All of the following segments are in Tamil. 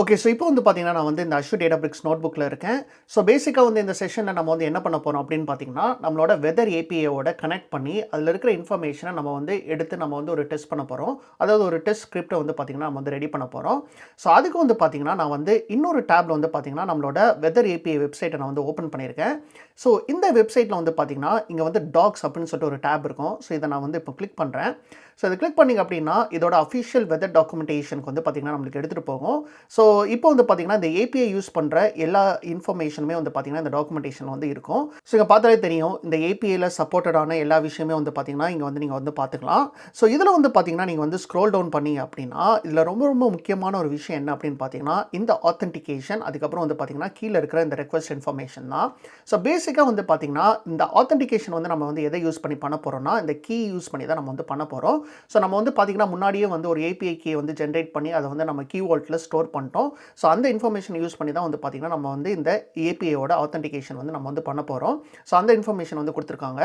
ஓகே. ஸோ இப்போ வந்து பார்த்தீங்கன்னா, நான் வந்து இந்த அஷ்யூர் டேட்டாபிரிக்ஸ் நோட்புக்கில இருக்கேன். ஸோ பேசிக்கா வந்து இந்த செஷன்ல நம்ம வந்து என்ன பண்ண போறோம் அப்படின்னு பார்த்தீங்கன்னா, நம்மளோட வெதர் ஏபிஐயோட கனெக்ட் பண்ணி, அதில இருக்கிற இன்ஃபர்மேஷன நம்ம வந்து எடுத்து நம்ம வந்து ஒரு டெஸ்ட் பண்ண போறோம். அதாவது ஒரு டெஸ்ட் ஸ்கிரிப்ட்ட வந்து பார்த்தீங்கன்னா, நம்ம வந்து ரெடி பண்ண போறோம். ஸோ அதுக்கு வந்து பார்த்தீங்கன்னா, நான் வந்து இன்னொரு டேப்ல வந்து பார்த்தீங்கன்னா, நம்மளோட வெதர் ஏபிஐ வெப்சைட்ட நான் வந்து ஓப்பன் பண்ணியிருக்கேன். ஸோ இந்த வெப்சைட்ல வந்து பார்த்தீங்கன்னா, இங்க வந்து டாக்ஸ் அப்படின்னு சொல்லிட்டு ஒரு டேப் இருக்கும். ஸோ இத நான் வந்து இப்போ கிளிக் பண்றேன். ஸோ இத கிளிக் பண்ணீங்க அப்படின்னா, இதோட அஃபிஷியல் வெதர் டாக்குமென்டேஷனுக்கு வந்து பார்த்தீங்கன்னா, நம்மளுக்கு எடுத்துட்டு போகும். ஸோ இப்போ வந்து பார்த்தீங்கன்னா, இந்த ஏபிஐ யூஸ் பண்ற எல்லா இன்ஃபர்மேஷனுமே வந்து பார்த்தீங்கன்னா, இந்த டாக்குமென்டேஷன்ல வந்து இருக்கும். ஸோ இங்க பார்த்தாலே தெரியும். இந்த ஏபிஐல சப்போர்ட்டடான எல்லா விஷயமே வந்து பார்த்தீங்கன்னா, இங்க வந்து நீங்க வந்து பார்த்துக்கலாம். ஸோ இதுல வந்து பார்த்தீங்கன்னா, நீங்க வந்து ஸ்க்ரோல் டவுன் பண்ணீங்க அப்படின்னா, இதுல ரொம்ப ரொம்ப முக்கியமான ஒரு விஷயம் என்ன அப்படின்னு பார்த்தீங்கன்னா, இந்த ஆத்தென்டிகேஷன் அதுக்கப்புறம் வந்து பார்த்தீங்கன்னா, கீழ இருக்கிற இந்த ரெக்வெஸ்ட் இன்ஃபர்மேஷன் தான். ஸோ பேசிக்கா வந்து பார்த்தீங்கன்னா, இந்த ஆத்தென்டிகேஷன் வந்து நம்ம வந்து எதை யூஸ் பண்ணி பண்ண போறோம்னா, இந்த கீ யூஸ் பண்ணி தான் நம்ம வந்து பண்ண போறோம். ஸோ நம்ம வந்து பார்த்தீங்கன்னா, முன்னாடியே வந்து ஒரு ஏபிஐ கீ வந்து ஜெனரேட் பண்ணி அத வந்து நம்ம கீ வால்ட்ல ஸ்டோர் பண்ணிட்டோம். ஸோ அந்த இன்ஃபர்மேஷன் யூஸ் பண்ணி தான் வந்து பார்த்தீங்கன்னா, நம்ம வந்து இந்த ஏபிஐயோட ஆத்தென்டிகேஷன் வந்து நம்ம வந்து பண்ண போறோம். ஸோ அந்த இன்ஃபர்மேஷன் வந்து குடுத்துருக்காங்க.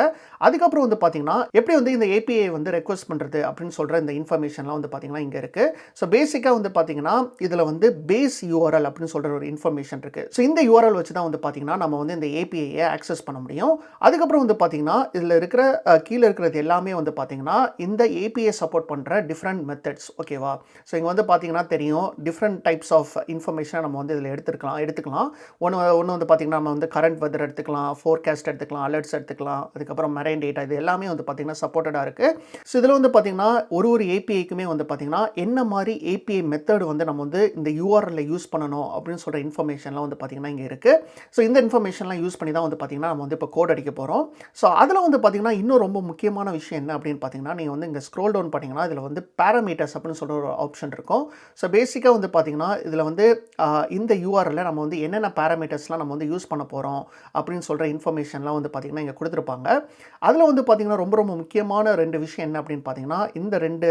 அதுக்கப்புறம் வந்து பார்த்தீங்கன்னா, எப்படி வந்து இந்த ஏபிஐ வந்து ரெக்வெஸ்ட் பண்றது அப்படின்னு சொல்ற இந்த இன்ஃபர்மேஷன்லாம் வந்து பார்த்தீங்கன்னா, இங்க இருக்கு. ஸோ பேசிக்கா வந்து பார்த்தீங்கன்னா, இதுல வந்து பேஸ் யூஆர்எல் அப்படின்னு சொல்ற ஒரு இன்ஃபர்மேஷன் இருக்கு. ஸோ இந்த யூஆர்எல் வச்சு தான் வந்து பார்த்தீங்கன்னா, நம்ம வந்து இந்த ஏபிஐய ஆக்சஸ் பண்ண முடியும். அதுக்கப்புறம் வந்து பார்த்தீங்கன்னா, இதுல இருக்கிற கீழ இருக்கிறது எல்லாமே வந்து பார்த்தீங்கன்னா, இந்த ஏபிஐ சப்போர்ட் பண்ற டிஃபரண்ட் மெத்தட்ஸ் ஓகேவா? ஸோ இங்க வந்து பார்த்தீங்கன்னா தெரியும். டிஃபரண்ட் டைப்ஸ் ஆஃப் இன்ஃபர்மேஷன நம்ம வந்து இதுல எடுத்துக்கலாம். ஒண்ணு வந்து பார்த்தீங்கன்னா, நம்ம வந்து கரண்ட் வெதர் எடுத்துக்கலாம், ஃபோர்காஸ்ட் எடுத்துக்கலாம், அலர்ட்ஸ் எடுத்துக்கலாம். அதுக்கப்புறம் மெரைன் டேட்டா இது எல்லாமே வந்து பார்த்தீங்கன்னா சப்போர்ட்டடா இருக்கு. ஸோ இதுல வந்து பார்த்தீங்கன்னா, ஒரு ஏபிஐக்குமே வந்து பார்த்தீங்கன்னா, என்ன மாரி ஏபிஐ மெத்தட் வந்து நம்ம வந்து இந்த யூஆர்எல்ல யூஸ் பண்ணணும் அப்படின்னு சொல்ற இன்ஃபர்மேஷன்லாம் வந்து பார்த்தீங்கன்னா, இங்க இருக்கு. ஸோ இந்த இன்ஃபர்மேஷன்லாம் யூஸ் பண்ணி தான் வந்து பார்த்தீங்கன்னா, நம்ம வந்து இப்போ கோட் அடிக்க போறோம். ஸோ அதுல வந்து பார்த்தீங்கன்னா, இன்னும் ரொம்ப முக்கியமான விஷயம் என்ன அப்படின்னு பார்த்தீங்கன்னா, நீங்க வந்து இங்க ஸ்க்ரோல் டவுன் பண்ணீங்கன்னா, இதுல வந்து பாராமீட்டர்ஸ் அப்படின்னு சொல்ற ஒரு ஆப்ஷன் இருக்கும். ஸோ பேசிக்கா வந்து பார்த்தீங்கன்னா, இதுல வந்து இந்த யூஆர்எல்ல நம்ம வந்து என்னென்ன பாராமீட்டர்ஸ்லாம் நம்ம வந்து யூஸ் பண்ண போறோம் அப்படின்னு சொல்ற இன்ஃபர்மேஷன்லாம் வந்து பார்த்தீங்கன்னா, இங்க குடுத்திருப்பாங்க. அதுல வந்து பார்த்தீங்கன்னா, ரொம்ப ரொம்ப முக்கியமான 2 விஷயம் என்ன அப்படின்னு பார்த்தீங்கன்னா, இந்த 2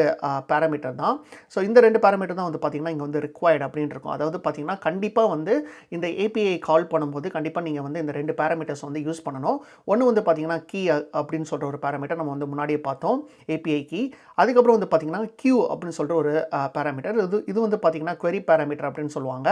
பாராமீட்டர் தான். ஸோ இந்த 2 பாராமீட்டர் தான் வந்து பார்த்தீங்கன்னா, இங்க வந்து ரிக்வயர்ட் அப்படின்னு இருக்கும். அதாவது பார்த்தீங்கன்னா, கண்டிப்பா வந்து இந்த ஏபிஐ கால் பண்ணும்போது கண்டிப்பா நீங்க வந்து இந்த 2 பாராமீட்டர்ஸ் வந்து யூஸ் பண்ணணும். ஒண்ணு வந்து பார்த்தீங்கன்னா, கீ அப்படின்னு சொல்ற ஒரு பாராமீட்டர் நம்ம வந்து முன்னாடியே பார்த்தோம். API key. அதுக்கப்புறம் வந்து பார்த்தீங்கன்னா, கியூ அப்படின்னு சொல்ற ஒரு பாராமீட்டர். இது வந்து பார்த்தீங்கன்னா, query பாராமீட்டர் அப்படின்னு சொல்லுவாங்க.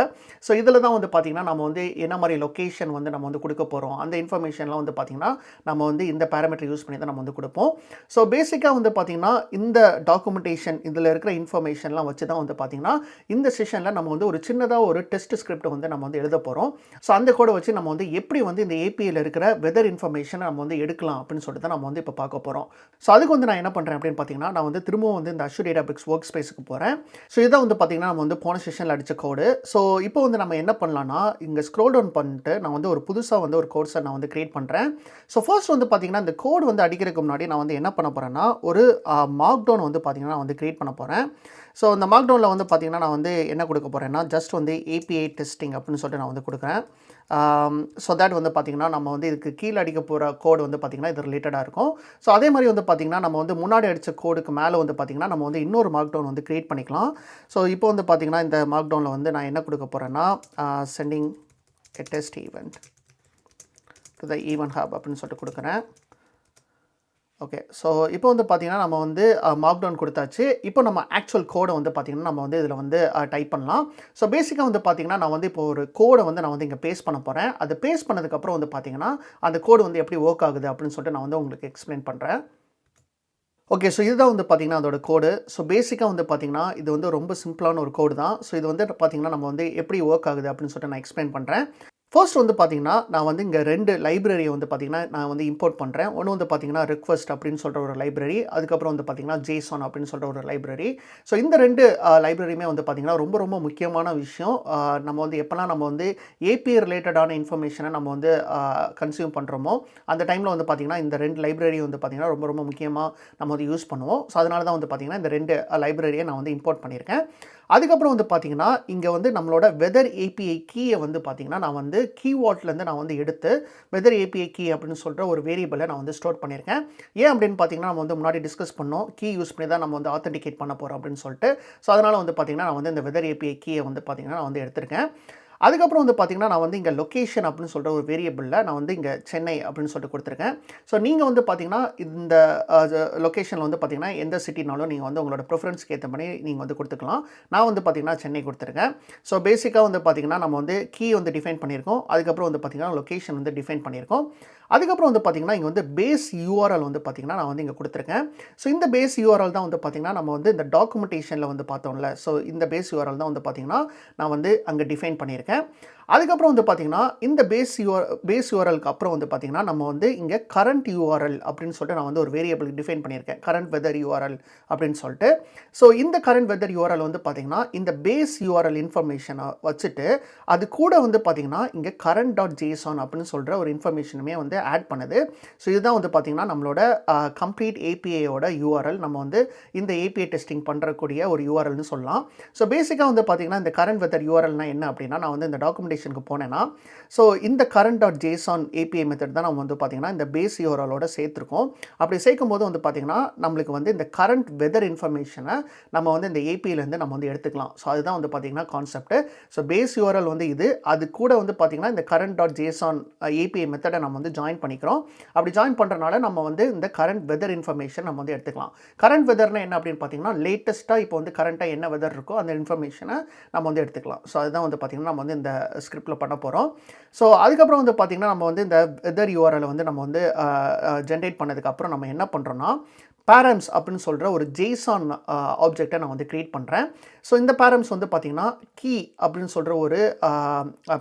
ஸோ இதுல தான் வந்து பார்த்தீங்கன்னா, நம்ம வந்து என்ன மாரி லொகேஷன் வந்து நம்ம வந்து குடுக்க போறோம். அந்த இன்ஃபர்மேஷன்லாம் வந்து பார்த்தீங்கன்னா, நம்ம வந்து இந்த பாராமீட்டர் யூஸ் பண்ணி தான் நம்ம வந்து குடுப்போம். ஸோ பேசிக்கா வந்து பார்த்தீங்கன்னா, இந்த டாக்குமென்டேஷன் இதுல இருக்கிற இன்ஃபர்மேஷன்லாம் வச்சு தான் வந்து பார்த்தீங்கன்னா, இந்த செஷன்ல நம்ம வந்து ஒரு சின்னதா ஒரு டெஸ்ட் ஸ்கிரிப்ட் வந்து நம்ம வந்து எழுத போறோம். ஸோ அந்த கோட வச்சு நம்ம வந்து எப்படி வந்து இந்த ஏபிஐல இருக்கிற வெதர் இன்ஃபர்மேஷன நம்ம வந்து எடுக்கலாம் அப்படின்னு சொல்லிட்டு தான் நம்ம வந்து இப்போ பார்க்க போறோம். ஸோ அதுக்கு வந்து நான் என்ன பண்றேன் அப்படின்னு பார்த்தீங்கன்னா, நான் வந்து திரும்பவும் வந்து இந்த அஷ்யூர் டேட்டாபிரிக்ஸ் வொர்க் ஸ்பேஸ்க்கு போறேன். ஸோ இதான் வந்து பார்த்தீங்கன்னா, நம்ம வந்து போன செஷன்ல அடிச்ச கோடு. ஸோ இப்போ வந்து நம்ம என்ன பண்ணலாம்னா, இங்க ஸ்க்ரோல் டவுன் பண்ணிட்டு நான் வந்து ஒரு புதுசா வந்து ஒரு கோர்ஸ நான் வந்து கிரியேட் பண்றேன். ஸோ ஃபர்ஸ்ட் வந்து பார்த்தீங்கன்னா, இந்த கோட் வந்து அடிக்கிறதுக்கு முன்னாடி நான் வந்து என்ன பண்ண போறேன்னா, ஒரு மார்க்டவுன் வந்து பார்த்தீங்கன்னா, நான் வந்து கிரியேட் பண்ண போறேன். ஸோ இந்த மார்க்டவுன்ல வந்து பார்த்தீங்கன்னா, நான் வந்து என்ன குடுக்க போறேன்னா, ஜஸ்ட் வந்து ஏபிஐ டெஸ்டிங் அப்படின்னு சொல்லிட்டு நான் வந்து குடுக்குறேன். ஸோ தட் வந்து பார்த்தீங்கன்னா, நம்ம வந்து இதுக்கு கீழ அடிக்க போற கோட் வந்து பார்த்தீங்கன்னா, இது ரிலேட்டடா இருக்கும். ஸோ அதே மாரி வந்து பார்த்தீங்கன்னா, நம்ம வந்து முன்னாடி அடிச்ச கோடுக்கு மேல வந்து பார்த்தீங்கன்னா, நம்ம வந்து இன்னொரு மார்க்டவுன் வந்து கிரியேட் பண்ணிக்கலாம். ஸோ இப்போ வந்து பார்த்தீங்கன்னா, இந்த மார்க்டவுன்ல வந்து நான் என்ன குடுக்க போறேன்னா, sending a test event to the event hub அப்படின்னு சொல்லிட்டு குடுக்குறேன். ஓகே. ஸோ இப்போ வந்து பார்த்தீங்கன்னா, நம்ம வந்து மார்க்டவுன் குடுத்தாச்சு. இப்போ நம்ம ஆக்சுவல் கோட வந்து பார்த்தீங்கன்னா, நம்ம வந்து இதில வந்து டைப் பண்ணலாம். ஸோ பேசிக்கா வந்து பார்த்தீங்கன்னா, நான் வந்து இப்போ ஒரு கோட வந்து நான் வந்து இங்க பேஸ்ட் பண்ண போறேன். அது பேஸ்ட் பண்ணதுக்கப்புறம் வந்து பார்த்தீங்கன்னா, அந்த கோடு வந்து எப்படி வொர்க் ஆகுது அப்படின்னு சொல்லிட்டு நான் வந்து உங்களுக்கு எக்ஸ்ப்ளைன் பண்றேன். ஓகே. ஸோ இதுதான் வந்து பார்த்தீங்கன்னா, அதோட கோடு. ஸோ பேசிக்கா வந்து பார்த்தீங்கன்னா, இது வந்து ரொம்ப சிம்பிளான ஒரு கோடு தான். ஸோ இது வந்து பார்த்தீங்கன்னா, நம்ம வந்து எப்படி வொர்க் ஆகுது அப்படின்னு சொல்லிட்டு நான் எக்ஸ்ப்ளைன் பண்றேன். ஃபர்ஸ்ட் வந்து பார்த்தீங்கன்னா, நான் வந்து இங்க 2 லைப்ரரிய வந்து பார்த்தீங்கன்னா, நான் வந்து இம்போர்ட் பண்றேன். ஒண்ணு வந்து பார்த்தீங்கன்னா, ரிக்வெஸ்ட் அப்படின்னு சொல்ற ஒரு லைப்ரரி. அதுக்கப்புறம் வந்து பார்த்தீங்கன்னா, ஜேசன் அப்படின்னு சொல்ற ஒரு லைப்ரரி. ஸோ இந்த 2 லைப்ரரியுமே வந்து பார்த்தீங்கன்னா, ரொம்ப ரொம்ப முக்கியமான விஷயம். நம்ம வந்து எப்பலாம் நம்ம வந்து ஏபிஐ ரிலேட்டடான இன்ஃபர்மேஷன நம்ம வந்து கன்சியூம் பண்றோமோ, அந்த டைம்ல வந்து பார்த்தீங்கன்னா, இந்த 2 லைப்ரரி வந்து பார்த்தீங்கன்னா, ரொம்ப ரொம்ப முக்கியமா நம்ம வந்து யூஸ் பண்ணுவோம். ஸோ அதனால தான் வந்து பார்த்தீங்கன்னா, இந்த 2 லைப்ரரிய நான் வந்து இம்போர்ட் பண்ணியிருக்கேன். அதுக்கப்புறம் வந்து பார்த்தீங்கன்னா, இங்க வந்து நம்மளோட வெதர் ஏபிஐ கீய வந்து பார்த்தீங்கன்னா, நான் வந்து கீவேர்ட்லேருந்து நான் வந்து எடுத்து வெதர் ஏபிஐ கீ அப்படின்னு சொல்ற ஒரு வேரியபிள நான் வந்து ஸ்டோர் பண்ணியிருக்கேன். ஏன் அப்படின்னு பார்த்தீங்கன்னா, நம்ம வந்து முன்னாடி டிஸ்கஸ் பண்ணோம். கீ யூஸ் பண்ணி தான் நம்ம வந்து ஆத்தென்டிகேட் பண்ண போறோம் அப்படின்னு சொல்லிட்டு. ஸோ அதனால வந்து பார்த்தீங்கன்னா, நான் வந்து இந்த வெதர் ஏபிஐ கீய வந்து பார்த்தீங்கன்னா, நான் வந்து எடுத்திருக்கேன். அதுக்கப்புறம் வந்து பார்த்தீங்கன்னா, நான் வந்து இங்க லொகேஷன் அப்படின்னு சொல்ற ஒரு வேரியபிள்ல நான் வந்து இங்க சென்னை அப்படின்னு சொல்லிட்டு குடுத்துருக்கேன். ஸோ நீங்க வந்து பார்த்தீங்கன்னா, இந்த லொகேஷன்ல வந்து பார்த்தீங்கன்னா, எந்த சிட்டினாலும் நீங்க வந்து உங்களோட ப்ரிஃபரன்ஸ்க்கு ஏத்த மாரி நீங்க வந்து குடுத்துக்கலாம். நான் வந்து பார்த்தீங்கன்னா, சென்னை குடுத்துருக்கேன். ஸோ பேசிக்கா வந்து பார்த்தீங்கன்னா, நம்ம வந்து கீ வந்து டிஃபைன் பண்ணியிருக்கோம். அதுக்கப்புறம் வந்து பார்த்தீங்கன்னா, லொகேஷன் வந்து டிஃபைன் பண்ணியிருக்கோம். அதுக்கப்புறம் வந்து பார்த்தீங்கன்னா, இங்க வந்து பேஸ் யூஆர்எல் வந்து பார்த்தீங்கன்னா, நான் வந்து இங்க குடுத்துருக்கேன். ஸோ இந்த பேஸ் யூஆர்எல் தான் வந்து பார்த்தீங்கன்னா, நம்ம வந்து இந்த டாக்குமென்டேஷன்ல வந்து பார்த்தோம்ல. ஸோ இந்த பேஸ் யூஆர்எல் தான் வந்து பார்த்தீங்கன்னா, நான் வந்து அங்க டிஃபைன் பண்ணியிருக்கேன். அதுக்கப்புறம் வந்து பார்த்தீங்கன்னா, இந்த பேஸ் யூஆர்எல்க்கு அப்புறம் வந்து பார்த்தீங்கன்னா, நம்ம வந்து இங்க கரண்ட் யூஆர்எல் அப்படின்னு சொல்லிட்டு நான் வந்து ஒரு வேரியபிள் டிஃபைன் பண்ணியிருக்கேன். கரண்ட் வெதர் யூஆர்எல் அப்படின்னு சொல்லிட்டு. ஸோ இந்த கரண்ட் வெதர் யூஆர்எல் வந்து பார்த்தீங்கன்னா, இந்த பேஸ் யூஆர்எல் இன்ஃபர்மேஷன வச்சுட்டு, அது கூட வந்து பார்த்தீங்கன்னா, இங்க கரண்ட் டாட் ஜேசன் அப்படின்னு சொல்ற ஒரு இன்ஃபர்மேஷனுமே வந்து ஆட் பண்ணுது. ஸோ இதுதான் வந்து பார்த்தீங்கன்னா, நம்மளோட கம்ப்ளீட் ஏபிஐயோட யூஆர்எல். நம்ம வந்து இந்த ஏபிஐ டெஸ்டிங் பண்றக்கூடிய ஒரு யூஆர்எல்னு சொல்லலாம். ஸோ பேசிக்கா வந்து பார்த்தீங்கன்னா, இந்த கரண்ட் வெதர் யூஆர்எல்னா என்ன அப்படின்னா, நான் வந்து இந்த டாக்குமென்டேஷனுக்கு போனேன்னா, ஸோ இந்த current dot Jason API method தான் நம்ம வந்து பார்த்தீங்கன்னா, இந்த பேஸ் யூஆர்எலோட சேர்த்துருக்கோம். அப்படி சேர்க்கும்போது வந்து பார்த்தீங்கன்னா, நம்மளுக்கு வந்து இந்த கரண்ட் வெதர் இன்ஃபர்மேஷனை நம்ம வந்து இந்த ஏபிஐலேருந்து நம்ம வந்து எடுத்துக்கலாம். ஸோ அதுதான் வந்து பார்த்தீங்கன்னா கான்செப்ட். ஸோ பேஸ் யூஆர்எல் வந்து இது. அது கூட வந்து பார்த்தீங்கன்னா, இந்த கரண்ட் டாட் ஜேசன் ஏபிஐ மெத்தடை நம்ம வந்து ஜாயின் பண்ணிக்கிறோம். அப்படி ஜாயின் பண்ணுறனால நம்ம வந்து இந்த கரண்ட் வெதர் இன்ஃபர்மேஷன் நம்ம வந்து எடுத்துக்கலாம். கரண்ட் வெதர்னா என்ன அப்படின்னு பார்த்தீங்கன்னா, லேட்டஸ்ட்டாக இப்போ வந்து கரண்ட்டாக என்ன வெதர் இருக்கோ அந்த இன்ஃபர்மேஷனை நம்ம வந்து எடுத்துக்கலாம். ஸோ அதுதான் வந்து பார்த்தீங்கன்னா, நம்ம வந்து இந்த ஸ்கிரிப்டில் பண்ண போகிறோம். ஸோ அதுக்கப்புறம் வந்து பார்த்தீங்கன்னா, நம்ம வந்து இந்த வெதர் யூஆர்எல் வந்து நம்ம வந்து ஜென்ரேட் பண்ணதுக்கப்புறம் நம்ம என்ன பண்ணுறோம்னா, பேரம்ஸ் அப்படின்னு சொல்கிற ஒரு ஜேசான் ஆப்ஜெக்டை நான் வந்து க்ரியேட் பண்ணுறேன். ஸோ இந்த பேரம்ஸ் வந்து பார்த்தீங்கன்னா, கீ அப்படின்னு சொல்கிற ஒரு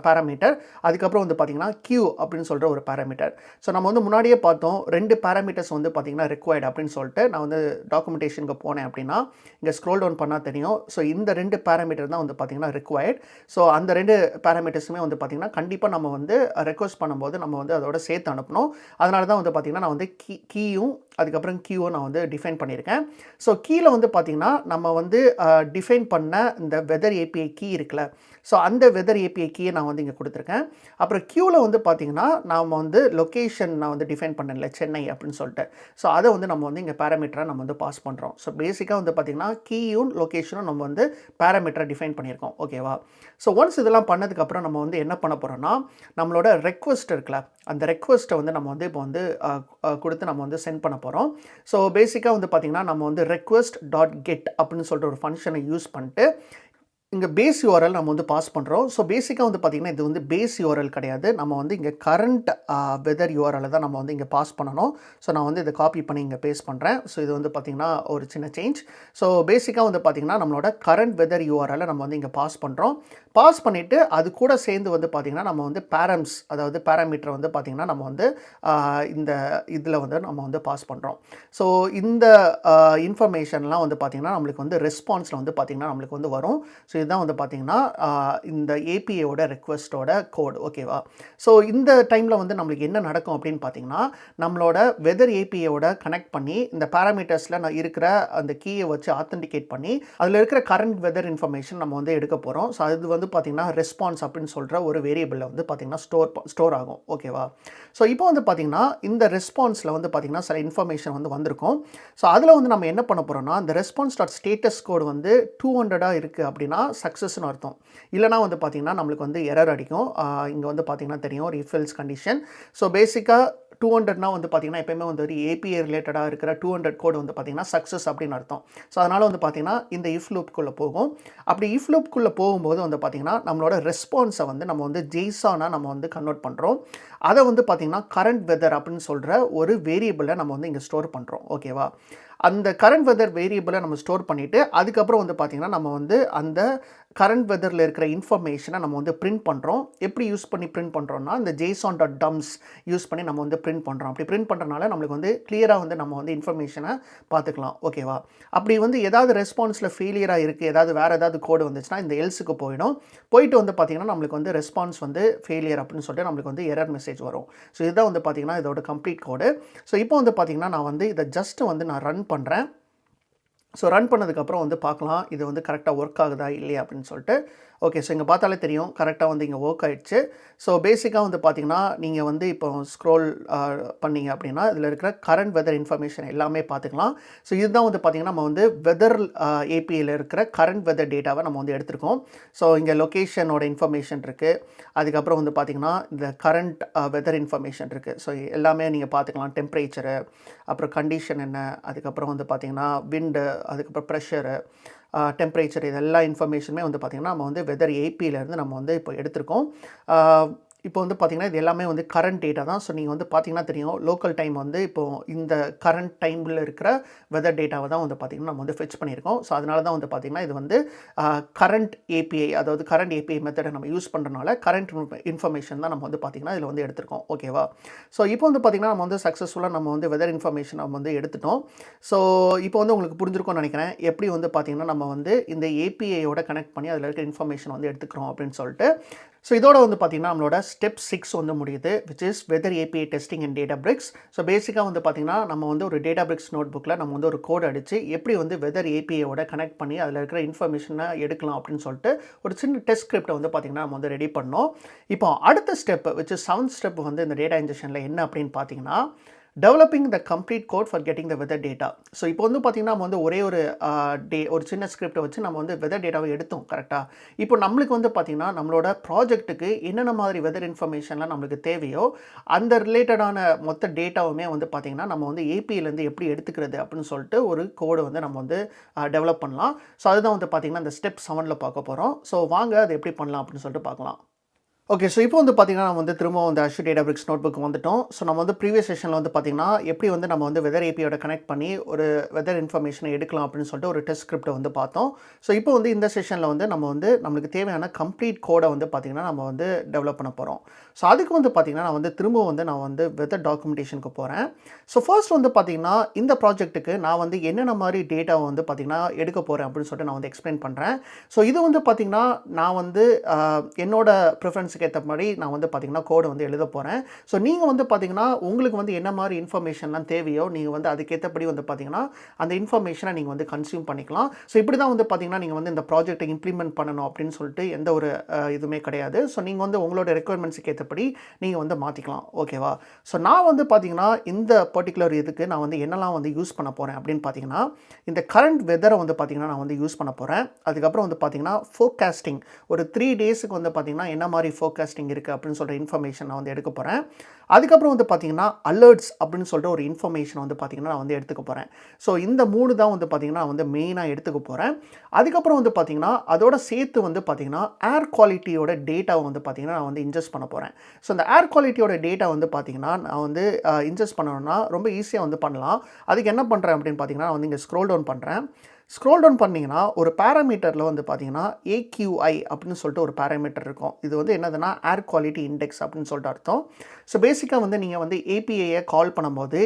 பேராமீட்டர். அதுக்கப்புறம் வந்து பார்த்தீங்கன்னா, கியூ அப்படின்னு சொல்கிற ஒரு பேராமீட்டர். ஸோ நம்ம வந்து முன்னாடியே பார்த்தோம் 2 பேராமீட்டர்ஸ் வந்து பார்த்தீங்கன்னா ரிக்வயர்ட் அப்படின்னு சொல்லிட்டு நான் வந்து டாக்குமெண்டேஷனுக்கு போனேன் அப்படின்னா, இங்கே ஸ்க்ரோல் டவுன் பண்ணால் தெரியும். ஸோ இந்த 2 பேராமீட்டர் தான் வந்து பார்த்தீங்கன்னா ரிக்வயர்ட். ஸோ அந்த 2 பேராமீட்டர்ஸுமே வந்து பார்த்தீங்கன்னா, கண்டிப்பாக நம்ம வந்து ரெக்வெஸ்ட் பண்ணும்போது நம்ம வந்து அதோட சேர்த்து அனுப்பணும். அதனால தான் வந்து பார்த்தீங்கன்னா, நான் வந்து கீயும் அதுக்கப்புறம் கியூவும் நான் வந்து டிஃபைன் பண்ணியிருக்கேன். ஸோ கீழே வந்து பார்த்தீங்கன்னா, நம்ம வந்து டிஃபைன் பண்ண இந்த வெதர் ஏபிஐ கீ இருக்குல்ல, ஸோ அந்த வெதர் ஏபிஐ கீயை நான் வந்து இங்கே கொடுத்துருக்கேன். அப்புறம் கியூவில் வந்து பார்த்தீங்கன்னா, நாம் வந்து லொக்கேஷன் நான் வந்து டிஃபைன் பண்ணல சென்னை அப்படின்னு சொல்லிட்டு. ஸோ அதை வந்து நம்ம வந்து இங்கே பேராமீட்டராக நம்ம வந்து பாஸ் பண்ணுறோம். ஸோ பேசிக்காக வந்து பார்த்தீங்கன்னா, கீயும் லொக்கேஷனும் நம்ம வந்து பேராமீட்டராக டிஃபைன் பண்ணியிருக்கோம். ஓகேவா? ஸோ ஒன்ஸ் இதெல்லாம் பண்ணதுக்கப்புறம் நம்ம வந்து என்ன பண்ண போகிறோம்னா, நம்மளோட ரெக்வெஸ்ட் இருக்குல்ல, அந்த ரெக்வெஸ்ட்டை வந்து நம்ம வந்து இப்போ வந்து கொடுத்து நம்ம வந்து சென்ட் பண்ண போகிறோம். ஸோ பேசிக்காக வந்து பார்த்தீங்கன்னா, நம்ம வந்து ரெக்வெஸ்ட் டாட் கெட் அப்படின்னு சொல்கிற ஒரு ஃபங்க்ஷனை யூஸ் பண்ணிட்டு இங்கே பேஸ் யூஆர்எல் நம்ம வந்து பாஸ் பண்ணுறோம். ஸோ பேசிக்காக வந்து பார்த்திங்கன்னா, இது வந்து பேஸ் யூஆர்எல் கிடையாது. நம்ம வந்து இங்கே கரண்ட் வெதர் யூஆர்எல் தான் நம்ம வந்து இங்கே பாஸ் பண்ணணும். ஸோ நான் வந்து இதை காப்பி பண்ணி இங்கே பேஸ்ட் பண்ணுறேன். ஸோ இது வந்து பார்த்திங்கன்னா ஒரு சின்ன சேஞ்ச். ஸோ பேசிக்காக வந்து பார்த்திங்கன்னா, நம்மளோட கரண்ட் வெதர் யூஆர்எலை நம்ம வந்து இங்கே பாஸ் பண்ணுறோம். பாஸ் பண்ணிவிட்டு அது கூட சேர்ந்து வந்து பார்த்திங்கன்னா, நம்ம வந்து பேரம்ஸ், அதாவது பேராமீட்டர் வந்து பார்த்திங்கன்னா, நம்ம வந்து இந்த இதில் வந்து நம்ம வந்து பாஸ் பண்ணுறோம். ஸோ இந்த இன்ஃபர்மேஷன்லாம் வந்து பார்த்திங்கன்னா, நம்மளுக்கு வந்து ரெஸ்பான்ஸில் வந்து பார்த்திங்கன்னா நம்மளுக்கு வந்து வரும். ஸோ இதுதான் வந்து பார்த்தீங்கன்னா, இந்த ஏபிஐயோட ரெக்வெஸ்ட்டோட கோட். ஓகேவா? ஸோ இந்த டைமில் வந்து நம்மளுக்கு என்ன நடக்கும் அப்படின்னு பார்த்தீங்கன்னா, நம்மளோட வெதர் ஏபிஐயோட கனெக்ட் பண்ணி இந்த பேராமீட்டர்ஸில் இருக்கிற அந்த கீயை வச்சு ஆத்தென்டிகேட் பண்ணி அதில் இருக்கிற கரண்ட் வெதர் இன்ஃபர்மேஷன் நம்ம வந்து எடுக்க போகிறோம். ஸோ அது வந்து பார்த்தீங்கன்னா ரெஸ்பான்ஸ் அப்படின்னு சொல்கிற ஒரு வேரியபிளில் வந்து பார்த்தீங்கன்னா ஸ்டோர் ஆகும். ஓகேவா? ஸோ இப்போ வந்து பார்த்தீங்கன்னா, இந்த ரெஸ்பான்ஸில் வந்து பார்த்தீங்கன்னா சில இன்ஃபர்மேஷன் வந்து வந்திருக்கும். ஸோ அதில் வந்து நம்ம என்ன பண்ண போகிறோம்னா, இந்த ரெஸ்பான்ஸ் டாட் ஸ்டேட்டஸ் கோடு வந்து 200 இருக்குது அப்படின்னா சக்ஸஸ்னு அர்த்தம். இல்லைனா வந்து பார்த்தீங்கன்னா, நம்மளுக்கு வந்து எரர் அடிக்கும். இங்கே வந்து பார்த்தீங்கன்னா தெரியும், ஒரு இஃப் எல்ஸ் கண்டிஷன். ஸோ பேசிக்காக 200னா வந்து பார்த்தீங்கன்னா, எப்பயுமே வந்து ஒரு ஏபிஐ ரிலேட்டடாக இருக்கிற 200 கோடு வந்து பார்த்தீங்கன்னா சக்ஸஸ் அப்படின்னு அர்த்தம். ஸோ அதனால் வந்து பார்த்தீங்கன்னா, இந்த இஃப் லூப்குள்ளே போகும். அப்படி இஃப் லூப்குள்ளே போகும்போது வந்து பார்த்தீங்கன்னா, நம்மளோட ரெஸ்பான்ஸை வந்து நம்ம வந்து ஜேசானா நம்ம வந்து கன்வெர்ட் பண்ணுறோம். அதை வந்து பார்த்தீங்கன்னா, கரண்ட் வெதர் அப்படின்னு சொல்கிற ஒரு வேரியபிளை நம்ம வந்து இங்கே ஸ்டோர் பண்ணுறோம். ஓகேவா? அந்த கரண்ட் வெதர் வேரியபிளை நம்ம ஸ்டோர் பண்ணிவிட்டு அதுக்கப்புறம் வந்து பார்த்திங்கன்னா, நம்ம வந்து அந்த கரண்ட் வெதரில் இருக்கிற இன்ஃபர்மேஷனை நம்ம வந்து பிரிண்ட் பண்ணுறோம். எப்படி யூஸ் பண்ணி பிரிண்ட் பண்ணுறோம்னா, இந்த ஜேசான் டாட் டம்ஸ் யூஸ் பண்ணி நம்ம வந்து பிரிண்ட் பண்ணுறோம். அப்படி பிரிண்ட் பண்ணுறனால நம்மளுக்கு வந்து கிளியராக வந்து நம்ம வந்து இன்ஃபர்மேஷனை பார்த்துக்கலாம். ஓகேவா? அப்படி வந்து ஏதாவது ரெஸ்பான்ஸில் ஃபெயிலியராக இருக்குது, ஏதாவது வேறு ஏதாவது கோடு வந்துச்சுன்னா இந்த எல்ஸுக்கு போயிட்டு வந்து பார்த்திங்கன்னா, நம்மளுக்கு வந்து ரெஸ்பான்ஸ் வந்து ஃபெயிலியர் அப்படின்னு சொல்லிட்டு நம்மளுக்கு வந்து எரர் மெசேஜ் வரும். ஸோ இதுதான் வந்து பார்த்திங்கன்னா இதோட கம்ப்ளீட் கோடு. ஸோ இப்போ வந்து பார்த்திங்கன்னா, நான் வந்து இதை ஜஸ்ட்டு வந்து நான் ரன் பண்ணுறேன். ஸோ ரன் பண்ணதுக்கப்புறம் வந்து பார்க்கலாம், இது வந்து கரெக்டாக ஒர்க் ஆகுதா இல்லையா அப்படின்னு சொல்லிட்டு. ஓகே. ஸோ இங்கே பார்த்தாலே தெரியும் கரெக்டாக வந்து இங்கே ஒர்க் ஆயிடுச்சு. ஸோ பேசிக்காக வந்து பார்த்தீங்கன்னா, நீங்கள் வந்து இப்போ ஸ்க்ரோல் பண்ணீங்க அப்படின்னா, இதில் இருக்கிற கரண்ட் வெதர் இன்ஃபர்மேஷன் எல்லாமே பார்த்துக்கலாம். ஸோ இதுதான் வந்து பார்த்தீங்கன்னா, நம்ம வந்து வெதர் ஏபிஐயில் இருக்கிற கரண்ட் வெதர் டேட்டாவை நம்ம வந்து எடுத்திருக்கோம். ஸோ இங்கே லொக்கேஷனோட இன்ஃபர்மேஷன் இருக்குது. அதுக்கப்புறம் வந்து பார்த்தீங்கன்னா, இந்த கரண்ட் வெதர் இன்ஃபர்மேஷன் இருக்குது. ஸோ எல்லாமே நீங்கள் பார்த்துக்கலாம். டெம்பரேச்சரு, அப்புறம் கண்டிஷன் என்ன, அதுக்கப்புறம் வந்து பார்த்தீங்கன்னா விண்டு, அதுக்கப்புறம் ப்ரெஷரு, டெம்பரேச்சர், இது எல்லா இன்ஃபர்மேஷனுமே வந்து பார்த்திங்கன்னா நம்ம வந்து வெதர் ஏபியிலேருந்து நம்ம வந்து இப்போ எடுத்திருக்கோம். இப்போ வந்து பார்த்திங்கன்னா இது எல்லாமே வந்து கரண்ட் டேட்டா தான். ஸோ நீங்கள் வந்து பார்த்திங்கன்னா தெரியும், லோக்கல் டைம் வந்து இப்போது இந்த கரண்ட் டைமில் இருக்கிற வெதர் டேட்டாவை தான் வந்து பார்த்திங்கன்னா நம்ம வந்து ஃபெச் பண்ணியிருக்கோம். ஸோ அதனால தான் வந்து பார்த்திங்கன்னா இது வந்து கரண்ட் ஏபிஐ, அதாவது கரண்ட் ஏபிஐ மெத்தடை நம்ம யூஸ் பண்ணுறதுனால கரண்ட் இன்ஃபர்மேஷன் தான் நம்ம வந்து பார்த்திங்கன்னா இதில் வந்து எடுத்திருக்கோம். ஓகேவா? ஸோ இப்போ வந்து பார்த்திங்கன்னா நம்ம வந்து சக்ஸஸ்ஃபுல்லாக நம்ம வந்து வெதர் இன்ஃபர்மேஷன் நம்ம வந்து எடுத்துட்டோம். ஸோ இப்போ வந்து உங்களுக்கு புரிஞ்சிருக்கும்னு நினைக்கிறேன், எப்படி வந்து பார்த்திங்கன்னா நம்ம வந்து இந்த ஏபிஐயோட கனெக்ட் பண்ணி அதில் இருக்கிற இன்ஃபர்மேஷன் வந்து எடுத்துக்கிறோம் அப்படின்னு சொல்லிட்டு. ஸோ இதோட வந்து பார்த்திங்கன்னா நம்மளோட ஸ்டெப் 6 வந்து முடியுது, which is weather API testing in Databricks. So பேசிக்காக வந்து பார்த்திங்கன்னா நம்ம வந்து ஒரு டேட்டாபிரிக்ஸ் நோட் புக்கில் நம்ம வந்து ஒரு கோட் அடித்து எப்படி வந்து வெதர் ஏபிஐயோட கனெக்ட் பண்ணி அதில் இருக்கிற இன்ஃபர்மேஷனை எடுக்கலாம் அப்படின்னு சொல்லிட்டு ஒரு சின்ன டெஸ்ட் ஸ்கிரிப்டை வந்து பார்த்திங்கன்னா நம்ம வந்து ரெடி பண்ணோம். இப்போ அடுத்த step, which is 7th step வந்து இந்த டேட்டா இன்ஜெக்ஷனில் என்ன அப்படின்னு பார்த்தீங்கன்னா, developing the complete code for getting the weather data. So இப்போ வந்து பார்த்திங்கன்னா நம்ம வந்து ஒரே ஒரு சின்ன ஸ்கிரிப்டை வச்சு நம்ம வந்து வெதர் டேட்டாவை எடுத்தோம் கரெக்டாக. இப்போ நம்மளுக்கு வந்து பார்த்திங்கன்னா நம்மளோட ப்ராஜெக்ட்டுக்கு என்னென்ன மாதிரி வெதர் இன்ஃபர்மேஷன்லாம் நம்மளுக்கு தேவையோ அந்த ரிலேட்டடான மொத்த டேட்டாவுமே வந்து பார்த்திங்கன்னா நம்ம வந்து ஏபிஐலேருந்து எப்படி எடுத்துக்கிறது அப்படின்னு சொல்லிட்டு ஒரு கோடு வந்து நம்ம வந்து டெவலப் பண்ணலாம். ஸோ அதுதான் வந்து பார்த்திங்கன்னா இந்த ஸ்டெப் 7ல் பார்க்க போகிறோம். ஸோ வாங்க அதை எப்படி பண்ணலாம் அப்படின்னு சொல்லிட்டு பார்க்கலாம். ஓகே. ஸோ இப்போ வந்து பார்த்திங்கன்னா நம்ம வந்து திரும்ப வந்து அஷ்யூர் டேட்டாபிரிக்ஸ் நோட் புக் வந்துட்டோம். ஸோ நம்ம வந்து ப்ரீவியஸ் செஷனில் வந்து பார்த்திங்கன்னா எப்படி வந்து நம்ம வந்து வெதர் ஏபிஐயோட கனெக்ட் பண்ணி ஒரு வெதர் இன்ஃபர்மேஷனை எடுக்கலாம் அப்படின்னு சொல்லிட்டு ஒரு டெஸ்ட் ஸ்கிரிப்டை வந்து பார்த்தோம். ஸோ இப்போ வந்து இந்த செஷனில் வந்து நம்ம வந்து நம்மளுக்கு தேவையான கம்ப்ளீட் கோடை வந்து பார்த்திங்கன்னா நம்ம வந்து டெவலப் பண்ண போகிறோம். ஸோ அதுக்கு வந்து பார்த்திங்கன்னா நான் வந்து திரும்ப வந்து நான் வந்து வெதர் டாக்குமெண்டேஷனுக்கு போகிறேன். ஸோ ஃபர்ஸ்ட் வந்து பார்த்திங்கன்னா இந்த ப்ராஜெக்ட்டுக்கு நான் வந்து என்னென்ன மாதிரி டேட்டாவை வந்து பார்த்திங்கன்னா எடுக்க போகிறேன் அப்படின்னு சொல்லிட்டு நான் வந்து எக்ஸ்பிளைன் பண்ணுறேன். ஸோ இது வந்து பார்த்திங்கன்னா நான் வந்து என்னோட ப்ரிஃபரன்ஸுக்கு ஏற்ற மாதிரி நான் வந்து பார்த்திங்கன்னா கோடை வந்து எழுத போகிறேன். ஸோ நீங்கள் வந்து பார்த்திங்கன்னா உங்களுக்கு வந்து என்ன மாதிரி இன்ஃபர்மேஷன்லாம் தேவையோ நீங்கள் வந்து அதுக்கேற்றபடி வந்து பார்த்திங்கன்னா அந்த இன்ஃபர்மேஷனை நீங்கள் வந்து கன்சியூம் பண்ணிக்கலாம். ஸோ இப்படி தான் வந்து பார்த்திங்கன்னா நீங்கள் வந்து இந்த ப்ராஜெக்ட்டை இம்ப்ளிமெண்ட் பண்ணணும் அப்படின்னு சொல்லிட்டு எந்த ஒரு இதுவுமே கிடையாது. ஸோ நீங்கள் வந்து உங்களோட ரெக்குயர்மெண்ட்ஸுக்கு ஏற்றபடி நீங்கள் வந்து மாற்றிக்கலாம். ஓகேவா? ஸோ நான் வந்து பார்த்திங்கன்னா இந்த பர்டிகுலர் இதுக்கு நான் வந்து என்னெல்லாம் வந்து யூஸ் பண்ண போகிறேன் அப்படின்னு பார்த்திங்கன்னா, இந்த கரண்ட் வெதரை வந்து பார்த்திங்கன்னா நான் வந்து யூஸ் பண்ண போகிறேன். அதுக்கப்புறம் வந்து பார்த்திங்கன்னா ஃபோர்காஸ்டிங், ஒரு 3 டேஸுக்கு வந்து பார்த்திங்கன்னா என்ன மாதிரி ஃபோர்காஸ்டிங் இருக்குது அப்படின்னு சொல்கிற இன்ஃபர்மேஷன் நான் வந்து எடுக்க போகிறேன். அதுக்கப்புறம் வந்து பார்த்திங்கன்னா அலர்ட்ஸ் அப்படின்னு சொல்லிட்டு ஒரு இன்ஃபர்மேஷன் வந்து பார்த்திங்கன்னா நான் வந்து எடுத்துக்க போகிறேன். ஸோ இந்த 3 தான் வந்து பார்த்திங்கன்னா நான் வந்து மெயினாக எடுத்துக்க போகிறேன். அதுக்கப்புறம் வந்து பார்த்திங்கன்னா அதோட சேர்த்து வந்து பார்த்திங்கன்னா ஏர் குவாலிட்டியோட டேட்டாவை வந்து பார்த்திங்கன்னா நான் வந்து இன்ஜெஸ்ட் பண்ண போகிறேன். ஸோ இந்த ஏர் குவாலிட்டியோட டேட்டா வந்து பார்த்திங்கன்னா நான் வந்து இன்ஜெஸ்ட் பண்ணணும்னா ரொம்ப ஈஸியாக வந்து பண்ணலாம். அதுக்கு என்ன பண்ணுறேன் அப்படின்னு பார்த்திங்கன்னா நான் வந்து இங்கே ஸ்க்ரோல் டவுன் பண்ணுறேன். ஸ்க்ரோல் டவுன் பண்ணிங்கன்னா ஒரு பேராமீட்டரில் வந்து பார்த்திங்கன்னா AQI அப்படின்னு சொல்லிட்டு ஒரு பேராமீட்டர் இருக்கும். இது வந்து என்னதுன்னா ஏர் குவாலிட்டி இண்டெக்ஸ் அப்படின்னு சொல்லிட்டு அர்த்தம். ஸோ பேசிக்காக வந்து நீங்கள் வந்து ஏபிஐயை கால் பண்ணும்போது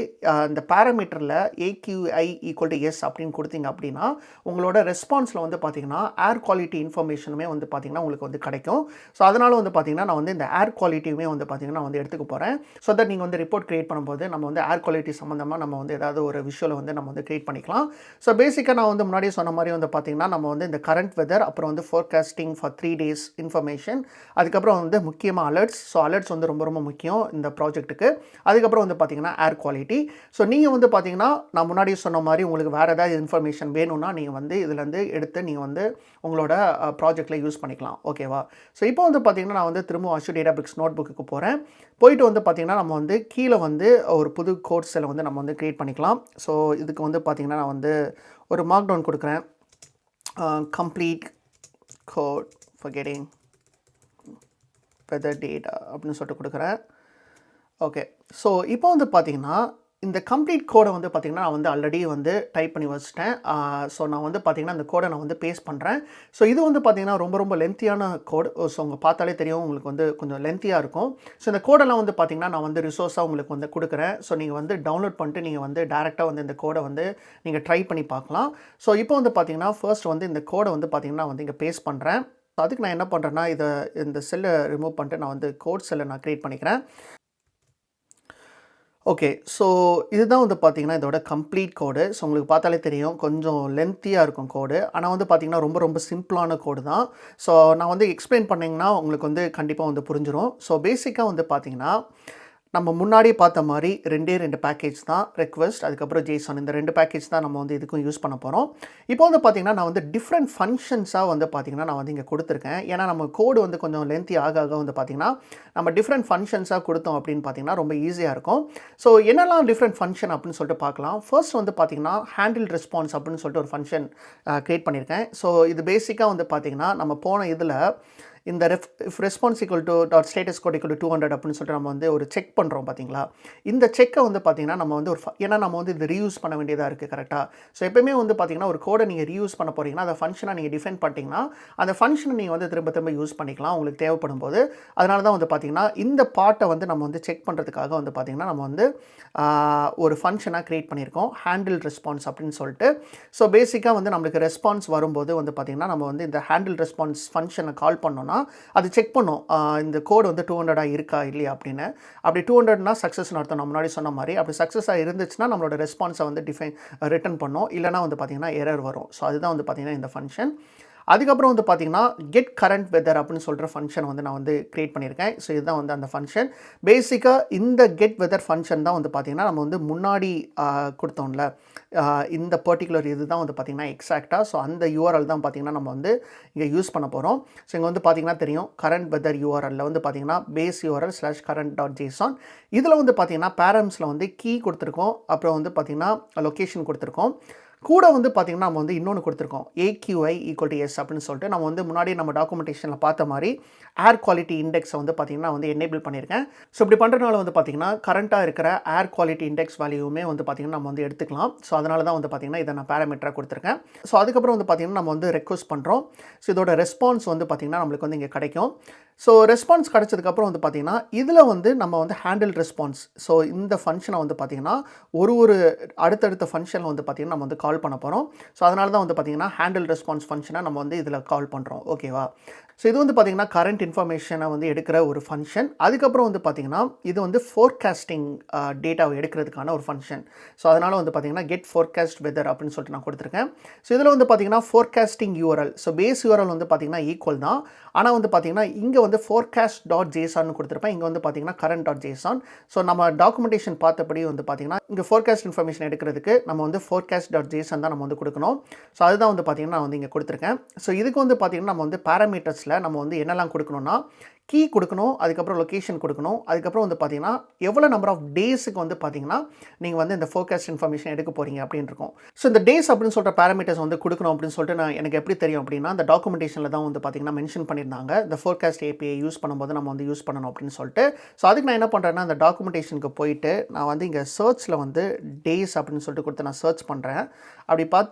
இந்த பேராமீட்டரில் AQI = எஸ் அப்படின்னு கொடுத்தீங்க அப்படின்னா உங்களோட ரெஸ்பான்ஸில் வந்து பார்த்திங்கன்னா ஏர் குவாலிட்டி இன்ஃபர்மேஷனுமே வந்து பார்த்திங்கன்னா உங்களுக்கு வந்து கிடைக்கும். ஸோ அதனால் வந்து பார்த்திங்கன்னா நான் வந்து இந்த ஏர் குவாலிட்டியுமே வந்து பார்த்திங்கன்னா நான் வந்து எடுத்துக்க போகிறேன். ஸோ தட் நீங்கள் வந்து ரிப்போர்ட் க்ரியேட் பண்ணும்போது நம்ம வந்து ஏர் குவாலிட்டி சம்மந்தமாக நம்ம வந்து ஏதாவது ஒரு விஷுவலை வந்து நம்ம வந்து க்ரியேட் பண்ணிக்கலாம். ஸோ பேசிக்காக நான் வந்து முன்னாடியே சொன்ன மாதிரி வந்து பார்த்திங்கன்னா நம்ம வந்து இந்த கரண்ட் வெதர், அப்புறம் வந்து ஃபோர்காஸ்டிங் ஃபார் 3 டேஸ் இன்ஃபர்மேஷன், அதுக்கப்புறம் வந்து முக்கியமாக அலர்ட்ஸ். ஸோ அலர்ட்ஸ் வந்து ரொம்ப ரொம்ப முக்கியம் இந்த ப்ராஜெக்ட்டுக்கு. அதுக்கப்புறம் வந்து பார்த்திங்கன்னா ஏர் குவாலிட்டி. ஸோ நீங்கள் வந்து பார்த்திங்கன்னா நான் முன்னாடியே சொன்ன மாதிரி உங்களுக்கு வேறு ஏதாவது இன்ஃபர்மேஷன் வேணும்னா நீங்கள் வந்து இதுலேருந்து எடுத்து நீங்கள் வந்து உங்களோட ப்ராஜெக்டில் யூஸ் பண்ணிக்கலாம். ஓகேவா? ஸோ இப்போ வந்து பார்த்திங்கன்னா நான் வந்து திரும்ப அஷ்யூர் டேட்டாபிரிக்ஸ் நோட் புக்கு போகிறேன். போயிட்டு வந்து பார்த்திங்கன்னா நம்ம வந்து கீழே வந்து ஒரு புது கோட் செல்லை வந்து நம்ம வந்து க்ரியேட் பண்ணிக்கலாம். ஸோ இதுக்கு வந்து பார்த்திங்கன்னா நான் வந்து ஒரு மார்க் டவுன் கொடுக்குறேன். Complete code for getting weather data அப்படின்னு சொல்லிட்டு கொடுக்குறேன். ஓகே. ஸோ இப்போ வந்து பார்த்திங்கன்னா இந்த கம்ப்ளீட் கோடை வந்து பார்த்திங்கன்னா நான் வந்து ஆல்ரெடி வந்து டைப் பண்ணி வச்சுட்டேன். ஸோ நான் வந்து பார்த்திங்கன்னா அந்த கோடை நான் வந்து பேஸ்ட் பண்ணுறேன். ஸோ இது வந்து பார்த்திங்கன்னா ரொம்ப ரொம்ப லென்த்தியான கோட். ஸோ உங்கள் பார்த்தாலே தெரியும் உங்களுக்கு வந்து கொஞ்சம் லென்த்தியாக இருக்கும். ஸோ இந்த கோடெல்லாம் வந்து பார்த்திங்கன்னா நான் வந்து ரிசோர்ஸாக உங்களுக்கு வந்து கொடுக்குறேன். ஸோ நீங்கள் வந்து டவுன்லோட் பண்ணிட்டு நீங்கள் வந்து டேரெக்டாக வந்து இந்த கோடை வந்து நீங்கள் ட்ரை பண்ணி பார்க்கலாம். ஸோ இப்போ வந்து பார்த்திங்கன்னா ஃபர்ஸ்ட் வந்து இந்த கோடை வந்து பார்த்திங்கன்னா நான் வந்து இங்கே பேஸ்ட் பண்ணுறேன். அதுக்கு நான் என்ன பண்ணுறேன்னா இந்த செல்லை ரிமூவ் பண்ணிட்டு நான் வந்து கோட் செல்லை நான் க்ரியேட் பண்ணிக்கிறேன். ஓகே. ஸோ இதுதான் வந்து பார்த்தீங்கன்னா, இதோட கம்ப்ளீட் கோடு. ஸோ உங்களுக்கு பார்த்தாலே தெரியும். கொஞ்சம் லென்த்தியா இருக்கும் கோடு. ஆனா வந்து பார்த்தீங்கன்னா, ரொம்ப ரொம்ப சிம்பிளான கோடு தான். ஸோ நான் வந்து எக்ஸ்ப்ளைன் பண்ணீங்கன்னா, உங்களுக்கு வந்து கண்டிப்பா வந்து புரிஞ்சிரும். ஸோ பேசிக்கா வந்து பார்த்தீங்கன்னா, நம்ம முன்னாடியே பார்த்த மாரி 2 பேக்கேஜ் தான். ரெக்வெஸ்ட் அதுக்கப்புறம் ஜேசன் இந்த 2 பேக்கேஜ் தான் நம்ம வந்து இதுக்கும் யூஸ் பண்ண போறோம். இப்போ வந்து பார்த்தீங்கன்னா, நான் வந்து டிஃப்ரெண்ட் ஃபங்ஷன்ஸா வந்து பார்த்தீங்கன்னா, நான் வந்து இங்க குடுத்துருக்கேன். ஏன்னா நம்ம கோடு வந்து கொஞ்சம் லென்த்தி ஆக ஆக வந்து பார்த்தீங்கன்னா, நம்ம டிஃப்ரெண்ட் ஃபங்ஷன்ஸா குடுத்தோம் அப்படின்னு பார்த்தீங்கன்னா, ரொம்ப ஈஸியா இருக்கும். ஸோ என்னெல்லாம் டிஃப்ரெண்ட் ஃபங்ஷன் அப்படின்னு சொல்லிட்டு பார்க்கலாம். ஃபர்ஸ்ட் வந்து பார்த்தீங்கன்னா, ஹேண்டில் ரெஸ்பான்ஸ் அப்படின்னு சொல்லிட்டு ஒரு ஃபங்ஷன் கிரியேட் பண்ணியிருக்கேன். ஸோ இது பேசிக்கா வந்து பார்த்தீங்கன்னா, நம்ம போன இதுல இந்த if response equal to dot status code equal to 200 அப்படின்னு சொல்லிட்டு நம்ம வந்து ஒரு செக் பண்ணுறோம் பார்த்தீங்களா? இந்த செக்கை வந்து பார்த்தீங்கன்னா, நம்ம வந்து ஒரு ஏன்னா நம்ம வந்து இது ரீயூஸ் பண்ண வேண்டியதா இருக்குது கரெக்ட்டா? ஸோ எப்பயுமே வந்து பார்த்தீங்கன்னா, ஒரு கோடை நீங்க ரீயூஸ் பண்ண போறீங்கன்னா, அந்த ஃபங்ஷனை நீங்க டிஃபைன் பண்ணிட்டீங்கன்னா, அந்த ஃபங்ஷனை நீங்க வந்து திரும்ப திரும்ப யூஸ் பண்ணிக்கலாம் உங்களுக்கு தேவைப்படும்போது. அதனால தான் வந்து பார்த்தீங்கன்னா, இந்த பார்ட்டை வந்து நம்ம வந்து செக் பண்ணுறதுக்காக வந்து பார்த்தீங்கன்னா, நம்ம வந்து ஒரு ஃபங்ஷனாக கிரியேட் பண்ணியிருக்கோம். ஹேண்டில் ரெஸ்பான்ஸ் அப்படின்னு சொல்லிட்டு. ஸோ பேசிக்கா வந்து நம்மளுக்கு ரெஸ்பான்ஸ் வரும்போது வந்து பார்த்தீங்கன்னா, நம்ம வந்து இந்த ஹேண்டில் ரெஸ்பான்ஸ் ஃபங்ஷனை கால் பண்ணோம்னா, அது செக் பண்ணும். இந்த கோட் வந்து 200 இருக்கா இல்லையா அப்படின்னு. அப்படி 200னா சக்ஸஸ்னு அர்த்தம். நான் முன்னாடி சொன்ன மாரி. அப்படி சக்ஸஸா இருந்துச்சுன்னா நம்மளோட ரெஸ்பான்ஸை வந்து ரிட்டர்ன் பண்ணும். இல்லைனா வந்து பார்த்தீங்கன்னா எரர் வரும். ஸோ அதுதான் வந்து பார்த்தீங்கன்னா இந்த ஃபங்ஷன். அதுக்கப்புறம் வந்து பார்த்தீங்கன்னா, கெட் கரண்ட் வெதர் அப்படின்னு சொல்கிற ஃபங்ஷன் வந்து நான் வந்து கிரியேட் பண்ணியிருக்கேன். ஸோ இதுதான் வந்து அந்த ஃபங்ஷன். பேசிக்கா இந்த கெட் வெதர் ஃபங்ஷன் தான் வந்து பார்த்தீங்கன்னா, நம்ம வந்து முன்னாடி கொடுத்தோம்ல, இந்த பர்ட்டிகுலர் இதுதான் வந்து பார்த்தீங்கன்னா எக்ஸாக்ட்டா. ஸோ அந்த யூஆர்எல் தான் பார்த்தீங்கன்னா, நம்ம வந்து இங்கே யூஸ் பண்ண போகிறோம். ஸோ இங்கே வந்து பார்த்தீங்கன்னா தெரியும், கரண்ட் வெதர் யூஆர்எல்ல வந்து பார்த்தீங்கன்னா, பேஸ் யூஆர்எல் /current.json. இதில் வந்து பார்த்தீங்கன்னா, பேரம்ஸில் வந்து கீ கொடுத்துருக்கோம். அப்புறம் வந்து பார்த்தீங்கன்னா, லொகேஷன் கொடுத்துருக்கோம். கூட வந்து பார்த்தீங்கன்னா, நம்ம வந்து இன்னொன்று கொடுத்துருக்கோம். AQI = S அப்படின்னு சொல்லிட்டு நம்ம வந்து முன்னாடி நம்ம டாக்குமெண்டேஷனில் பார்த்த மாதிரி ஏர் குவாலிட்டி இண்டெக்ஸை வந்து பார்த்தீங்கன்னா வந்து எனேபிள் பண்ணியிருக்கேன். ஸோ இப்படி பண்ணுறதுனால வந்து பார்த்தீங்கன்னா, கரண்ட்டாக இருக்கிற ஏர் குவாலிட்டி இண்டெக்ஸ் வேல்யூவுமே வந்து பார்த்தீங்கன்னா நம்ம வந்து எடுத்துக்கலாம். ஸோ அதனால தான் வந்து பார்த்தீங்கன்னா, இதை நான் பேராமீட்டராக கொடுத்துருக்கேன். ஸோ அதுக்கப்புறம் வந்து பார்த்தீங்கன்னா, நம்ம வந்து ரெக்வெஸ்ட் பண்ணுறோம். ஸோ இதோட ரெஸ்பான்ஸ் வந்து பார்த்தீங்கன்னா, நம்மளுக்கு வந்து இங்கே கிடைக்கும். ஸோ ரெஸ்பான்ஸ் கிடைச்சதுக்கப்புறம் வந்து பார்த்தீங்கன்னா, இதில் வந்து நம்ம வந்து ஹேண்டில் ரெஸ்பான்ஸ். ஸோ இந்த ஃபங்ஷனை வந்து பார்த்தீங்கன்னா, ஒரு அடுத்தடுத்த ஃபங்ஷனில் வந்து பார்த்தீங்கன்னா, நம்ம வந்து கால் பண்ண போகிறோம். ஸோ அதனால தான் வந்து பார்த்தீங்கன்னா, ஹேண்டில் ரெஸ்பான்ஸ் ஃபங்ஷனை நம்ம வந்து இதில் கால் பண்ணுறோம். ஓகேவா? ஸோ இது வந்து பார்த்தீங்கன்னா, கரண்ட் இன்ஃபர்மேஷனை வந்து எடுக்கிற ஒரு ஃபங்ஷன். அதுக்கப்புறம் வந்து பார்த்தீங்கன்னா, இது வந்து ஃபோர்காஸ்டிங் டேட்டாவை எடுக்கிறதுக்கான ஒரு ஃபங்ஷன். ஸோ அதனால் வந்து பார்த்தீங்கன்னா, கெட் ஃபோர்காஸ்ட் வெதர் அப்படின்னு சொல்லிட்டு நான் கொடுத்துருக்கேன். ஸோ இதில் வந்து பார்த்தீங்கன்னா, forecasting URL. So base URL வந்து பார்த்தீங்கன்னா ஈக்குவல் தான். ஆனால் வந்து பார்த்தீங்கன்னா, இங்கே வந்து forecast.json கொடுத்துருப்பேன். இங்கே வந்து பார்த்தீங்கன்னா current.json. ஸோ நம்ம டாக்குமெண்டேஷன் பார்த்தபடி வந்து பார்த்தீங்கன்னா, இங்கே ஃபோர்காஸ்ட் இன்ஃபர்மேஷன் எடுக்கிறதுக்கு நம்ம வந்து forecast.json தான் நம்ம வந்து கொடுக்கணும். ஸோ அதுதான் வந்து பார்த்தீங்கன்னா, நான் வந்து இங்கே கொடுத்துருக்கேன். ஸோ இதுக்கு வந்து பார்த்தீங்கன்னா, நம்ம வந்து பேராமீட்டர்ஸில் நம்ம வந்து என்னெல்லாம் கொடுக்கணும்னா, கீ கொடுக்கணும், அதுக்கப்புறம் லொகேஷன் கொடுக்கணும், அதுக்கப்புறம் வந்து பார்த்தீங்கன்னா, எவ்வளோ நம்பர் ஆஃப் டேஸுக்கு வந்து பார்த்தீங்கன்னா, நீங்கள் வந்து இந்த ஃபோர்காஸ்ட் இன்ஃபர்மேஷன் எடுக்க போகிறீங்க அப்படின்னு இருக்கும். ஸோ இந்த டேஸ் அப்படின்னு சொல்கிற பேராமீட்டர்ஸ் வந்து கொடுக்கணும் அப்படின்னு சொல்லிட்டு எனக்கு எப்படி தெரியும் அப்படின்னா, அந்த டாக்குமெண்டேஷனில் தான் வந்து பார்த்தீங்கன்னா மென்ஷன் பண்ணியிருந்தாங்க. இந்த ஃபோர்காஸ்ட் API யூஸ் பண்ணும்போது நம்ம வந்து யூஸ் பண்ணணும் அப்படின்னு சொல்லிட்டு. ஸோ அதுக்கு நான் என்ன பண்ணுறேன்னா, அந்த டாக்குமெண்டேஷனுக்கு போயிட்டு நான் வந்து இங்கே சர்ச்சில் வந்து டேஸ் அப்படின்னு சொல்லிட்டு கொடுத்து நான் சர்ச் பண்ணுறேன். அப்படி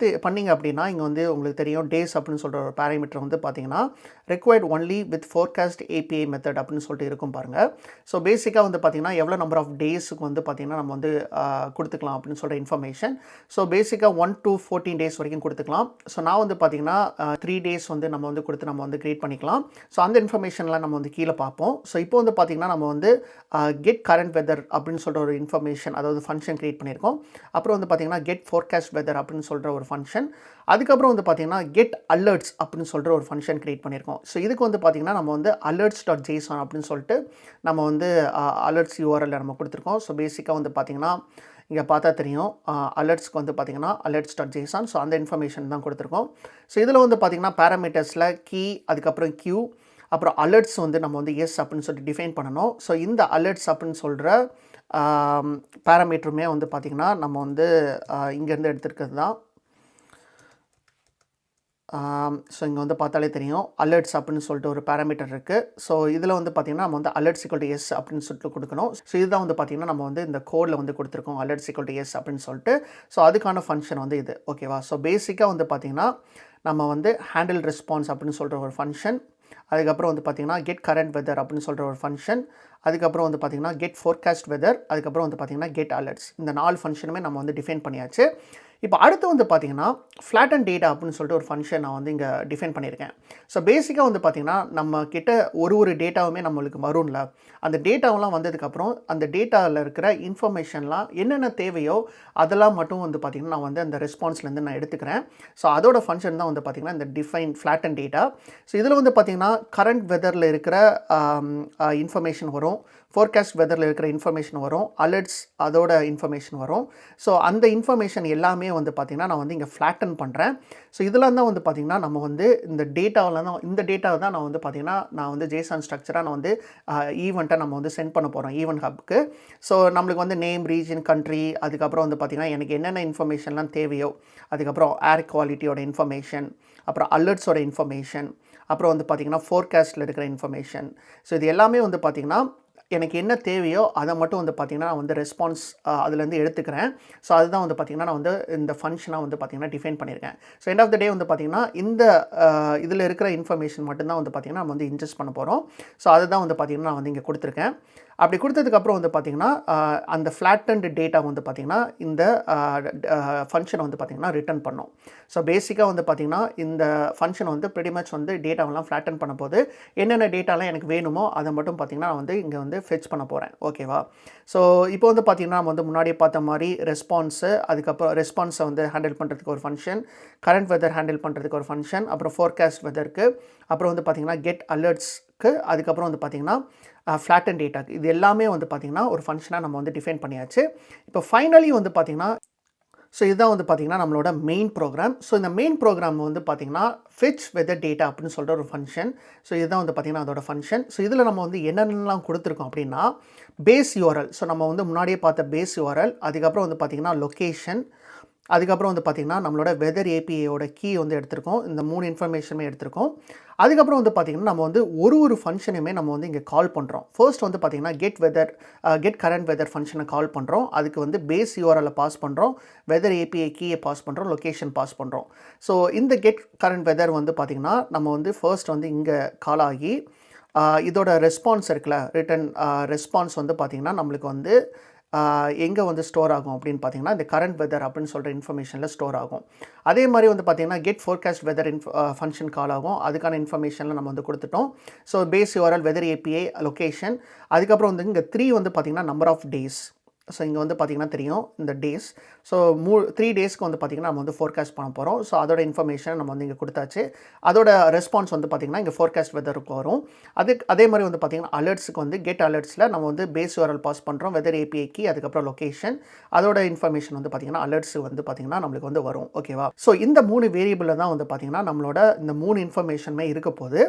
பண்ணீங்க அப்படின்னா, இங்கே வந்து உங்களுக்கு தெரியும் டேஸ் அப்படின்னு சொல்கிற ஒரு பேராமீட்டர் வந்து பார்த்தீங்கன்னா, required only with forecast API method அப்படின்னு சொல்லிட்டு இருக்கும் பாருங்கள். ஸோ பேசிக்காக வந்து பார்த்தீங்கன்னா, எவ்வளோ நம்பர் ஆஃப் டேஸுக்கு வந்து பார்த்தீங்கன்னா, நம்ம வந்து கொடுத்துக்கலாம் அப்படின்னு சொல்கிற இன்ஃபர்மேஷன். ஸோ பேசிக்காக 1 to 14 டேஸ் வரைக்கும் கொடுத்துக்கலாம். ஸோ நான் வந்து பார்த்தீங்கன்னா, 3 டேஸ் வந்து நம்ம வந்து கொடுத்து நம்ம வந்து கிரியேட் பண்ணிக்கலாம். ஸோ அந்த இன்ஃபர்மேஷன்லாம் நம்ம வந்து கீழே பார்ப்போம். ஸோ இப்போ வந்து பார்த்தீங்கன்னா, நம்ம வந்து கெட் கரண்ட் வெதர் அப்படின்னு சொல்கிற ஒரு இன்ஃபர்மேஷன், அதாவது ஃபங்க்ஷன் கிரியேட் பண்ணியிருக்கோம். அப்புறம் வந்து பார்த்தீங்கன்னா, கெட் ஃபோர்காஸ்ட் வெதர் அப்படின்னு சொல்கிற ஒரு ஃபங்க்ஷன். அதுக்கப்புறம் வந்து பார்த்தீங்கன்னா, கெட் அலர்ட்ஸ் அப்படின்னு சொல்கிற ஒரு ஃபங்க்ஷன் கிரியேட் பண்ணியிருக்கோம். ஸோ இதுக்கு வந்து பார்த்தீங்கன்னா, நம்ம வந்து alerts.json அப்படின்னு சொல்லிட்டு நம்ம வந்து அலர்ட்ஸ் யூஆர்எல் நம்ம கொடுத்துருக்கோம். ஸோ பேசிக்காக வந்து பார்த்தீங்கன்னா, இங்கே பார்த்தா தெரியும், அலர்ட்ஸ்க்கு வந்து பார்த்தீங்கன்னா alerts.json. ஸோ அந்த இன்ஃபர்மேஷன் தான் கொடுத்துருக்கோம். ஸோ இதில் வந்து பார்த்தீங்கன்னா, பேராமீட்டர்ஸில் கீ, அதுக்கப்புறம் கியூ, அப்புறம் அலர்ட்ஸ் வந்து நம்ம வந்து எஸ் அப்படின்னு சொல்லிட்டு டிஃபைன் பண்ணணும். ஸோ இந்த அலர்ட்ஸ் அப்படின்னு சொல்கிற பேராமீட்டருமே வந்து பார்த்தீங்கன்னா, நம்ம வந்து இங்கேருந்து எடுத்துருக்கிறது தான். ஸோ இங்கே வந்து பார்த்தாலே தெரியும், அலர்ட்ஸ் அப்படின்னு சொல்லிட்டு ஒரு பேராமீட்டர் இருக்குது. ஸோ இதில் வந்து பார்த்தீங்கன்னா, நம்ம வந்து alerts = S அப்படின்னு சொல்லிட்டு கொடுக்கணும். ஸோ இதுதான் வந்து பார்த்தீங்கன்னா, நம்ம வந்து இந்த கோடில் வந்து கொடுத்துருக்கோம், alerts = S அப்படின்னு சொல்லிட்டு. ஸோ அதுக்கான ஃபங்க்ஷன் வந்து இது. ஓகேவா? ஸோ பேசிக்காக வந்து பார்த்தீங்கன்னா, நம்ம வந்து ஹேண்டில் ரெஸ்பான்ஸ் அப்படின்னு சொல்கிற ஒரு ஃபங்க்ஷன், அதுக்கப்புறம் வந்து பார்த்தீங்கன்னா, கெட் கரண்ட் வெதர் அப்படின்னு சொல்கிற ஒரு ஃபங்க்ஷன், அதுக்கப்புறம் வந்து பார்த்தீங்கன்னா, கெட் ஃபோர்காஸ்ட் வெதர், அதுக்கப்புறம் வந்து பார்த்தீங்கன்னா, கெட் அலர்ட்ஸ். இந்த 4 ஃபங்க்ஷனுமே நம்ம வந்து டிஃபைன் பண்ணியாச்சு. இப்போ அடுத்து வந்து பார்த்தீங்கன்னா, ஃப்ளாட்டன் டேட்டா அப்படின்னு சொல்லிட்டு ஒரு ஃபங்ஷன் நான் வந்து இங்க டிஃபைன் பண்ணியிருக்கேன். ஸோ பேசிக்கா வந்து பார்த்தீங்கன்னா, நம்ம கிட்ட ஒரு டேட்டாவுமே நம்மளுக்கு வரும்ல. அந்த டேட்டாவெல்லாம் வந்ததுக்கப்புறம், அந்த டேட்டால இருக்கிற இன்ஃபர்மேஷன்லாம் என்னென்ன தேவையோ, அதெல்லாம் மட்டும் வந்து பார்த்தீங்கன்னா, நான் வந்து அந்த ரெஸ்பான்ஸ்லேருந்து நான் எடுத்துக்கிறேன். ஸோ அதோட ஃபங்ஷன் தான் வந்து பார்த்தீங்கன்னா, இந்த டிஃபைன் ஃப்ளாட்டன் டேட்டா. ஸோ இதில வந்து பார்த்தீங்கன்னா, கரண்ட் வெதர்ல இருக்கிற ஆம் இன்ஃபர்மேஷன் வரும். ஃபோர்காஸ்ட் வெதர்ல இருக்கிற இன்ஃபர்மேஷன் வரும். அலர்ட்ஸ் அதோட இன்ஃபர்மேஷன் வரும். ஸோ அந்த இன்ஃபர்மேஷன் எல்லாமே வந்து பார்த்தீங்கன்னா, நான் வந்து இங்க ஃப்ளாட்டன் பண்றேன். ஸோ இதெல்லாம் தான் வந்து பார்த்தீங்கன்னா, நம்ம வந்து இந்த டேட்டாவ தான் நான் வந்து பார்த்தீங்கன்னா, நான் வந்து JSON ஸ்ட்ரக்சரா நான் வந்து ஈவென்ட்டா நம்ம வந்து சென்ட் பண்ண போறோம் ஈவென்ட் ஹப்க்கு. ஸோ நம்மளுக்கு வந்து நேம், ரீஜன், கண்ட்ரி அதுக்கப்புறம் வந்து பார்த்தீங்கன்னா, எனக்கு என்னென்ன இன்ஃபர்மேஷன்லாம் தேவையோ, அதுக்கப்புறம் ஏர் குவாலிட்டியோட இன்ஃபர்மேஷன், அப்புறம் அலர்ட்ஸோட இன்ஃபர்மேஷன், அப்புறம் வந்து பார்த்தீங்கன்னா, ஃபோர்காஸ்ட்ல இருக்கிற இன்ஃபர்மேஷன். ஸோ இது எல்லாமே வந்து பார்த்தீங்கன்னா, எனக்கு என்ன தேவையோ அத மட்டும் வந்து பார்த்தீங்கன்னா, நான் வந்து ரெஸ்பான்ஸ் அதுலேருந்து எடுத்துக்கிறேன். ஸோ அதுதான் வந்து பார்த்தீங்கன்னா, நான் வந்து இந்த ஃபங்ஷனா வந்து பார்த்தீங்கன்னா டிஃபைன் பண்ணியிருக்கேன். ஸோ எண்ட் ஆஃப் த டே வந்து பார்த்தீங்கன்னா, இந்த இதில இருக்கிற இன்ஃபர்மேஷன் மட்டும் தான் வந்து பார்த்தீங்கன்னா, நம்ம வந்து இன்ஜெஸ்ட் பண்ண போறோம். ஸோ அதுதான் வந்து பார்த்தீங்கன்னா, நான் வந்து இங்க குடுத்துருக்கேன். அப்படி குடுத்ததுக்கப்புறம் வந்து பார்த்தீங்கன்னா, அந்த ஃப்ளாட்டன்ட் டேட்டா வந்து பார்த்தீங்கன்னா, இந்த ஃபங்ஷன வந்து பார்த்தீங்கன்னா ரிட்டர்ன் பண்ணும். ஸோ பேசிக்கா வந்து பார்த்தீங்கன்னா, இந்த ஃபங்ஷன் வந்து பிரெட்டி மச் வந்து டேட்டாவெல்லாம் ஃப்ளாட்டன் பண்ண போது, என்னென்ன டேட்டாலாம் எனக்கு வேணுமோ, அத மட்டும் பார்த்தீங்கன்னா, நான் வந்து இங்க வந்து ஃபெட்ச் பண்ண போறேன். ஓகேவா? ஸோ இப்போ வந்து பார்த்தீங்கன்னா, நம்ம வந்து முன்னாடியே பார்த்த மாரி ரெஸ்பான்ஸு, அதுக்கப்புறம் ரெஸ்பான்ஸ வந்து ஹேண்டில் பண்றதுக்கு ஒரு ஃபங்ஷன், கரண்ட் வெதர் ஹேண்டில் பண்றதுக்கு ஒரு ஃபங்ஷன், அப்புறம் ஃபோர்காஸ்ட் வெதர்க்கு, அப்புறம் வந்து பார்த்தீங்கன்னா, கெட் அலர்ட்ஸ்க்கு, அதுக்கப்புறம் வந்து பார்த்தீங்கன்னா, ஃப்ளாட்டன் டேட்டாக்கு. இது எல்லாமே வந்து பார்த்தீங்கன்னா, ஒரு ஃபங்ஷனா நம்ம வந்து டிஃபைன் பண்ணியாச்சு. இப்போ ஃபைனலி வந்து பார்த்தீங்கன்னா, ஸோ இதுதான் வந்து பார்த்தீங்கன்னா, நம்மளோட மெயின் ப்ரோகிராம். ஸோ இந்த மெயின் ப்ரோகிராம் வந்து பார்த்தீங்கன்னா, ஃபெட்ச் வெதர் டேட்டா அப்படின்னு சொல்லிட்டு ஒரு ஃபங்ஷன். ஸோ இதுதான் வந்து பார்த்தீங்கன்னா, அதோட ஃபங்ஷன். ஸோ இதில நம்ம வந்து என்னென்னலாம் குடுத்துருக்கோம் அப்படின்னா, பேஸ் யூஆர்எல். ஸோ நம்ம வந்து முன்னாடியே பார்த்த பேஸ் யூஆர்எல், அதுக்கப்புறம் வந்து பார்த்தீங்கன்னா, லொகேஷன், அதுக்கப்புறம் வந்து பார்த்தீங்கன்னா, நம்மளோட வெதர் ஏபிஐயோட கீ வந்து எடுத்திருக்கோம். இந்த 3 இன்ஃபர்மேஷனுமே எடுத்திருக்கோம். அதுக்கப்புறம் வந்து பார்த்தீங்கன்னா, நம்ம வந்து ஒரு ஃபங்ஷனுமே நம்ம வந்து இங்க கால் பண்றோம். ஃபர்ஸ்ட் வந்து பார்த்தீங்கன்னா, கெட் கரண்ட் வெதர் ஃபங்ஷன கால் பண்றோம். அதுக்கு வந்து பேஸ் யூஆர்எல்ல பாஸ் பண்றோம். வெதர் ஏபிஐ கீய பாஸ் பண்றோம். லொகேஷன் பாஸ் பண்றோம். ஸோ இந்த கெட் கரண்ட் வெதர் வந்து பார்த்தீங்கன்னா, நம்ம வந்து ஃபர்ஸ்ட் வந்து இங்க கால் ஆகி, இதோட ரெஸ்பான்ஸ் இருக்குல்ல, ரிட்டர்ன் ரெஸ்பான்ஸ் வந்து பார்த்தீங்கன்னா, நம்மளுக்கு வந்து எங்க வந்து ஸ்டோர் ஆகும் அப்படின்னு பார்த்தீங்கன்னா, இந்த கரண்ட் வெதர் அப்படின்னு சொல்ற இன்ஃபர்மேஷன்ல ஸ்டோர் ஆகும். அதே மாரி வந்து பார்த்தீங்கன்னா, get forecast weather function call ஆகும். அதுக்கான இன்ஃபர்மேஷன்லாம் நம்ம வந்து குடுத்துட்டோம். So base URL, weather API, location. அதுக்கப்புறம் வந்து இங்க 3 வந்து பார்த்தீங்கன்னா, நம்பர் ஆஃப் டேஸ். ஸோ இங்க வந்து பார்த்தீங்கன்னா தெரியும், இந்த டேஸ். ஸோ 3 டேஸ்க்கு வந்து பார்த்தீங்கன்னா, நம்ம வந்து ஃபோர்காஸ்ட் பண்ண போறோம். ஸோ அதோட இன்ஃபர்மேஷன் நம்ம வந்து இங்க குடுத்தாச்சு. அதோட ரெஸ்பான்ஸ் வந்து பார்த்தீங்கன்னா, இங்க ஃபோர்காஸ்ட் வெதருக்கு வரும். அதே மாரி வந்து பார்த்தீங்கன்னா, அலர்ட்ஸ்க்கு வந்து கெட் அலர்ட்ஸ்ல நம்ம வந்து பேஸ் யூஆர்எல் பாஸ் பண்றோம். வெதர் ஏபிஐ கீ, அதுக்கப்புறம் லொகேஷன். அதோட இன்ஃபர்மேஷன் வந்து பார்த்தீங்கன்னா, அலர்ட்ஸ் வந்து பார்த்தீங்கன்னா, நம்மளுக்கு வந்து வரும். ஓகேவா? ஸோ இந்த 3 வேரியபிள்ல தான் வந்து பார்த்தீங்கன்னா, நம்மளோட இந்த 3 இன்ஃபர்மேஷனுமே இருக்க போது.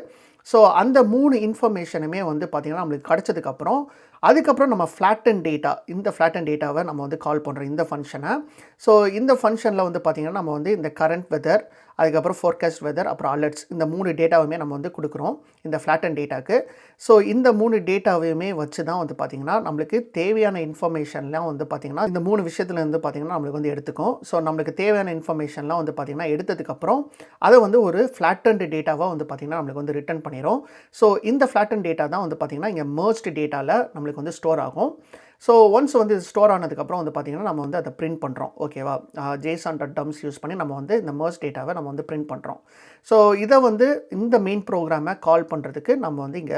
ஸோ அந்த 3 இன்ஃபர்மேஷனுமே வந்து பார்த்தீங்கன்னா, நம்மளுக்கு கிடைச்சதுக்கப்புறம், அதுக்கப்புறம் நம்ம ஃப்ளாட்டன் டேட்டா, இந்த ஃப்ளாட்டன் டேட்டாவ நம்ம வந்து கால் பண்றோம் இந்த ஃபங்ஷன. ஸோ இந்த ஃபங்ஷன்ல வந்து பார்த்தீங்கன்னா, நம்ம வந்து இந்த கரண்ட் வெதர், அதுக்கப்புறம் ஃபோர்காஸ்ட் வெதர், அப்புறம் அலர்ட்ஸ் இந்த 3 டேட்டாவுமே நம்ம வந்து குடுக்குறோம், இந்த ஃப்ளாட்டன் டேட்டாக்கு. ஸோ இந்த 3 டேட்டாவையுமே வச்சு தான் வந்து பார்த்தீங்கன்னா, நம்மளுக்கு தேவையான இன்ஃபர்மேஷன்லாம் வந்து பார்த்தீங்கன்னா, இந்த 3 விஷயத்துல இருந்து பார்த்தீங்கன்னா, நம்மளுக்கு வந்து எடுத்துக்கும். ஸோ நம்மளுக்கு தேவையான இன்ஃபர்மேஷன்லாம் வந்து பார்த்தீங்கன்னா, எடுத்ததுக்கப்புறம், அத வந்து ஒரு ஃப்ளாட்டன்ட் டேட்டாவா வந்து பார்த்தீங்கன்னா, நம்மளுக்கு வந்து ரிட்டர்ன் பண்ணிரும். ஸோ இந்த ஃப்ளாட்டன் டேட்டா தான் வந்து பார்த்தீங்கன்னா, இங்க மெர்ஜ்ட் டேட்டால நம்மளுக்கு வந்து ஸ்டோர் ஆகும். ஸோ ஒன்ஸ் வந்து இது ஸ்டோர் ஆனதுக்கப்புறம் வந்து பார்த்தீங்கன்னா, நம்ம வந்து அத பிரிண்ட் பண்றோம். ஓகேவா? JSON.dumps யூஸ் பண்ணி நம்ம வந்து இந்த மெர்ஜ் டேட்டாவ நம்ம வந்து பிரிண்ட் பண்றோம். ஸோ இத வந்து இந்த மெயின் ப்ரோகிராம கால் பண்றதுக்கு நம்ம வந்து இங்க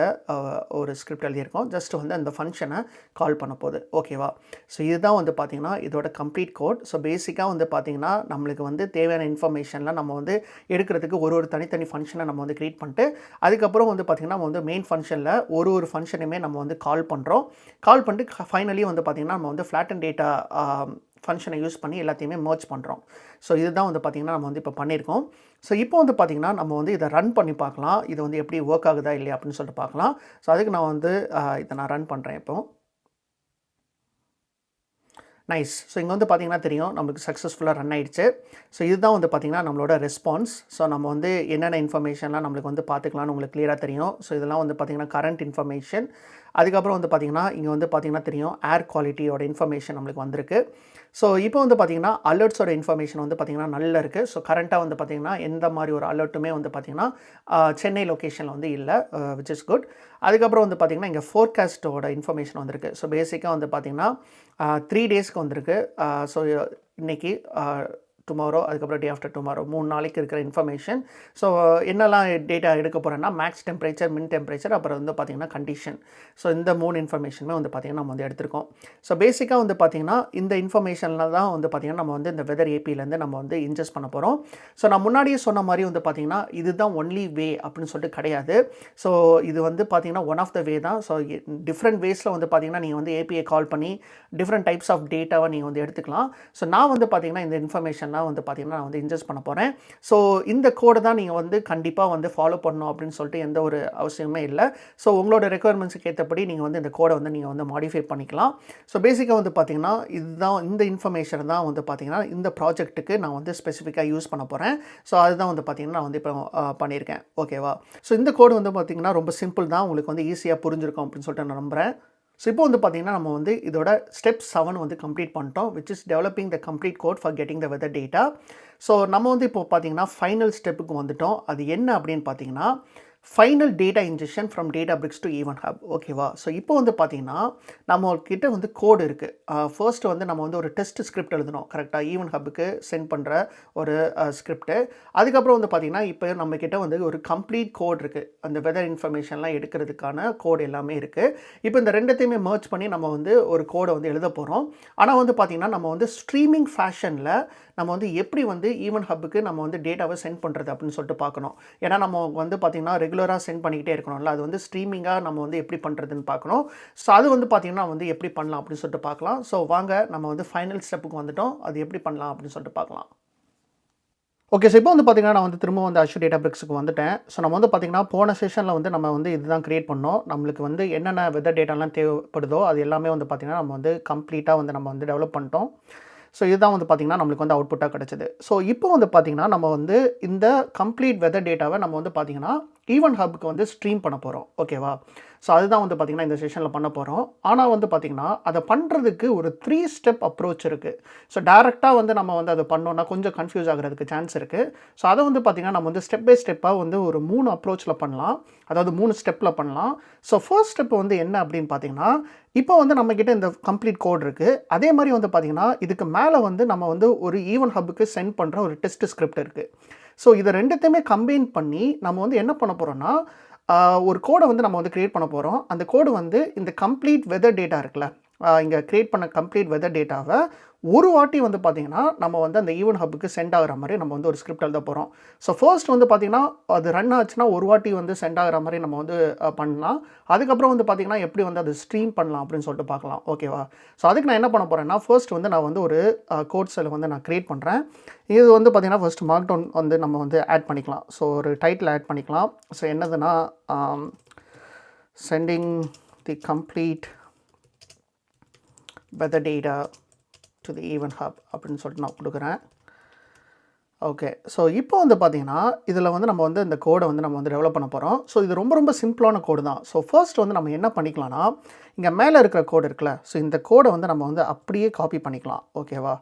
ஒரு ஸ்கிரிப்ட் எழுதியிருக்கோம். ஜஸ்ட் வந்து அந்த ஃபங்ஷன கால் பண்ண போது. ஓகேவா? ஸோ இதுதான் வந்து பார்த்தீங்கன்னா, இதோட கம்ப்ளீட் கோட். ஸோ பேசிக்கா வந்து பார்த்தீங்கன்னா, நம்மளுக்கு வந்து தேவையான இன்ஃபர்மேஷன்லாம் நம்ம வந்து எடுக்கிறதுக்கு ஒரு தனித்தனி ஃபங்ஷன நம்ம வந்து கிரியேட் பண்ணிட்டு, அதுக்கப்புறம் வந்து பார்த்தீங்கன்னா, நம்ம வந்து மெயின் ஃபங்ஷன்ல ஒரு ஃபங்ஷனுமே நம்ம வந்து கால் பண்றோம். கால் பண்ணிட்டு ஃபைனலி வந்து பார்த்தீங்கன்னா, நம்ம வந்து ஃப்ளாட்டன் டேட்டா ஃபங்ஷனை யூஸ் பண்ணி எல்லாத்தையுமே மெர்ஜ் பண்றோம். ஸோ இதுதான் வந்து பார்த்தீங்கன்னா, நம்ம வந்து இப்போ பண்ணியிருக்கோம். ஸோ இப்போ வந்து பார்த்தீங்கன்னா, நம்ம வந்து இத ரன் பண்ணி பார்க்கலாம். இது வந்து எப்படி வொர்க் ஆகுதா இல்லையா அப்படின்னு சொல்லிட்டு பார்க்கலாம். ஸோ அதுக்கு நான் வந்து இத நான் ரன் பண்றேன் இப்போ. நைஸ். ஸோ இங்க வந்து பார்த்தீங்கன்னா தெரியும், நம்மளுக்கு சக்ஸஸ்ஃபுல்லா ரன் ஆயிடுச்சு. ஸோ இதுதான் வந்து பார்த்தீங்கன்னா, நம்மளோட ரெஸ்பான்ஸ். ஸோ நம்ம வந்து என்னென்ன இன்ஃபர்மேஷன்லாம் நம்மளுக்கு வந்து பார்த்துக்கலாம்னு உங்களுக்கு கிளியரா தெரியும். ஸோ இதெல்லாம் வந்து பார்த்தீங்கன்னா, கரண்ட் இன்ஃபர்மேஷன். அதுக்கப்புறம் வந்து பார்த்தீங்கன்னா, இங்க வந்து பார்த்தீங்கன்னா தெரியும், ஏர் குவாலிட்டியோட இன்ஃபர்மேஷன் நம்மளுக்கு வந்திருக்கு. ஸோ இப்போ வந்து பார்த்தீங்கன்னா, அலர்ட்ஸோட இன்ஃபர்மேஷன் வந்து பார்த்தீங்கன்னா, நல்லா இருக்கு. ஸோ கரண்ட்டா வந்து பார்த்தீங்கன்னா, எந்த மாரி ஒரு அலர்ட்டுமே வந்து பார்த்தீங்கன்னா, சென்னை லொகேஷன்ல வந்து இல்ல. Which is good. அதுக்கப்புறம் வந்து பார்த்தீங்கன்னா, இங்க ஃபோர்காஸ்ட்டோட இன்ஃபர்மேஷன் வந்திருக்கு. ஸோ பேசிக்கா வந்து பார்த்தீங்கன்னா, 3 டேஸ்க்கு வந்திருக்கு. ஸோ இன்னைக்கு டுமாரோ, அதுக்கப்புறம் டே ஆஃப்டர் டுமாரோ 3 நாளைக்கு இருக்கிற இன்ஃபர்மேஷன். ஸோ என்னெல்லாம் டேட்டா எடுக்க போகிறேன்னா, மேக்ஸ் டெம்பரேச்சர், மின் டெம்பரேச்சர், அப்புறம் வந்து பார்த்திங்கன்னா கண்டிஷன். ஸோ இந்த 3 இன்ஃபர்மேஷனுமே வந்து பார்த்திங்கன்னா நம்ம வந்து எடுத்திருக்கோம். ஸோ பேசிக்காக வந்து பார்த்திங்கன்னா இந்த இன்ஃபர்மேஷனில் தான் வந்து பார்த்திங்கன்னா நம்ம வந்து இந்த வெதர் ஏபியிலேருந்து நம்ம வந்து இன்ஜெஸ்ட் பண்ண போகிறோம். ஸோ நான் முன்னாடியே சொன்ன மாதிரி வந்து பார்த்திங்கன்னா இதுதான் ஒன்லி வே அப்படின்னு சொல்லிட்டு கிடையாது. ஸோ இது வந்து பார்த்திங்கன்னா ஒன் ஆஃப் த வே தான். ஸோ டிஃப்ரெண்ட் வேஸில் வந்து பார்த்திங்கன்னா நீங்கள் வந்து ஏபிஐ கால் பண்ணி டிஃப்ரெண்ட் டைப்ஸ் ஆஃப் டேட்டாவை நீங்கள் வந்து எடுத்துக்கலாம். ஸோ நான் வந்து பார்த்திங்கன்னா இந்த இன்ஃபர்மேஷன்லாம் வந்து பார்த்திங்கன்னா நான் வந்து இன்ஜெஸ்ட் பண்ண போகிறேன். ஸோ இந்த கோடை தான் நீங்கள் வந்து கண்டிப்பாக வந்து ஃபாலோ பண்ணணும் அப்படின்னு சொல்லிட்டு எந்த ஒரு அவசியமே இல்லை. ஸோ உங்களோட ரெக்குயர்மெண்ட்ஸுக்கு ஏற்றபடி நீங்கள் வந்து இந்த கோடை வந்து நீங்கள் வந்து மாடிஃபை பண்ணிக்கலாம். ஸோ பேசிக்காக வந்து பார்த்திங்கன்னா இதுதான் இந்த இன்ஃபர்மேஷன் தான் வந்து பார்த்திங்கன்னா இந்த ப்ராஜெக்ட்டுக்கு நான் வந்து ஸ்பெசிஃபிக்காக யூஸ் பண்ண போகிறேன். ஸோ அதுதான் வந்து பார்த்திங்கன்னா நான் வந்து இப்போ பண்ணியிருக்கேன். ஓகேவா? ஸோ இந்த கோடு வந்து பார்த்திங்கன்னா ரொம்ப சிம்பிள் தான். உங்களுக்கு வந்து ஈஸியாக புரிஞ்சிருக்கும் அப்படின்னு சொல்லிட்டு நான் நம்புகிறேன். ஸோ இப்போ வந்து பார்த்திங்கன்னா நம்ம வந்து இதோட ஸ்டெப் 7 வந்து கம்ப்ளீட் பண்ணிட்டோம், which is developing the complete code for getting the weather data. So நம்ம வந்து இப்போ பார்த்திங்கன்னா ஃபைனல் ஸ்டெப்புக்கு வந்துட்டோம். அது என்ன அப்படின்னு பார்த்திங்கன்னா final data injection from Databricks to even Hub. ஓகேவா? ஸோ இப்போ வந்து பார்த்திங்கன்னா நம்மக்கிட்ட வந்து கோடு இருக்குது. ஃபர்ஸ்ட்டு வந்து நம்ம வந்து ஒரு டெஸ்ட் ஸ்கிரிப்ட் எழுதணும் கரெக்டாக, ஈவன் ஹப்புக்கு சென்ட் பண்ணுற ஒரு ஸ்கிரிப்ட்டு. அதுக்கப்புறம் வந்து பார்த்திங்கன்னா இப்போ நம்மக்கிட்ட வந்து ஒரு கம்ப்ளீட் கோட் இருக்குது, அந்த வெதர் இன்ஃபர்மேஷன்லாம் எடுக்கிறதுக்கான கோடு எல்லாமே இருக்குது. இப்போ இந்த ரெண்டுத்தையுமே மர்ஜ் பண்ணி நம்ம வந்து ஒரு கோடை வந்து எழுத போகிறோம். ஆனால் வந்து பார்த்திங்கன்னா நம்ம வந்து ஸ்ட்ரீமிங் ஃபேஷனில் நம்ம வந்து எப்படி வந்து ஈவன் ஹப்புக்கு நம்ம வந்து டேட்டாவை சென்ட் பண்ணுறது அப்படின்னு சொல்லிட்டு பார்க்கணும். ஏன்னா நம்ம வந்து பார்த்திங்கன்னா ரெகுலராக சென்ட் பண்ணிக்கிட்டே இருக்கணும்ல, அது வந்து ஸ்ட்ரீமிங்காக நம்ம வந்து எப்படி பண்ணுறதுன்னு பார்க்கணும். ஸோ அது வந்து பார்த்திங்கன்னா வந்து எப்படி பண்ணலாம் அப்படின்னு சொல்லிட்டு பார்க்கலாம். ஸோ வாங்க நம்ம வந்து ஃபைனல் ஸ்டெப்புக்கு வந்துட்டோம், அது எப்படி பண்ணலாம் அப்படின்னு சொல்லிட்டு பார்க்கலாம். ஓகே, ஸோ இப்போ வந்து பார்த்திங்கன்னா நான் வந்து திரும்ப வந்து அஷ்யூர் டேட்டாபிரிக்ஸுக்கு வந்துட்டேன். ஸோ நம்ம வந்து பார்த்திங்கன்னா போன செஷனில் வந்து நம்ம வந்து இதுதான் க்ரியேட் பண்ணோம். நம்மளுக்கு வந்து என்னென்ன வெதர் டேட்டாலாம் தேவைப்படுதோ அது எல்லாமே வந்து பார்த்திங்கன்னா நம்ம வந்து கம்ப்ளீட்டாக வந்து நம்ம வந்து டெவலப் பண்ணிட்டோம். ஸோ இதுதான் வந்து பார்த்திங்கன்னா நம்மளுக்கு வந்து அவுட்புட்டாக கிடச்சிது. ஸோ இப்போ வந்து பார்த்திங்கன்னா நம்ம வந்து இந்த கம்ப்ளீட் வெதர் டேட்டாவை நம்ம வந்து பார்த்திங்கன்னா ஈவன் ஹப்புக்கு வந்து ஸ்ட்ரீம் பண்ண போகிறோம். ஓகேவா? ஸோ அதுதான் வந்து பார்த்திங்கன்னா இந்த செஷனில் பண்ண போகிறோம். ஆனால் வந்து பார்த்திங்கன்னா அதை பண்ணுறதுக்கு ஒரு 3 ஸ்டெப் அப்ரோச் இருக்குது. ஸோ டேரெக்டாக வந்து நம்ம வந்து அதை பண்ணோன்னா கொஞ்சம் கன்ஃபியூஸ் ஆகிறதுக்கு சான்ஸ் இருக்குது. ஸோ அதை வந்து பார்த்திங்கன்னா நம்ம வந்து ஸ்டெப் பை ஸ்டெப்பாக வந்து ஒரு 3 அப்ரோச்சில் பண்ணலாம், அதாவது 3 ஸ்டெப்பில் பண்ணலாம். ஸோ ஃபர்ஸ்ட் ஸ்டெப் வந்து என்ன அப்படின்னு பார்த்திங்கன்னா இப்போ வந்து நம்மக்கிட்ட இந்த கம்ப்ளீட் கோட் இருக்குது. அதே மாதிரி வந்து பார்த்திங்கன்னா இதுக்கு மேலே வந்து நம்ம வந்து ஒரு ஈவன் ஹப்புக்கு சென்ட் பண்ணுற ஒரு டெஸ்ட் ஸ்கிரிப்ட் இருக்குது. ஸோ இதை ரெண்டுத்தையுமே கம்பைன் பண்ணி நம்ம வந்து என்ன பண்ண போகிறோன்னா ஒரு கோடை வந்து நம்ம வந்து க்ரியேட் பண்ண போகிறோம். அந்த கோடு வந்து இந்த கம்ப்ளீட் வெதர் டேட்டா இருக்குல்ல, இங்கே க்ரியேட் பண்ண கம்ப்ளீட் வெதர் டேட்டாவை ஒரு வாட்டி வந்து பார்த்திங்கன்னா நம்ம வந்து அந்த ஈவன் ஹப்புக்கு சென்ட் ஆகிற மாதிரி நம்ம வந்து ஒரு ஸ்கிரிப்ட் எழுத போகிறோம். ஸோ ஃபர்ஸ்ட் வந்து பார்த்திங்கன்னா அது ரன் ஆச்சுன்னா ஒரு வாட்டி வந்து சென்ட் ஆகிற மாதிரி நம்ம வந்து பண்ணலாம். அதுக்கப்புறம் வந்து பார்த்திங்கன்னா எப்படி வந்து அது ஸ்ட்ரீம் பண்ணலாம் அப்படின்னு சொல்லிட்டு பார்க்கலாம். ஓகேவா? ஸோ அதுக்கு நான் என்ன பண்ண போகிறேன்னா ஃபர்ஸ்ட் வந்து நான் வந்து ஒரு கோட் செல் வந்து நான் க்ரியேட் பண்ணுறேன். இது வந்து பார்த்திங்கன்னா ஃபர்ஸ்ட் மார்க் டவுன் வந்து நம்ம வந்து ஆட் பண்ணிக்கலாம். ஸோ ஒரு டைட்டில் ஆட் பண்ணிக்கலாம். ஸோ என்னதுன்னா sending the complete weather data to the event hub அப்படின்னு சொல்லிட்டு நான் கொடுக்குறேன். ஓகே, ஸோ இப்போ வந்து பார்த்திங்கன்னா இதில் வந்து நம்ம வந்து இந்த கோடை வந்து நம்ம வந்து டெவலப் பண்ண போகிறோம். ஸோ இது ரொம்ப ரொம்ப சிம்பிளான கோடு தான். ஸோ ஃபர்ஸ்ட் வந்து நம்ம என்ன பண்ணிக்கலாம்னா இங்கே மேலே இருக்கிற கோடு இருக்குல்ல, ஸோ இந்த கோடை வந்து நம்ம வந்து அப்படியே காப்பி பண்ணிக்கலாம். ஓகேவா?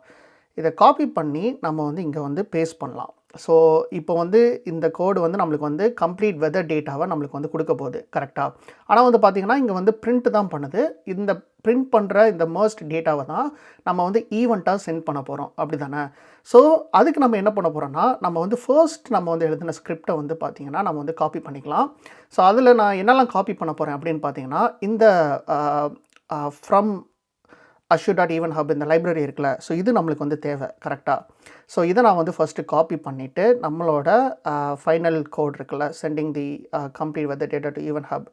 இதை காப்பி பண்ணி நம்ம வந்து இங்கே வந்து பேஸ்ட் பண்ணலாம். ஸோ இப்போ வந்து இந்த கோடு வந்து நம்மளுக்கு வந்து கம்ப்ளீட் வெதர் டேட்டாவை நம்மளுக்கு வந்து கொடுக்க போகுது கரெக்டாக. ஆனால் வந்து பார்த்திங்கன்னா இங்கே வந்து பிரிண்ட் தான் பண்ணுது. இந்த பிரிண்ட் பண்ணுற இந்த மர்ஜ்ட் டேட்டாவை தான் நம்ம வந்து ஈவெண்ட்டாக சென்ட் பண்ண போகிறோம், அப்படி தானே? ஸோ அதுக்கு நம்ம என்ன பண்ண போகிறோம்னா நம்ம வந்து ஃபர்ஸ்ட் நம்ம வந்து எழுதின ஸ்கிரிப்டை வந்து பார்த்திங்கன்னா நம்ம வந்து காப்பி பண்ணிக்கலாம். ஸோ அதில் நான் என்னெல்லாம் காப்பி பண்ண போகிறேன் அப்படின்னு பார்த்திங்கன்னா இந்த ஃப்ரம் assure.evenhub இந்த லைப்ரரி இருக்குல்ல, ஸோ இது நம்மளுக்கு வந்து தேவை கரெக்டாக. ஸோ இதை நான் வந்து ஃபஸ்ட்டு காப்பி பண்ணிவிட்டு நம்மளோட ஃபைனல் கோட் இருக்குல்ல, sending the complete weather data to even hub,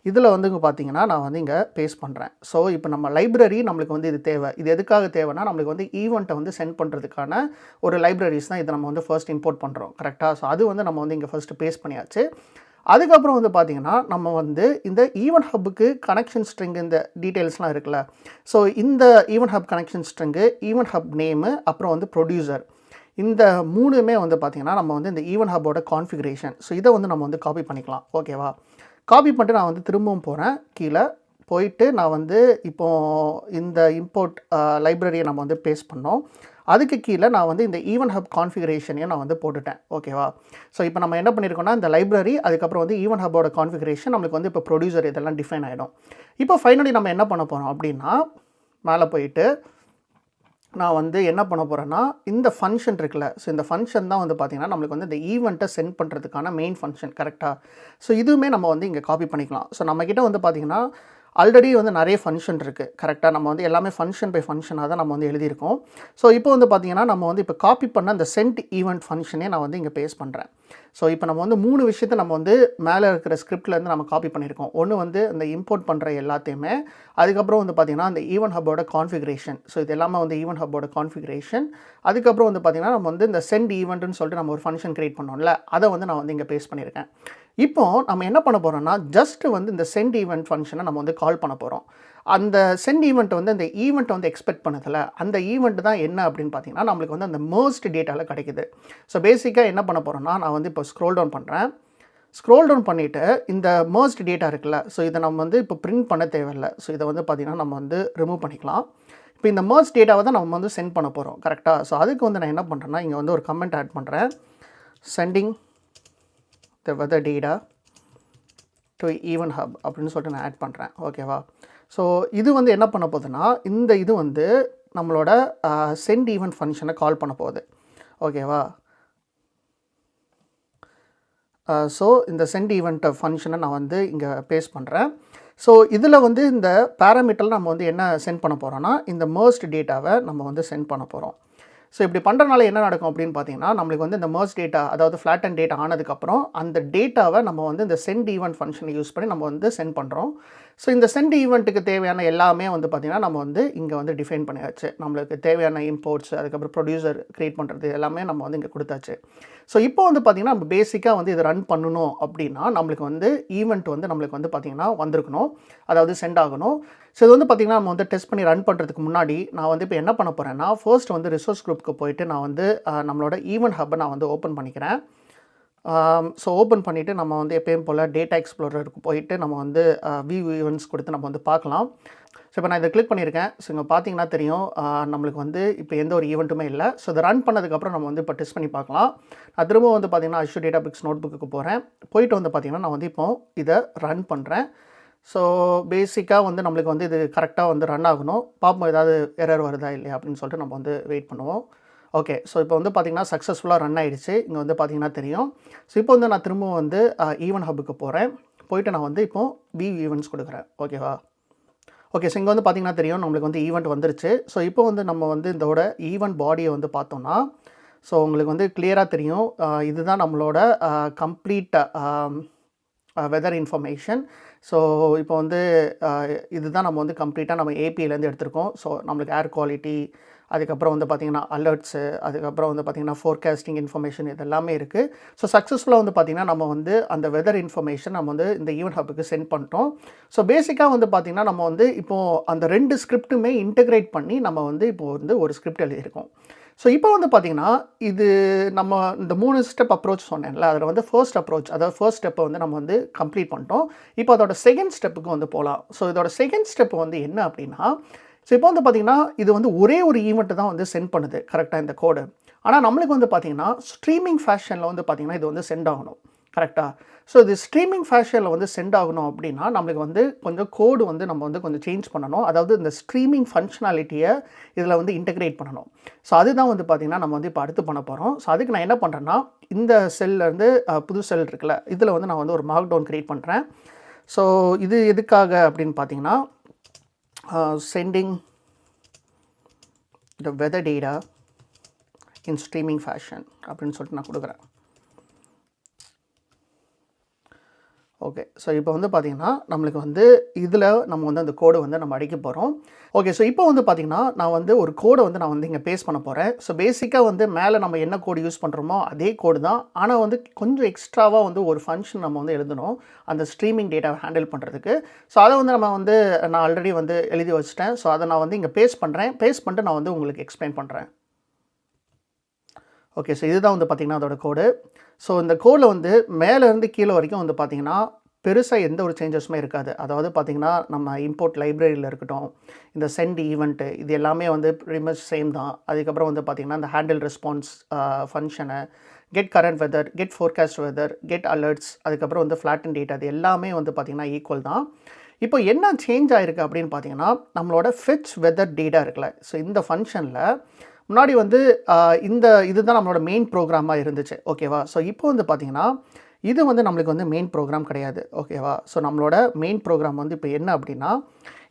இதில் வந்து இங்கே பார்த்தீங்கன்னா நான் வந்து இங்கே பேஸ்ட் பண்ணுறேன். ஸோ இப்போ நம்ம லைப்ரரி நம்மளுக்கு வந்து இது தேவை. இது எதுக்காக தேவைன்னா நம்மளுக்கு வந்து ஈவெண்ட்டை வந்து சென்ட் பண்ணுறதுக்கான ஒரு லைப்ரரிஸ் தான் இதை நம்ம வந்து ஃபர்ஸ்ட் இம்போர்ட் பண்ணுறோம் கரெக்டாக. ஸோ அது வந்து நம்ம வந்து இங்கே ஃபஸ்ட்டு பேஸ்ட் பண்ணியாச்சு. அதுக்கப்புறம் வந்து பார்த்திங்கன்னா நம்ம வந்து இந்த ஈவன் ஹப்புக்கு கனெக்ஷன் ஸ்ட்ரிங் இந்த டீட்டெயில்ஸ்லாம் இருக்குல்ல, ஸோ இந்த even hub connection string, even hub name, அப்புறம் வந்து ப்ரொடியூசர், இந்த மூணுமே வந்து பார்த்திங்கன்னா நம்ம வந்து இந்த ஈவன் ஹப்போட கான்ஃபிகரேஷன். ஸோ இதை வந்து நம்ம வந்து காப்பி பண்ணிக்கலாம். ஓகேவா? காப்பி பண்ணிட்டு நான் வந்து திரும்பவும் போகிறேன், கீழே போயிட்டு நான் வந்து இப்போது இந்த இம்போர்ட் லைப்ரரியை நம்ம வந்து பேஸ்ட் பண்ணோம். அதுக்கு கீழே நான் வந்து இந்த ஈவன் ஹப் கான்ஃபிகரேஷனையும் நான் வந்து போட்டுட்டேன். ஓகேவா? ஸோ இப்போ நம்ம என்ன பண்ணியிருக்கோம்னா இந்த லைப்ரரி, அதுக்கப்புறம் வந்து ஈவன் ஹப்போட கான்ஃபிகரேஷன் நம்மளுக்கு வந்து இப்போ ப்ரொடியூசர் இதெல்லாம் டிஃபைன் ஆகிடும். இப்போ ஃபைனலி நம்ம என்ன பண்ண போகிறோம் அப்படின்னா மேலே போயிட்டு நான் வந்து என்ன பண்ண போகிறேன்னா, இந்த ஃபங்ஷன் இருக்குல்ல, ஸோ இந்த ஃபங்ஷன் தான் வந்து பார்த்தீங்கன்னா, நம்மளுக்கு வந்து இந்த ஈவெண்ட்டை சென்ட் பண்ணுறதுக்கான மெயின் ஃபங்ஷன் கரெக்ட்டா? ஸோ இதுவுமே நம்ம வந்து இங்கே காப்பி பண்ணிக்கலாம். ஸோ நம்மக்கிட்ட வந்து பார்த்தீங்கன்னா, ஆல்ரெடி வந்து நிறைய ஃபங்ஷன் இருக்குது கரெக்ட்டா? நம்ம வந்து எல்லாமே ஃபங்ஷன் பை ஃபங்ஷனாக தான் நம்ம வந்து எழுதியிருக்கோம். ஸோ இப்போ வந்து பார்த்தீங்கன்னா, நம்ம வந்து இப்போ காப்பி பண்ண அந்த சென்ட் ஈவெண்ட் ஃபங்ஷனே நான் வந்து இங்கே பேஸ்ட் பண்ணுறேன். ஸோ இப்போ நம்ம வந்து 3 விஷயத்த நம்ம வந்து மேலே இருக்கிற ஸ்கிரிப்ட்லேருந்து நம்ம காப்பி பண்ணியிருக்கோம். ஒன்று வந்து இந்த இம்போர்ட் பண்ணுற எல்லாத்தையுமே, அதுக்கப்புறம் வந்து பார்த்திங்கன்னா அந்த ஈவென்ட் ஹப்போட கான்ஃபிகரேஷன். ஸோ இது எல்லாமே வந்து ஈவென்ட் ஹப்போட கான்ஃபிகரேஷன். அதுக்கப்புறம் வந்து பார்த்திங்கன்னா நம்ம வந்து இந்த சென்ட் ஈவெண்ட்னு சொல்லிட்டு நம்ம ஒரு ஃபங்க்ஷன் கிரியேட் பண்ணோம்ல, அதை வந்து நான் வந்து இங்கே பேஸ்ட் பண்ணியிருக்கேன். இப்போ நம்ம என்ன பண்ண போகிறோம்னா, ஜஸ்ட் வந்து இந்த சென்ட் ஈவெண்ட் ஃபங்க்ஷனை நம்ம வந்து கால் பண்ண போகிறோம். அந்த சென்ட் ஈவெண்ட் வந்து அந்த ஈவெண்ட்டை வந்து எக்ஸ்பெக்ட் பண்ணதில்ல, அந்த ஈவெண்ட் தான் என்ன அப்படின்னு பார்த்தீங்கன்னா, நம்மளுக்கு வந்து அந்த மெர்ஜ்ட் டேட்டாவில் கிடைக்குது. ஸோ பேசிக்காக என்ன பண்ண போகிறோம்னா, நான் வந்து இப்போ ஸ்க்ரோல் டவுன் பண்ணுறேன். ஸ்க்ரோல் டவுன் பண்ணிவிட்டு இந்த மெர்ஜ்ட் டேட்டா இருக்குல்ல, ஸோ இதை நம்ம வந்து இப்போ பிரிண்ட் பண்ண தேவையில்லை. ஸோ இதை வந்து பார்த்திங்கன்னா நம்ம வந்து ரிமூவ் பண்ணிக்கலாம். இப்போ இந்த மெர்ஜ் டேட்டாவை தான் நம்ம வந்து சென்ட் பண்ண போகிறோம் கரெக்டாக? ஸோ அதுக்கு வந்து நான் என்ன பண்ணுறேன்னா, இங்கே வந்து ஒரு கமெண்ட் ஆட் பண்ணுறேன். Sending the weather data to event hub அப்படின்னு சொல்லிட்டு நான் ஆட் பண்ணுறேன். ஓகேவா? ஸோ இது வந்து என்ன பண்ண போகுதுன்னா, இந்த இது வந்து நம்மளோட சென்ட் ஈவென்ட் ஃபங்க்ஷனை கால் பண்ண போகுது. ஓகேவா? ஸோ இந்த சென்ட் ஈவெண்ட் ஃபங்க்ஷனை நான் வந்து இங்கே பேஸ்ட் பண்ணுறேன். ஸோ இதில் வந்து இந்த பேராமீட்டரில் நம்ம வந்து என்ன சென்ட் பண்ண போகிறோன்னா, இந்த மெர்ஜ்ட் டேட்டாவை நம்ம வந்து சென்ட் பண்ண போகிறோம். ஸோ இப்படி பண்ணுறனால என்ன நடக்கும் அப்படின்னு பார்த்தீங்கன்னா, நம்மளுக்கு வந்து இந்த மெர்ஜ் டேட்டா, அதாவது ஃப்ளாட்டன் டேட்டா ஆனதுக்கப்புறம் அந்த டேட்டாவை நம்ம வந்து இந்த சென்ட் ஈவெண்ட் ஃபங்க்ஷனை யூஸ் பண்ணி நம்ம வந்து சென்ட் பண்ணுறோம். ஸோ இந்த சென்ட் ஈவெண்ட்டுக்கு தேவையான எல்லாமே வந்து பார்த்திங்கன்னா, நம்ம வந்து இங்கே வந்து டிஃபைன் பண்ணியாச்சு. நம்மளுக்கு தேவையான இம்போர்ட்ஸ், அதுக்கப்புறம் ப்ரொடியூசர் க்ரியேட் பண்ணுறது எல்லாமே நம்ம வந்து இங்கே கொடுத்தாச்சு. ஸோ இப்போ வந்து பார்த்திங்கன்னா, நம்ம பேசிக்காக வந்து இதை ரன் பண்ணணும் அப்படின்னா, நம்மளுக்கு வந்து ஈவெண்ட் வந்து நம்மளுக்கு வந்து பார்த்திங்கன்னா வந்திருக்கணும், அதாவது சென்ட் ஆகணும். ஸோ இது வந்து பார்த்திங்கன்னா, நம்ம வந்து டெஸ்ட் பண்ணி ரன் பண்ணுறதுக்கு முன்னாடி நான் வந்து இப்போ என்ன பண்ண போகிறேன்னா, ஃபர்ஸ்ட் வந்து ரிசோர்ஸ் குரூப்புக்கு போயிட்டு நான் வந்து நம்மளோட ஈவெண்ட் ஹப்பை நான் வந்து ஓப்பன் பண்ணிக்கிறேன். ஸோ ஓப்பன் பண்ணிவிட்டு நம்ம வந்து எப்பயும் போல் டேட்டா எக்ஸ்ப்ளோரருக்கு போயிட்டு நம்ம வந்து வியூ ஈவெண்ட்ஸ் கொடுத்து நம்ம வந்து பார்க்கலாம். ஸோ இப்போ நான் இதை கிளிக் பண்ணியிருக்கேன். ஸோ இங்கே பார்த்தீங்கன்னா தெரியும், நம்மளுக்கு வந்து இப்போ எந்த ஒரு ஈவெண்ட்டுமே இல்லை. ஸோ இதை ரன் பண்ணதுக்கப்புறம் நம்ம வந்து இப்போ டெஸ்ட் பண்ணி பார்க்கலாம். நான் திரும்ப வந்து பார்த்திங்கன்னா அஷ்யூர் டேட்டாபிக்ஸ் நோட்புக்கு போகிறேன். போயிட்டு வந்து பார்த்திங்கன்னா நான் வந்து இப்போது இதை ரன் பண்ணுறேன். ஸோ பேசிக்காக வந்து நம்மளுக்கு வந்து இது கரெக்டாக வந்து ரன் ஆகணும். பார்ப்போம் ஏதாவது எரர் வருதா இல்லையா அப்படின்னு சொல்லிட்டு நம்ம வந்து வெயிட் பண்ணுவோம். ஓகே. ஸோ இப்போ வந்து பார்த்திங்கன்னா சக்ஸஸ்ஃபுல்லாக ரன் ஆகிடுச்சு. இங்கே வந்து பார்த்திங்கன்னா தெரியும். ஸோ இப்போ வந்து நான் திரும்பவும் வந்து ஈவென்ட் ஹப்புக்கு போகிறேன். போயிட்டு நான் வந்து இப்போது வியூ ஈவெண்ட்ஸ் கொடுக்குறேன். ஓகேவா? ஓகே. ஸோ இங்கே வந்து பார்த்திங்கன்னா தெரியும், நம்மளுக்கு வந்து ஈவெண்ட் வந்துருச்சு. ஸோ இப்போ வந்து நம்ம வந்து இதோட ஈவெண்ட் பாடியை வந்து பார்த்தோம்னா, ஸோ உங்களுக்கு வந்து கிளியராக தெரியும், இதுதான் நம்மளோட கம்ப்ளீட் வெதர் இன்ஃபர்மேஷன். ஸோ இப்போ வந்து இதுதான் நம்ம வந்து கம்ப்ளீட்டாக நம்ம ஏபிஐலேருந்து எடுத்திருக்கோம். ஸோ நம்மளுக்கு ஏர் குவாலிட்டி, அதுக்கப்புறம் வந்து பார்த்திங்கன்னா அலர்ட்ஸு, அதுக்கப்புறம் வந்து பார்த்திங்கன்னா ஃபோர்காஸ்டிங் இன்ஃபர்மேஷன் இது எல்லாமே இருக்குது. ஸோ சக்ஸஸ்ஃபுல்லாக வந்து பார்த்திங்கன்னா நம்ம வந்து அந்த வெதர் இன்ஃபர்மேஷன் நம்ம வந்து இந்த ஈவென்ட் ஹப்புக்கு சென்ட் பண்ணிட்டோம். ஸோ பேசிக்காக வந்து பார்த்திங்கன்னா நம்ம வந்து இப்போது அந்த 2 ஸ்கிரிப்ட்டுமே இன்டெகிரேட் பண்ணி நம்ம வந்து இப்போது வந்து ஒரு ஸ்கிரிப்ட் எழுதியிருக்கோம். ஸோ இப்போ வந்து பார்த்திங்கன்னா, இது நம்ம இந்த 3 ஸ்டெப் அப்ரோச் சொன்னேன்ல, அதில் வந்து ஃபர்ஸ்ட் அப்ரோச், அதாவது ஃபர்ஸ்ட் ஸ்டெப்பை வந்து நம்ம வந்து கம்ப்ளீட் பண்ணிட்டோம். இப்போ அதோட செகண்ட் ஸ்டெப்புக்கு வந்து போகலாம். ஸோ இதோட செகண்ட் ஸ்டெப் வந்து என்ன அப்படின்னா, ஸோ இப்போ வந்து பார்த்திங்கன்னா, இது வந்து ஒரே ஒரு ஈவெண்ட் தான் வந்து சென்ட் பண்ணுது கரெக்டாக இந்த கோடு. ஆனால் நம்மளுக்கு வந்து பார்த்திங்கன்னா, ஸ்ட்ரீமிங் ஃபேஷனில் வந்து பார்த்திங்கன்னா இது வந்து சென்ட் ஆகணும் கரெக்டாக. ஸோ இது ஸ்ட்ரீமிங் ஃபேஷனில் வந்து சென்ட் ஆகணும் அப்படின்னா நம்மளுக்கு வந்து கொஞ்சம் கோடு வந்து நம்ம வந்து கொஞ்சம் சேஞ்ச் பண்ணணும். அதாவது இந்த ஸ்ட்ரீமிங் ஃபங்க்ஷனாலிட்டியை இதில் வந்து இன்டெகிரேட் பண்ணணும். ஸோ அதுதான் வந்து பார்த்திங்கன்னா நம்ம வந்து இப்போ அடுத்து பண்ண போகிறோம். ஸோ அதுக்கு நான் என்ன பண்ணுறேன்னா, இந்த செல்லேருந்து புது செல் இருக்குல்ல, இதில் வந்து நான் வந்து ஒரு மார்க் டவுன் க்ரியேட் பண்ணுறேன். ஸோ இது எதுக்காக அப்படின்னு பார்த்தீங்கன்னா, sending the weather data in streaming fashion அப்படின்னு சொல்லிட்டு நான் கொடுக்குறேன். ஓகே. ஸோ இப்போ வந்து பார்த்திங்கன்னா, நம்மளுக்கு வந்து இதில் நம்ம வந்து அந்த கோடை வந்து நம்ம அடிக்க போகிறோம். ஓகே. ஸோ இப்போ வந்து பார்த்திங்கன்னா, நான் வந்து ஒரு கோடை வந்து நான் வந்து இங்கே பேஸ்ட் பண்ண போகிறேன். ஸோ பேசிக்காக வந்து மேலே நம்ம என்ன கோடு யூஸ் பண்ணுறோமோ அதே கோடு தான். ஆனால் வந்து கொஞ்சம் எக்ஸ்ட்ராவாக வந்து ஒரு ஃபங்க்ஷன் நம்ம வந்து எழுதணும், அந்த ஸ்ட்ரீமிங் டேட்டாவை ஹேண்டில் பண்ணுறதுக்கு. ஸோ அதை வந்து நம்ம வந்து நான் ஆல்ரெடி வந்து எழுதி வச்சுட்டேன். ஸோ அதை நான் வந்து இங்கே பேஸ்ட் பண்ணுறேன். பேஸ்ட் பண்ணிட்டு நான் வந்து உங்களுக்கு எக்ஸ்பிளைன் பண்ணுறேன். ஓகே. ஸோ இதுதான் வந்து பார்த்திங்கன்னா அதோட கோடு. ஸோ இந்த கோடில் வந்து மேலேருந்து கீழே வரைக்கும் வந்து பார்த்திங்கன்னா பெருசாக எந்த ஒரு சேஞ்சஸுமே இருக்காது. அதாவது பார்த்திங்கன்னா நம்ம இம்போர்ட் லைப்ரரியில் இருக்கட்டும், இந்த சென்ட் ஈவெண்ட்டு இது எல்லாமே வந்து ப்ரீட்டி மச் சேம் தான். அதுக்கப்புறம் வந்து பார்த்திங்கன்னா இந்த handle response function, get current weather, get forecast weather, get alerts, அதுக்கப்புறம் வந்து ஃப்ளாட்டன் டேட்டா, அது எல்லாமே வந்து பார்த்திங்கன்னா ஈக்குவல் தான். இப்போ என்ன சேஞ்ச் ஆயிருக்கு அப்படின்னு பார்த்தீங்கன்னா, நம்மளோட ஃபெட்ச் வெதர் டேட்டா இருக்குல்ல, ஸோ இந்த ஃபங்ஷனில் முன்னாடி வந்து இதுதான் நம்மளோட மெயின் ப்ரோக்ராமாக இருந்துச்சு. ஓகேவா? ஸோ இப்போ வந்து பார்த்தீங்கன்னா, இது வந்து நம்மளுக்கு வந்து மெயின் ப்ரோக்ராம் கிடையாது. ஓகேவா? ஸோ நம்மளோட மெயின் ப்ரோக்ராம் வந்து இப்போ என்ன அப்படின்னா,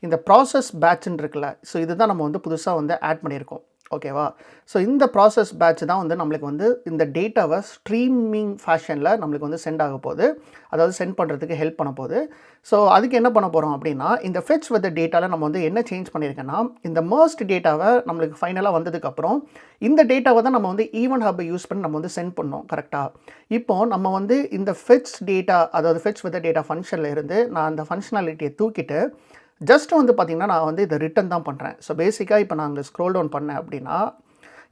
இந்த ப்ராசஸ் பேட்ச்ன்னு இருக்குல்ல, ஸோ இதுதான் நம்ம வந்து புதுசாக வந்து ஆட் பண்ணியிருக்கோம். ஓகேவா? ஸோ இந்த ப்ராசஸ் பேட்ச் தான் வந்து நம்மளுக்கு வந்து இந்த டேட்டாவை ஸ்ட்ரீமிங் ஃபேஷனில் நம்மளுக்கு வந்து சென்ட் ஆக போகுது. அதாவது சென்ட் பண்ணுறதுக்கு ஹெல்ப் பண்ண போகுது. ஸோ அதுக்கு என்ன பண்ண போகிறோம் அப்படின்னா, இந்த ஃபெட்ச் வித் டேட்டாவில் நம்ம வந்து என்ன சேஞ்ச் பண்ணியிருக்கேன்னா, இந்த மர்ஜ்ட் டேட்டாவை நம்மளுக்கு ஃபைனலாக வந்ததுக்கப்புறம் இந்த டேட்டாவை தான் நம்ம வந்து ஈவென்ட் ஹப்பை யூஸ் பண்ணி நம்ம வந்து சென்ட் பண்ணோம். கரெக்டாக? இப்போ நம்ம வந்து இந்த ஃபெட்ச் டேட்டா, அதாவது ஃபெட்ச் வித் டேட்டா ஃபங்ஷனில் இருந்து நான் அந்த ஃபங்க்ஷனாலிட்டியை தூக்கிட்டு ஜஸ்ட் வந்து பார்த்திங்கன்னா நான் வந்து இதை ரிட்டன் தான் பண்ணுறேன். ஸோ பேசிக்காக இப்போ நான் அங்கே ஸ்க்ரோல் டவுன் பண்ணேன் அப்படின்னா,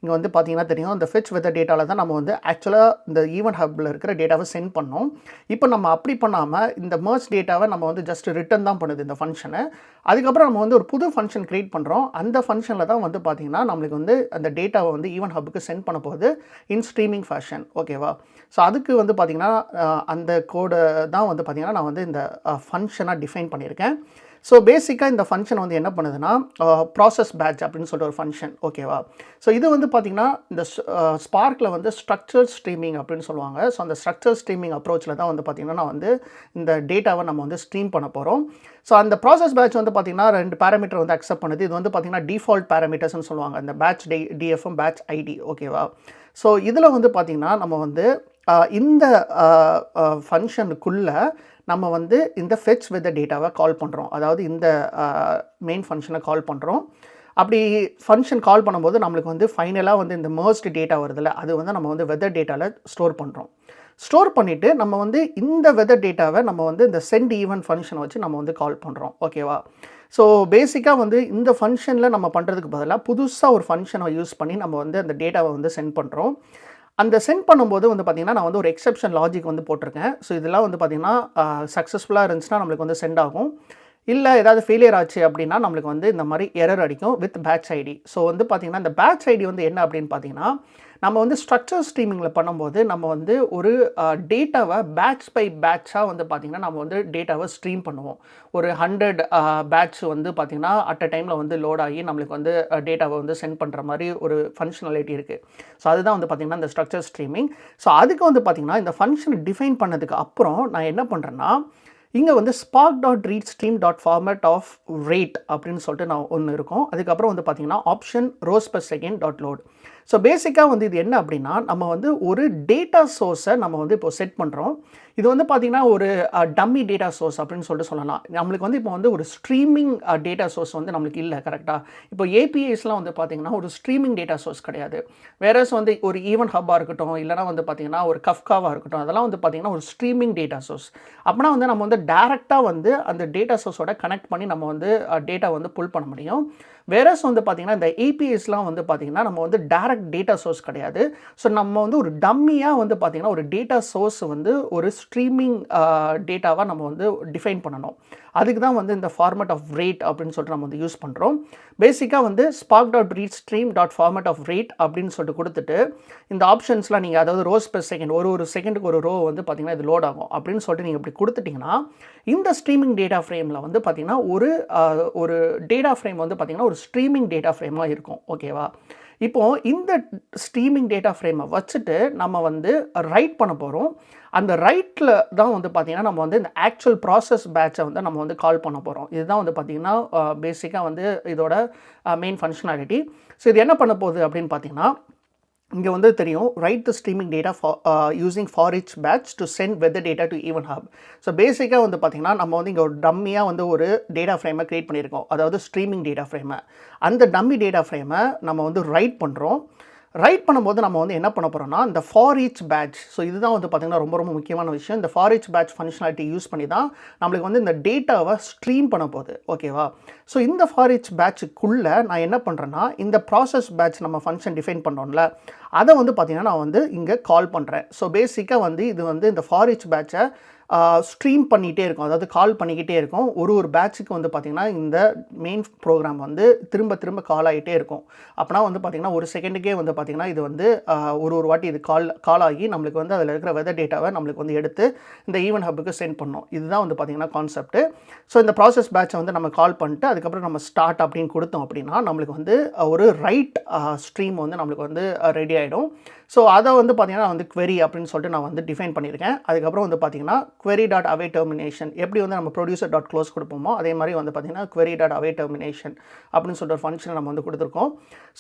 இங்கே வந்து பார்த்திங்கன்னா தெரியும், இந்த ஃபெட்ச் வித் டேட்டாவில் தான் நம்ம வந்து ஆக்சுவலாக இந்த ஈவென்ட் ஹப்பில் இருக்கிற டேட்டாவை சென்ட் பண்ணோம். இப்போ நம்ம அப்படி பண்ணாமல் இந்த மர்ஜ் டேட்டாவை நம்ம வந்து ஜஸ்ட் ரிட்டன் தான் பண்ணுது இந்த ஃபங்க்ஷனை. அதுக்கப்புறம் நம்ம வந்து ஒரு புது ஃபங்க்ஷன் க்ரியேட் பண்ணுறோம். அந்த ஃபங்க்ஷனில் தான் வந்து பார்த்திங்கன்னா நம்மளுக்கு வந்து அந்த டேட்டாவை வந்து ஈவென்ட் ஹப்புக்கு சென்ட் பண்ண போகுது இன் ஸ்ட்ரீமிங் ஃபேஷன். ஓகேவா? ஸோ அதுக்கு வந்து பார்த்திங்கன்னா அந்த கோடை தான் வந்து பார்த்திங்கன்னா நான் வந்து இந்த ஃபங்க்ஷனாக டிஃபைன் பண்ணியிருக்கேன். ஸோ பேசிக்காக இந்த ஃபங்க்ஷன் வந்து என்ன பண்ணுதுன்னா, ப்ராசஸ் பேட்ச் அப்படின்னு சொல்லிட்டு ஒரு ஃபங்க்ஷன். ஓகேவா? ஸோ இது வந்து பார்த்திங்கன்னா இந்த ஸ்பார்க்கில் வந்து ஸ்ட்ரக்சர் ஸ்ட்ரீமிங் அப்படின்னு சொல்லுவாங்க. ஸோ அந்த ஸ்ட்ரக்சர் ஸ்ட்ரீமிங் அப்ரோச்சில் தான் வந்து பார்த்திங்கன்னா நான் வந்து இந்த டேட்டாவை நம்ம வந்து ஸ்ட்ரீம் பண்ண போகிறோம். ஸோ அந்த ப்ராசஸ் பேட்ச் வந்து பார்த்திங்கன்னா 2 பேராமீட்டர் வந்து அக்செப்ட் பண்ணுது. இது வந்து பார்த்திங்கன்னா டிஃபால்ட் பேராமீட்டர்ஸ்னு சொல்லுவாங்க, இந்த பேட்ச் டிஎஃப்எம் பேட்ச் ஐடி. ஓகேவா? ஸோ இதில் வந்து பார்த்திங்கன்னா நம்ம வந்து இந்த ஃபங்க்ஷனுக்குள்ளே நம்ம வந்து இந்த ஃபெட்ச் வித் டேட்டாவை கால் பண்ணுறோம். அதாவது இந்த மெயின் ஃபங்க்ஷனை கால் பண்ணுறோம். அப்படி ஃபங்க்ஷன் கால் பண்ணும்போது நம்மளுக்கு வந்து ஃபைனலாக வந்து இந்த மர்ஜ்ட் டேட்டா வருதுல்ல, அது வந்து நம்ம வந்து வெதர் டேட்டாவில் ஸ்டோர் பண்ணுறோம். ஸ்டோர் பண்ணிவிட்டு நம்ம வந்து இந்த வெதர் டேட்டாவை நம்ம வந்து இந்த சென்ட் ஈவென்ட் ஃபங்க்ஷனை வச்சு நம்ம வந்து கால் பண்ணுறோம். ஓகேவா? ஸோ பேசிக்காக வந்து இந்த ஃபங்க்ஷனில் நம்ம பண்ணுறதுக்கு பதிலாக புதுசாக ஒரு ஃபங்க்ஷனை யூஸ் பண்ணி நம்ம வந்து அந்த டேட்டாவை வந்து சென்ட் பண்ணுறோம். அந்த சென்ட் பண்ணும்போது வந்து பார்த்திங்கன்னா நான் வந்து ஒரு எக்ஸெப்ஷன் லாஜிக் வந்து போட்டிருக்கேன். ஸோ இதெல்லாம் வந்து பார்த்திங்கன்னா சக்ஸஸ்ஃபுல்லாக இருந்துச்சுன்னா நம்மளுக்கு வந்து சென்ட் ஆகும். இல்லை ஏதாவது ஃபெயிலியர் ஆச்சு அப்படின்னா நம்மளுக்கு வந்து இந்த மாதிரி எரர் அடிக்கும் வித் பேட்ச் ஐடி. ஸோ வந்து பார்த்திங்கன்னா இந்த பேட்ச் ஐடி வந்து என்ன அப்படின்னு பார்த்தீங்கன்னா, நம்ம வந்து ஸ்ட்ரக்சர் ஸ்ட்ரீமிங்கில் பண்ணும்போது நம்ம வந்து ஒரு டேட்டாவை பேட்ச் பை பேட்சாக வந்து பார்த்திங்கன்னா நம்ம வந்து டேட்டாவை ஸ்ட்ரீம் பண்ணுவோம். ஒரு 100 பேட்ச் வந்து பார்த்திங்கன்னா அட் அ டைமில் வந்து லோட் ஆகி நம்மளுக்கு வந்து டேட்டாவை வந்து சென்ட் பண்ணுற மாதிரி ஒரு ஃபங்க்ஷனாலிட்டி இருக்குது. ஸோ அதுதான் வந்து பார்த்திங்கன்னா இந்த ஸ்ட்ரக்சர் ஸ்ட்ரீமிங். ஸோ அதுக்கு வந்து பார்த்திங்கன்னா இந்த ஃபங்க்ஷனை டிஃபைன் பண்ணதுக்கு அப்புறம் நான் என்ன பண்ணுறேன்னா, இங்கே வந்து spark.readstream.format of rate அப்படின்னு சொல்லிட்டு நான் ஒன்று இருக்கும். அதுக்கப்புறம் வந்து பார்த்திங்கன்னா option rose per second dot load. So பேசிக்காக வந்து இது என்ன அப்படின்னா, நம்ம வந்து ஒரு டேட்டா சோர்ஸை நம்ம வந்து இப்போ செட் பண்ணுறோம். இது வந்து பார்த்திங்கன்னா ஒரு டம்மி டேட்டா சோர்ஸ் அப்படின்னு சொல்லிட்டு சொல்லலாம். நம்மளுக்கு வந்து இப்போ வந்து ஒரு ஸ்ட்ரீமிங் டேட்டா சோர்ஸ் வந்து நம்மளுக்கு இல்லை. கரெக்டாக? இப்போ ஏபிஐஸ்லாம் வந்து பார்த்திங்கன்னா ஒரு ஸ்ட்ரீமிங் டேட்டா சோர்ஸ் கிடையாது. வேறஸ் வந்து ஒரு ஈவென்ட் ஹப்பாக இருக்கட்டும், இல்லைனா வந்து பார்த்திங்கன்னா ஒரு கஃப்காவாக இருக்கட்டும், அதெல்லாம் வந்து பார்த்திங்கன்னா ஒரு ஸ்ட்ரீமிங் டேட்டா சோர்ஸ். அப்படின்னா வந்து நம்ம வந்து டேரெக்டாக வந்து அந்த டேட்டா சோர்ஸோட கனெக்ட் பண்ணி நம்ம வந்து டேட்டா வந்து புல் பண்ண முடியும். வேறஸ் வந்து பார்த்திங்கன்னா இந்த ஏபிஎஸ்லாம் வந்து பார்த்திங்கன்னா நம்ம வந்து டேரக்ட் டேட்டா சோர்ஸ் கிடையாது. ஸோ நம்ம வந்து ஒரு டம்மியாக வந்து பார்த்திங்கன்னா ஒரு டேட்டா சோர்ஸ் வந்து ஒரு ஸ்ட்ரீமிங் டேட்டாவாக நம்ம வந்து டிஃபைன் பண்ணணும். அதுக்கு தான் வந்து இந்த ஃபார்மேட் ஆஃப் ரேட் அப்படின்னு சொல்லிட்டு நம்ம வந்து யூஸ் பண்ணுறோம். பேசிக்காக வந்து spark.readstream.format of rate அப்படின்னு சொல்லிட்டு கொடுத்துட்டு இந்த ஆப்ஷன்ஸ்லாம் நீங்கள், அதாவது ரோஸ் per second, ஒரு செகண்டுக்கு ஒரு ரோ வந்து பார்த்திங்கன்னா இது லோட் ஆகும் அப்படின்னு சொல்லிட்டு நீங்கள் இப்படி கொடுத்துட்டிங்கன்னா இந்த ஸ்ட்ரீமிங் டேட்டா ஃப்ரேமில் வந்து பார்த்திங்கன்னா ஒரு டேட்டா ஃப்ரேம் வந்து பார்த்திங்கன்னா ஒரு ஸ்ட்ரீமிங் டேட்டா ஃப்ரேமாக இருக்கும். ஓகேவா? இப்போது இந்த ஸ்ட்ரீமிங் டேட்டா ஃப்ரேமை வச்சுட்டு நம்ம வந்து ரைட் பண்ண போகிறோம். அந்த ரைட்டில் தான் வந்து பார்த்திங்கன்னா நம்ம வந்து இந்த ஆக்சுவல் ப்ராசஸ் பேட்சை வந்து நம்ம வந்து கால் பண்ண போகிறோம். இதுதான் வந்து பார்த்திங்கன்னா பேசிக்காக வந்து இதோட மெயின் ஃபங்க்ஷனாலிட்டி. ஸோ இது என்ன பண்ண போகுது அப்படின்னு பார்த்திங்கன்னா, இங்கே வந்து தெரியும் write the streaming data using for each batch to send weather data to event hub. So பேசிக்காக வந்து பார்த்திங்கன்னா நம்ம வந்து இங்கே ஒரு டம்மியாக வந்து ஒரு டேட்டா ஃப்ரேமை க்ரியேட் பண்ணியிருக்கோம், அதாவது ஸ்ட்ரீமிங் டேட்டா ஃப்ரேமை. அந்த டம்மி டேட்டா ஃப்ரேமை நம்ம வந்து ரைட் பண்ணுறோம். ரைட் பண்ணும்போது நம்ம வந்து என்ன பண்ண போகிறோம்னா, இந்த ஃபார் each பேட்ச், ஸோ இதுதான் வந்து பார்த்திங்கன்னா ரொம்ப ரொம்ப முக்கியமான விஷயம். இந்த for each batch functionality use பண்ணி தான் நம்மளுக்கு வந்து இந்த டேட்டாவை ஸ்ட்ரீம் பண்ண போகுது. ஓகேவா? ஸோ இந்த ஃபார் each பேட்சுக்குள்ளே நான் என்ன பண்ணுறேன்னா, இந்த ப்ராசஸ் பேட்ச் நம்ம ஃபங்க்ஷன் டிஃபைன் பண்ணோம்ல, அதை வந்து பார்த்திங்கன்னா நான் வந்து இங்கே கால் பண்ணுறேன். ஸோ பேசிக்காக வந்து இது வந்து இந்த ஃபார் each பேட்சை ஸ்ட்ரீம் பண்ணிகிட்டே இருக்கும், அதாவது கால் பண்ணிக்கிட்டே இருக்கும். ஒரு பேட்சுக்கு வந்து பார்த்திங்கன்னா இந்த மெயின் ப்ரோக்ராம் வந்து திரும்ப திரும்ப கால் ஆகிட்டே இருக்கும். அப்போனா வந்து பார்த்திங்கன்னா ஒரு செகண்டுக்கே வந்து பார்த்திங்கன்னா இது வந்து ஒரு வாட்டி இது கால் ஆகி நம்மளுக்கு வந்து அதில் இருக்கிற வெதர் டேட்டாவை நம்மளுக்கு வந்து எடுத்து இந்த ஈவென்ட் ஹப்புக்கு சென்ட் பண்ணோம். இதுதான் வந்து பார்த்திங்கன்னா கான்செப்ட்டு. ஸோ இந்த ப்ராசஸ் பேட்சை வந்து நம்ம கால் பண்ணிட்டு அதுக்கப்புறம் நம்ம ஸ்டார்ட் அப்படின்னு கொடுத்தோம் அப்படின்னா நம்மளுக்கு வந்து ஒரு ரைட் ஸ்ட்ரீம் வந்து நம்மளுக்கு வந்து ரெடி ஆகிடும். ஸோ அதை வந்து பார்த்திங்கன்னா வந்து query அப்படின்னு சொல்லிட்டு நான் வந்து டிஃபைன் பண்ணியிருக்கேன். அதுக்கப்புறம் வந்து பார்த்திங்கன்னா query.await termination எப்படி வந்து நம்ம producer.close கொடுப்போமோ அதே மாதிரி வந்து பார்த்திங்கன்னா query.await termination அப்படின்னு சொல்லிட்டு ஒரு ஃபங்க்ஷனை நம்ம வந்து கொடுத்துருக்கோம்.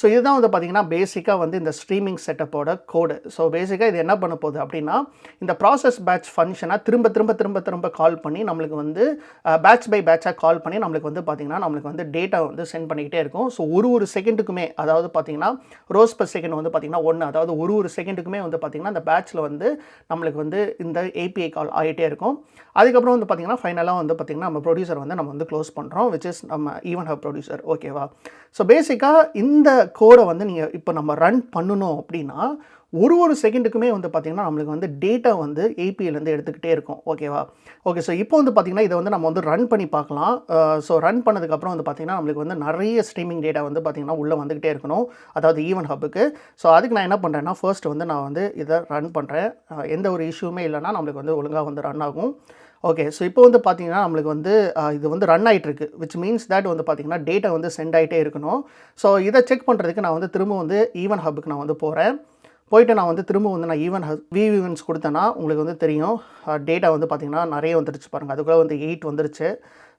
ஸோ இதுதான் வந்து பார்த்திங்கன்னா பேசிக்காக வந்து இந்த ஸ்ட்ரீமிங் செட்டப்போட கோடு. ஸோ பேசிக்காக இது என்ன பண்ண போகுது அப்படின்னா இந்த ப்ராசஸ் பேட்ச் ஃபங்க்ஷனை திரும்ப கால் பண்ணி நம்மளுக்கு வந்து பேட்ச் பை பேட்சாக கால் பண்ணி நம்மளுக்கு வந்து பார்த்திங்கன்னா நம்மளுக்கு வந்து டேட்டா வந்து சென்ட் பண்ணிக்கிட்டே இருக்கும். ஸோ ஒரு செகண்டுக்குமே அதாவது பார்த்திங்கன்னா ரோஸ் பர் செகண்ட் வந்து பார்த்திங்கன்னா 1, அதாவது ஒரு செகண்டுக்குமே வந்து பார்த்திங்கன்னா இந்த பேட்சில் வந்து நம்மளுக்கு வந்து இந்த ஏபிஐ கால் ஆகிட்டே இருக்கும். அதுக்கப்புறம் வந்து பார்த்திங்கன்னா ஃபைனலாக வந்து பார்த்திங்கன்னா நம்ம ப்ரொடியூசர் வந்து நம்ம வந்து க்ளோஸ் பண்ணுறோம், விச் இஸ் நம்ம ஈவென்ட் ஹப் ப்ரொடியூசர். ஓகேவா? ஸோ பேசிக்காக இந்த கோடை வந்து நீங்கள் இப்போ நம்ம ரன் பண்ணணும் அப்படின்னா ஒரு செகண்டுக்குமே வந்து பார்த்திங்கன்னா நம்மளுக்கு வந்து டேட்டா வந்து ஏபிஐலேருந்து எடுத்துக்கிட்டே இருக்கும். ஓகேவா? ஓகே. ஸோ இப்போ வந்து பார்த்திங்கன்னா இதை வந்து நம்ம வந்து ரன் பண்ணி பார்க்கலாம். ஸோ ரன் பண்ணதுக்கப்புறம் வந்து பார்த்திங்கன்னா நம்மளுக்கு வந்து நிறைய ஸ்ட்ரீமிங் டேட்டா வந்து பார்த்திங்கன்னா உள்ளே வந்துக்கிட்டே இருக்கணும், அதாவது ஈவென்ட் ஹப்புக்கு. ஸோ அதுக்கு நான் என்ன பண்ணுறேன்னா ஃபர்ஸ்ட் வந்து நான் வந்து இதை ரன் பண்ணுறேன். எந்த ஒரு இஷ்யூமே இல்லைனா நம்மளுக்கு வந்து ஒழுங்காக வந்து ரன் ஆகும். ஓகே. ஸோ இப்போ வந்து பார்த்திங்கன்னா நம்மளுக்கு வந்து இது வந்து ரன் ஆகிட்டுருக்கு, விச் மீன்ஸ் தட் வந்து பார்த்திங்கன்னா டேட்டா வந்து சென்ட் ஆகிட்டே இருக்கணும். ஸோ இதை செக் பண்ணுறதுக்கு நான் வந்து திரும்ப வந்து ஈவென்ட் ஹப்புக்கு நான் வந்து போகிறேன். போயிட்டு நான் வந்து திரும்ப வந்து நான் ஈவென்ட்ஸ் கொடுத்தேன்னா உங்களுக்கு வந்து தெரியும் டேட்டா வந்து பார்த்திங்கன்னா நிறைய வந்துருச்சு பாருங்கள். அதுக்குள்ளே வந்து 8 வந்துருச்சு.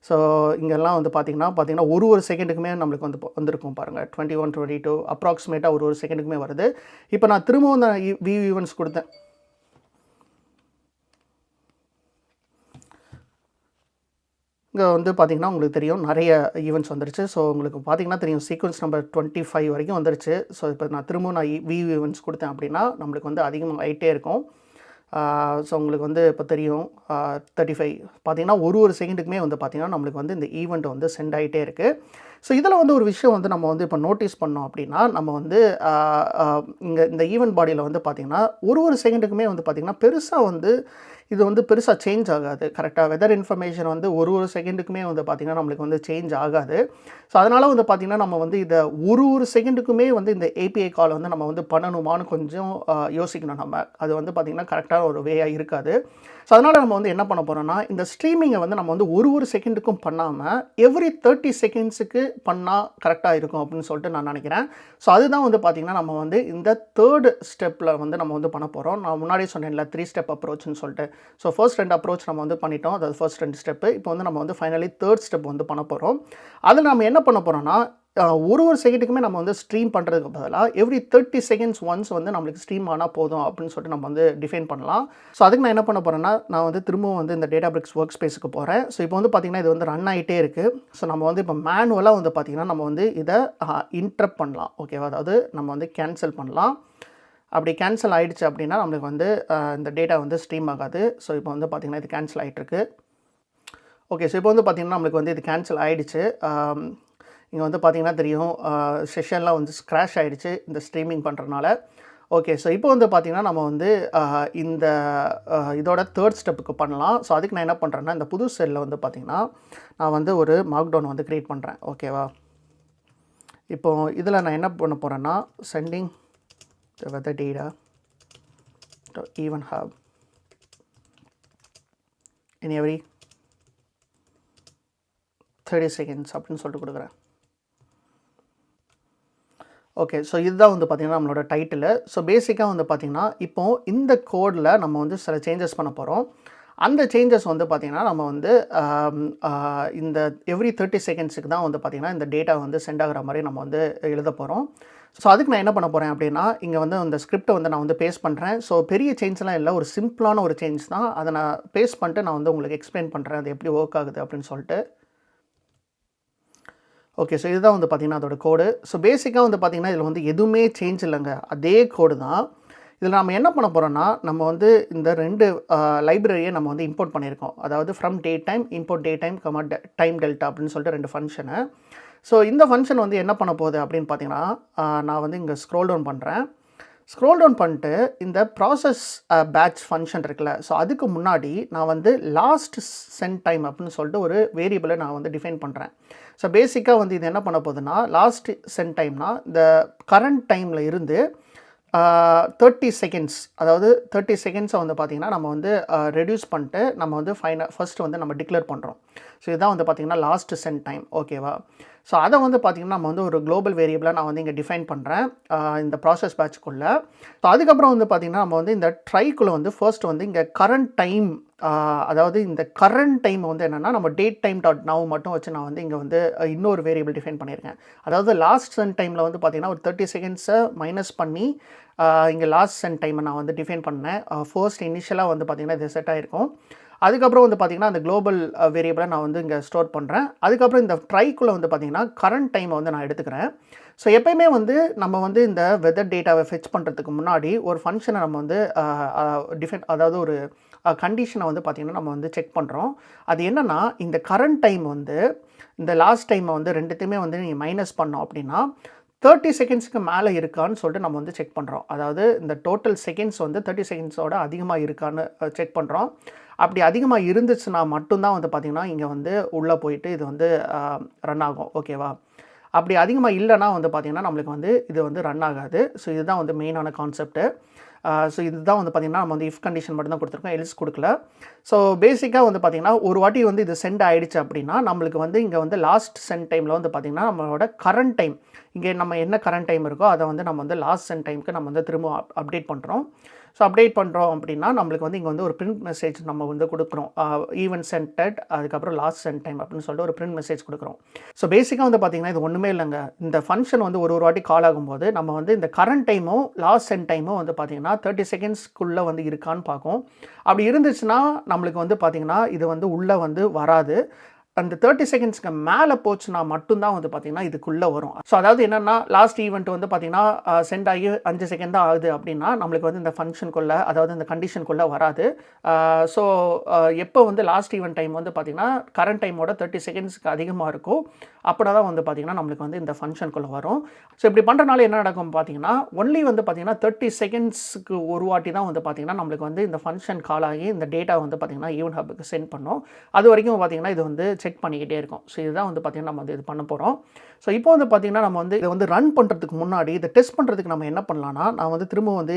ஸோ இங்கெல்லாம் வந்து பார்த்திங்கன்னா ஒரு செகண்டுக்குமே நம்மளுக்கு வந்து வந்திருக்கும் பாருங்கள். 21, 22 அப்ராக்சிமேட்டாக ஒரு செகண்டுக்குமே வருது. இப்போ நான் திரும்பவும் நான் ஈவென்ட்ஸ் கொடுத்தேன். இங்கே வந்து பார்த்திங்கன்னா உங்களுக்கு தெரியும் நிறைய ஈவெண்ட்ஸ் வந்துருச்சு. ஸோ உங்களுக்கு பார்த்திங்கன்னா தெரியும் சீக்வன்ஸ் நம்பர் 25 வரைக்கும் வந்துருச்சு. ஸோ இப்போ நான் திரும்பவும் நான் ஈவெண்ட்ஸ் கொடுத்தேன் அப்படின்னா நம்மளுக்கு வந்து அதிகமாக ஆகிட்டே இருக்கும். ஸோ உங்களுக்கு வந்து இப்போ தெரியும் 35 பார்த்திங்கன்னா ஒரு செகண்டுக்குமே வந்து பார்த்திங்கன்னா நம்மளுக்கு வந்து இந்த ஈவெண்ட் வந்து சென்ட் ஆகிட்டே இருக்குது. ஸோ இதில் வந்து ஒரு விஷயம் வந்து நம்ம வந்து இப்போ நோட்டீஸ் பண்ணோம் அப்படின்னா நம்ம வந்து இங்கே இந்த ஈவெண்ட் பாடியில் வந்து பார்த்திங்கன்னா ஒரு செகண்டுக்குமே வந்து பார்த்திங்கன்னா பெருசாக வந்து இது வந்து பெருசாக சேஞ்ச் ஆகாது. கரெக்டாக வெதர் இன்ஃபர்மேஷன் வந்து ஒரு செகண்டுக்குமே வந்து பார்த்திங்கன்னா நம்மளுக்கு வந்து சேஞ்ச் ஆகாது. ஸோ அதனால் வந்து பார்த்திங்கன்னா நம்ம வந்து இதை ஒரு செகண்டுக்குமே வந்து இந்த ஏபிஐ கால் வந்து நம்ம வந்து பண்ணணுமான்னு கொஞ்சம் யோசிக்கணும் நம்ம. அது வந்து பார்த்திங்கன்னா கரெக்டான ஒரு வேயாக இருக்காது. ஸோ அதனால் நம்ம வந்து என்ன பண்ண போகிறோம்னா இந்த ஸ்ட்ரீமிங்கை வந்து நம்ம வந்து ஒரு செகண்டுக்கும் பண்ணாமல் எவ்ரி 30 செகண்ட்ஸுக்கு பண்ணால் கரெக்டாக இருக்கும் அப்படின்னு சொல்லிட்டு நான் நினைக்கிறேன். ஸோ அதுதான் வந்து பார்த்திங்கன்னா நம்ம வந்து இந்த 3rd ஸ்டெப்பில் வந்து நம்ம வந்து பண்ண போகிறோம். நான் முன்னாடியே சொன்னேன்ல 3 ஸ்டெப் அப்ரோச்னு சொல்லிட்டு. ஸோ ஃபர்ஸ்ட் 2 அப்ரோச் நம்ம வந்து பண்ணிட்டோம், அதாவது ஃபர்ஸ்ட் 2 ஸ்டெப்பு. இப்போ வந்து நம்ம வந்து ஃபைனலி 3rd ஸ்டெப் வந்து பண்ண போகிறோம். அதில் நம்ம என்ன பண்ண போகிறோம்னா ஒரு செகண்டுக்குமே நம்ம வந்து ஸ்ட்ரீம் பண்ணுறதுக்கு பதிலாக எவ்ரி 30 செகண்ட்ஸ் ஒன்ஸ் வந்து நம்மளுக்கு ஸ்ட்ரீம் ஆனால் போதும் அப்படின்னு சொல்லிட்டு நம்ம வந்து டிஃபைன் பண்ணலாம். ஸோ அதுக்கு நான் என்ன பண்ண போகிறேன்னா நான் வந்து திரும்பவும் வந்து இந்த டேட்டாபிரிக்ஸ் ஒர்க் ஸ்பேஸுக்கு போகிறேன். ஸோ இப்போ வந்து பார்த்திங்கன்னா இது வந்து ரன் ஆகிட்டே இருக்குது. ஸோ நம்ம வந்து இப்போ மேனுவலாக வந்து பார்த்திங்கன்னா நம்ம வந்து இதை இன்டரப்ட் பண்ணலாம். ஓகேவா? அதாவது நம்ம வந்து கேன்சல் பண்ணலாம். அப்படி கேன்சல் ஆகிடுச்சு அப்படின்னா நம்மளுக்கு வந்து இந்த டேட்டா வந்து ஸ்ட்ரீம் ஆகாது. ஸோ இப்போ வந்து பார்த்திங்கன்னா இது கேன்சல் ஆகிட்டுருக்கு. ஓகே. ஸோ இப்போ வந்து பார்த்திங்கன்னா நம்மளுக்கு வந்து இது கேன்சல் ஆகிடுச்சு. இங்கே வந்து பார்த்திங்கன்னா தெரியும் செஷன்லாம் வந்து ஸ்க்ராஷ் ஆகிடுச்சு இந்த ஸ்ட்ரீமிங் பண்ணுறதுனால. ஓகே. ஸோ இப்போ வந்து பார்த்திங்கன்னா நம்ம வந்து இந்த இதோட 3rd ஸ்டெப்புக்கு பண்ணலாம். ஸோ அதுக்கு நான் என்ன பண்ணுறேன்னா இந்த புது செல்லில் வந்து பார்த்திங்கன்னா நான் வந்து ஒரு மார்க்டவுன் வந்து க்ரியேட் பண்ணுறேன். ஓகேவா? இப்போது இதில் நான் என்ன பண்ண போகிறேன்னா sending the weather data to event hub in every 30 seconds அப்படின்னு சொல்லிட்டு கொடுக்குறேன். ஓகே. ஸோ இதுதான் வந்து பார்த்திங்கன்னா நம்மளோட டைட்டிலு. ஸோ பேசிக்காக வந்து பார்த்திங்கன்னா இப்போது இந்த கோடில் நம்ம வந்து சில சேஞ்சஸ் பண்ண போகிறோம். அந்த சேஞ்சஸ் வந்து பார்த்திங்கன்னா நம்ம வந்து இந்த எவ்ரி 30 செகண்ட்ஸுக்கு தான் வந்து பார்த்திங்கன்னா இந்த டேட்டா வந்து சென்ட் ஆகிற மாதிரி நம்ம வந்து எழுத போகிறோம். ஸோ அதுக்கு நான் என்ன பண்ண போகிறேன் அப்படின்னா இங்கே வந்து அந்த ஸ்கிரிப்டை வந்து நான் வந்து பேஸ்ட் பண்ணுறேன். ஸோ பெரிய சேஞ்சஸ்லாம் இல்லை, ஒரு சிம்பிளான ஒரு சேஞ்ச் தான். அதை நான் பேஸ்ட் பண்ணிட்டு நான் வந்து உங்களுக்கு எக்ஸ்பிளைன் பண்ணுறேன் அது எப்படி ஒர்க் ஆகுது அப்படின்னு சொல்லிட்டு. ஓகே. ஸோ இதுதான் வந்து பார்த்திங்கன்னா அதோட கோடு. ஸோ பேசிக்காக வந்து பார்த்திங்கன்னா இதில் வந்து எதுவுமே சேஞ்ச் இல்லைங்க, அதே கோடு தான். இதில் நம்ம என்ன பண்ண போகிறோன்னா நம்ம வந்து இந்த 2 லைப்ரரியை நம்ம வந்து இம்போர்ட் பண்ணியிருக்கோம். அதாவது from date time import date time time delta அப்படின்னு சொல்லிட்டு 2 ஃபங்க்ஷனு. ஸோ இந்த ஃபங்க்ஷன் வந்து என்ன பண்ண போகுது அப்படின்னு பார்த்தீங்கன்னா நான் வந்து இங்கே ஸ்க்ரோல் டவுன் பண்ணுறேன். ஸ்க்ரோல் டவுன் பண்ணிட்டு இந்த ப்ராசஸ் பேட்ச் ஃபங்க்ஷன் இருக்குல்ல, ஸோ அதுக்கு முன்னாடி நான் வந்து லாஸ்ட் சென்ட் டைம் அப்படின்னு சொல்லிட்டு ஒரு வேரியபிளை நான் வந்து டிஃபைன் பண்ணுறேன். ஸோ பேசிக்காக வந்து இது என்ன பண்ண போகுதுன்னா, லாஸ்ட் சென்ட் டைம்னா இந்த கரண்ட் டைமில் இருந்து 30 செகண்ட்ஸ், அதாவது 30 செகண்ட்ஸை வந்து பார்த்திங்கன்னா நம்ம வந்து ரெடியூஸ் பண்ணிட்டு நம்ம வந்து ஃபஸ்ட்டு வந்து நம்ம டிக்ளேர் பண்ணுறோம். ஸோ இதுதான் வந்து பார்த்திங்கன்னா லாஸ்ட் சென்ட் டைம். ஓகேவா? ஸோ அதை வந்து பார்த்திங்கன்னா நம்ம வந்து ஒரு குளோபல் வேரியபிளாக நான் வந்து இங்கே டிஃபைன் பண்ணுறேன் இந்த ப்ராசஸ் பேட்ச்க்குள்ளே. ஸோ அதுக்கப்புறம் வந்து பார்த்திங்கன்னா நம்ம வந்து இந்த ட்ரைக்குள்ளே வந்து ஃபர்ஸ்ட் வந்து இங்கே கரண்ட் டைம், அதாவது இந்த கரண்ட் டைம் வந்து என்னென்னா நம்ம டேட் டைம் டாட் நவ் மட்டும் வச்சு நான் வந்து இங்கே வந்து இன்னொரு வேரியபிள் டிஃபைன் பண்ணியிருக்கேன். அதாவது லாஸ்ட் சென்ட் டைமில் வந்து பார்த்திங்கன்னா ஒரு 30 செகண்ட்ஸை மைனஸ் பண்ணி இங்கே லாஸ்ட் சென்ட் டைமை நான் வந்து டிஃபைன் பண்ணேன். ஃபர்ஸ்ட் இனிஷியலாக வந்து பார்த்திங்கன்னா இது செட் ஆகிருக்கும். அதுக்கப்புறம் வந்து பார்த்திங்கன்னா அந்த குளோபல் வேரியபிளை நான் வந்து இங்கே ஸ்டோர் பண்ணுறேன். அதுக்கப்புறம் இந்த ட்ரைக்குள்ளே வந்து பார்த்திங்கன்னா கரண்ட் டைமை வந்து நான் எடுத்துக்கிறேன். ஸோ எப்போயுமே வந்து நம்ம வந்து இந்த வெதர் டேட்டாவை ஃபெச் பண்ணுறதுக்கு முன்னாடி ஒரு ஃபங்க்ஷனை நம்ம வந்து அதாவது ஒரு கண்டிஷனை வந்து பார்த்திங்கன்னா நம்ம வந்து செக் பண்ணுறோம். அது என்னென்னா, இந்த கரண்ட் டைம் வந்து இந்த லாஸ்ட் டைமை வந்து ரெண்டுத்தையுமே வந்து நீங்கள் மைனஸ் பண்ணோம் அப்படின்னா 30 செகண்ட்ஸ்க்கு மேலே இருக்கான்னு சொல்லிட்டு நம்ம வந்து செக் பண்ணுறோம். அதாவது இந்த டோட்டல் செகண்ட்ஸ் வந்து 30 செகண்ட்ஸோட அதிகமாக இருக்கான்னு செக் பண்ணுறோம். அப்படி அதிகமாக இருந்துச்சுன்னா மட்டும்தான் வந்து பார்த்திங்கன்னா இங்கே வந்து உள்ளே போயிட்டு இது வந்து ரன் ஆகும். ஓகேவா? அப்படி அதிகமாக இல்லைனா வந்து பார்த்திங்கன்னா நம்மளுக்கு வந்து இது வந்து ரன் ஆகாது. ஸோ இதுதான் வந்து மெயினான கான்செப்ட்டு. ஸோ இதுதான் வந்து பார்த்திங்கன்னா நம்ம வந்து இஃப் கண்டிஷன் மட்டும் தான் கொடுத்துருக்கோம், எல்ஸ் கொடுக்கல. ஸோ பேசிக்காக வந்து பார்த்திங்கன்னா ஒரு வாட்டி வந்து இது சென்ட் ஆகிடுச்சு அப்படின்னா நம்மளுக்கு வந்து இங்கே வந்து லாஸ்ட் சென்ட் டைமில் வந்து பார்த்திங்கன்னா நம்மளோட கரண்ட் டைம், இங்கே நம்ம என்ன கரண்ட் டைம் இருக்கோ அதை வந்து நம்ம வந்து லாஸ்ட் சென்ட் டைமுக்கு நம்ம வந்து திரும்ப அப்டேட் பண்ணுறோம். ஸோ அப்டேட் பண்ணுறோம் அப்படின்னா நம்மளுக்கு வந்து இங்கே வந்து ஒரு பிரிண்ட் மெசேஜ் நம்ம வந்து கொடுக்குறோம். ஈவென்ட் சென்டட், அதுக்கப்புறம் லாஸ்ட் சென்ட் டைம் அப்படின்னு சொல்லிட்டு ஒரு பிரிண்ட் மெசேஜ் கொடுக்குறோம். ஸோ பேசிக்காக வந்து பார்த்திங்கன்னா இது ஒன்றுமே இல்லைங்க. இந்த ஃபங்க்ஷன் வந்து ஒரு வாட்டி கால் ஆகும்போது நம்ம வந்து இந்த கரண்ட் டைமும் லாஸ்ட் சென்ட் டைமும் வந்து பார்த்திங்கன்னா 30 செகண்ட்ஸ்க்குள்ளே வந்து இருக்கான்னு பார்க்கும். அப்படி இருந்துச்சுன்னா நம்மளுக்கு வந்து பார்த்திங்கன்னா இது வந்து உள்ளே வந்து வராது. அந்த 30 செகண்ட்ஸ்க்கு மேலே போச்சுன்னா மட்டும்தான் வந்து பார்த்திங்கன்னா இதுக்குள்ளே வரும். ஸோ அதாவது என்னென்னா, லாஸ்ட் ஈவெண்ட் வந்து பார்த்திங்கன்னா சென்ட் ஆகி 5 செகண்ட் தான் ஆகுது அப்படின்னா நம்மளுக்கு வந்து இந்த ஃபங்க்ஷனுக்குள்ளே, அதாவது இந்த கண்டிஷனுக்குள்ளே வராது. ஸோ எப்போ வந்து லாஸ்ட் ஈவெண்ட் டைம் வந்து பார்த்திங்கன்னா கரண்ட் டைமோட 30 செகண்ட்ஸ்க்கு அதிகமாக இருக்கும், அப்படின்னா தான் வந்து பார்த்திங்கன்னா நம்மளுக்கு வந்து இந்த ஃபங்க்ஷனுக்குள்ளே வரும். ஸோ இப்படி பண்ணுறனால என்ன நடக்கும் பார்த்திங்கன்னா, ஒன்லி வந்து பார்த்திங்கன்னா 30 செகண்ட்ஸ்க்கு ஒரு வாட்டி தான் வந்து பார்த்திங்கன்னா நம்மளுக்கு வந்து இந்த ஃபங்க்ஷன் கால் ஆகி இந்த டேட்டா வந்து பார்த்திங்கன்னா ஈவென்ட் ஹப்புக்கு சென்ட் பண்ணும். அது வரைக்கும் பார்த்திங்கன்னா இது வந்து செக் பண்ணிக்கிட்டே இருக்கும். ஸோ இதுதான் வந்து பார்த்திங்கன்னா நம்ம வந்து இது பண்ண போகிறோம். ஸோ இப்போ வந்து பார்த்திங்கன்னா நம்ம வந்து இதை வந்து ரன் பண்ணுறதுக்கு முன்னாடி இதை டெஸ்ட் பண்ணுறதுக்கு நம்ம என்ன பண்ணலான்னா, நான் வந்து திரும்ப வந்து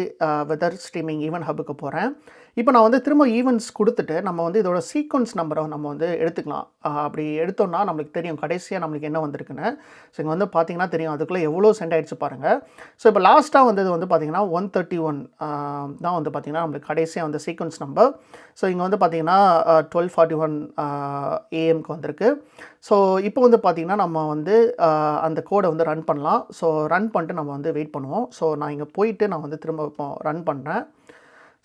வெதர் ஸ்ட்ரீமிங் ஈவென்ட் ஹப்புக்கு போகிறேன். இப்போ நான் வந்து திரும்ப ஈவெண்ட்ஸ் கொடுத்துட்டு நம்ம வந்து இதோட சீக்வன்ஸ் நம்பரை நம்ம வந்து எடுத்துக்கலாம். அப்படி எடுத்தோம்னா நம்மளுக்கு தெரியும் கடைசியாக நம்மளுக்கு என்ன வந்திருக்குன்னு. ஸோ இங்கே வந்து பார்த்திங்கன்னா தெரியும் அதுக்குள்ளே எவ்வளோ சென்ட் ஆகிடுச்சு பாருங்கள். ஸோ இப்போ லாஸ்ட்டாக வந்தது வந்து பார்த்திங்கன்னா 131 தான் வந்து பார்த்திங்கன்னா நம்மளுக்கு கடைசியாக வந்து சீக்வன்ஸ் நம்பர். ஸோ இங்கே வந்து பார்த்திங்கன்னா 12:41 AM வந்திருக்கு. ஸோ இப்போ வந்து பார்த்திங்கன்னா நம்ம வந்து அந்த கோடை வந்து ரன் பண்ணலாம். ஸோ ரன் பண்ணிட்டு நம்ம வந்து வெயிட் பண்ணுவோம். ஸோ நான் இங்கே போயிட்டு நான் வந்து திரும்ப இப்போ ரன் பண்ணுறேன்.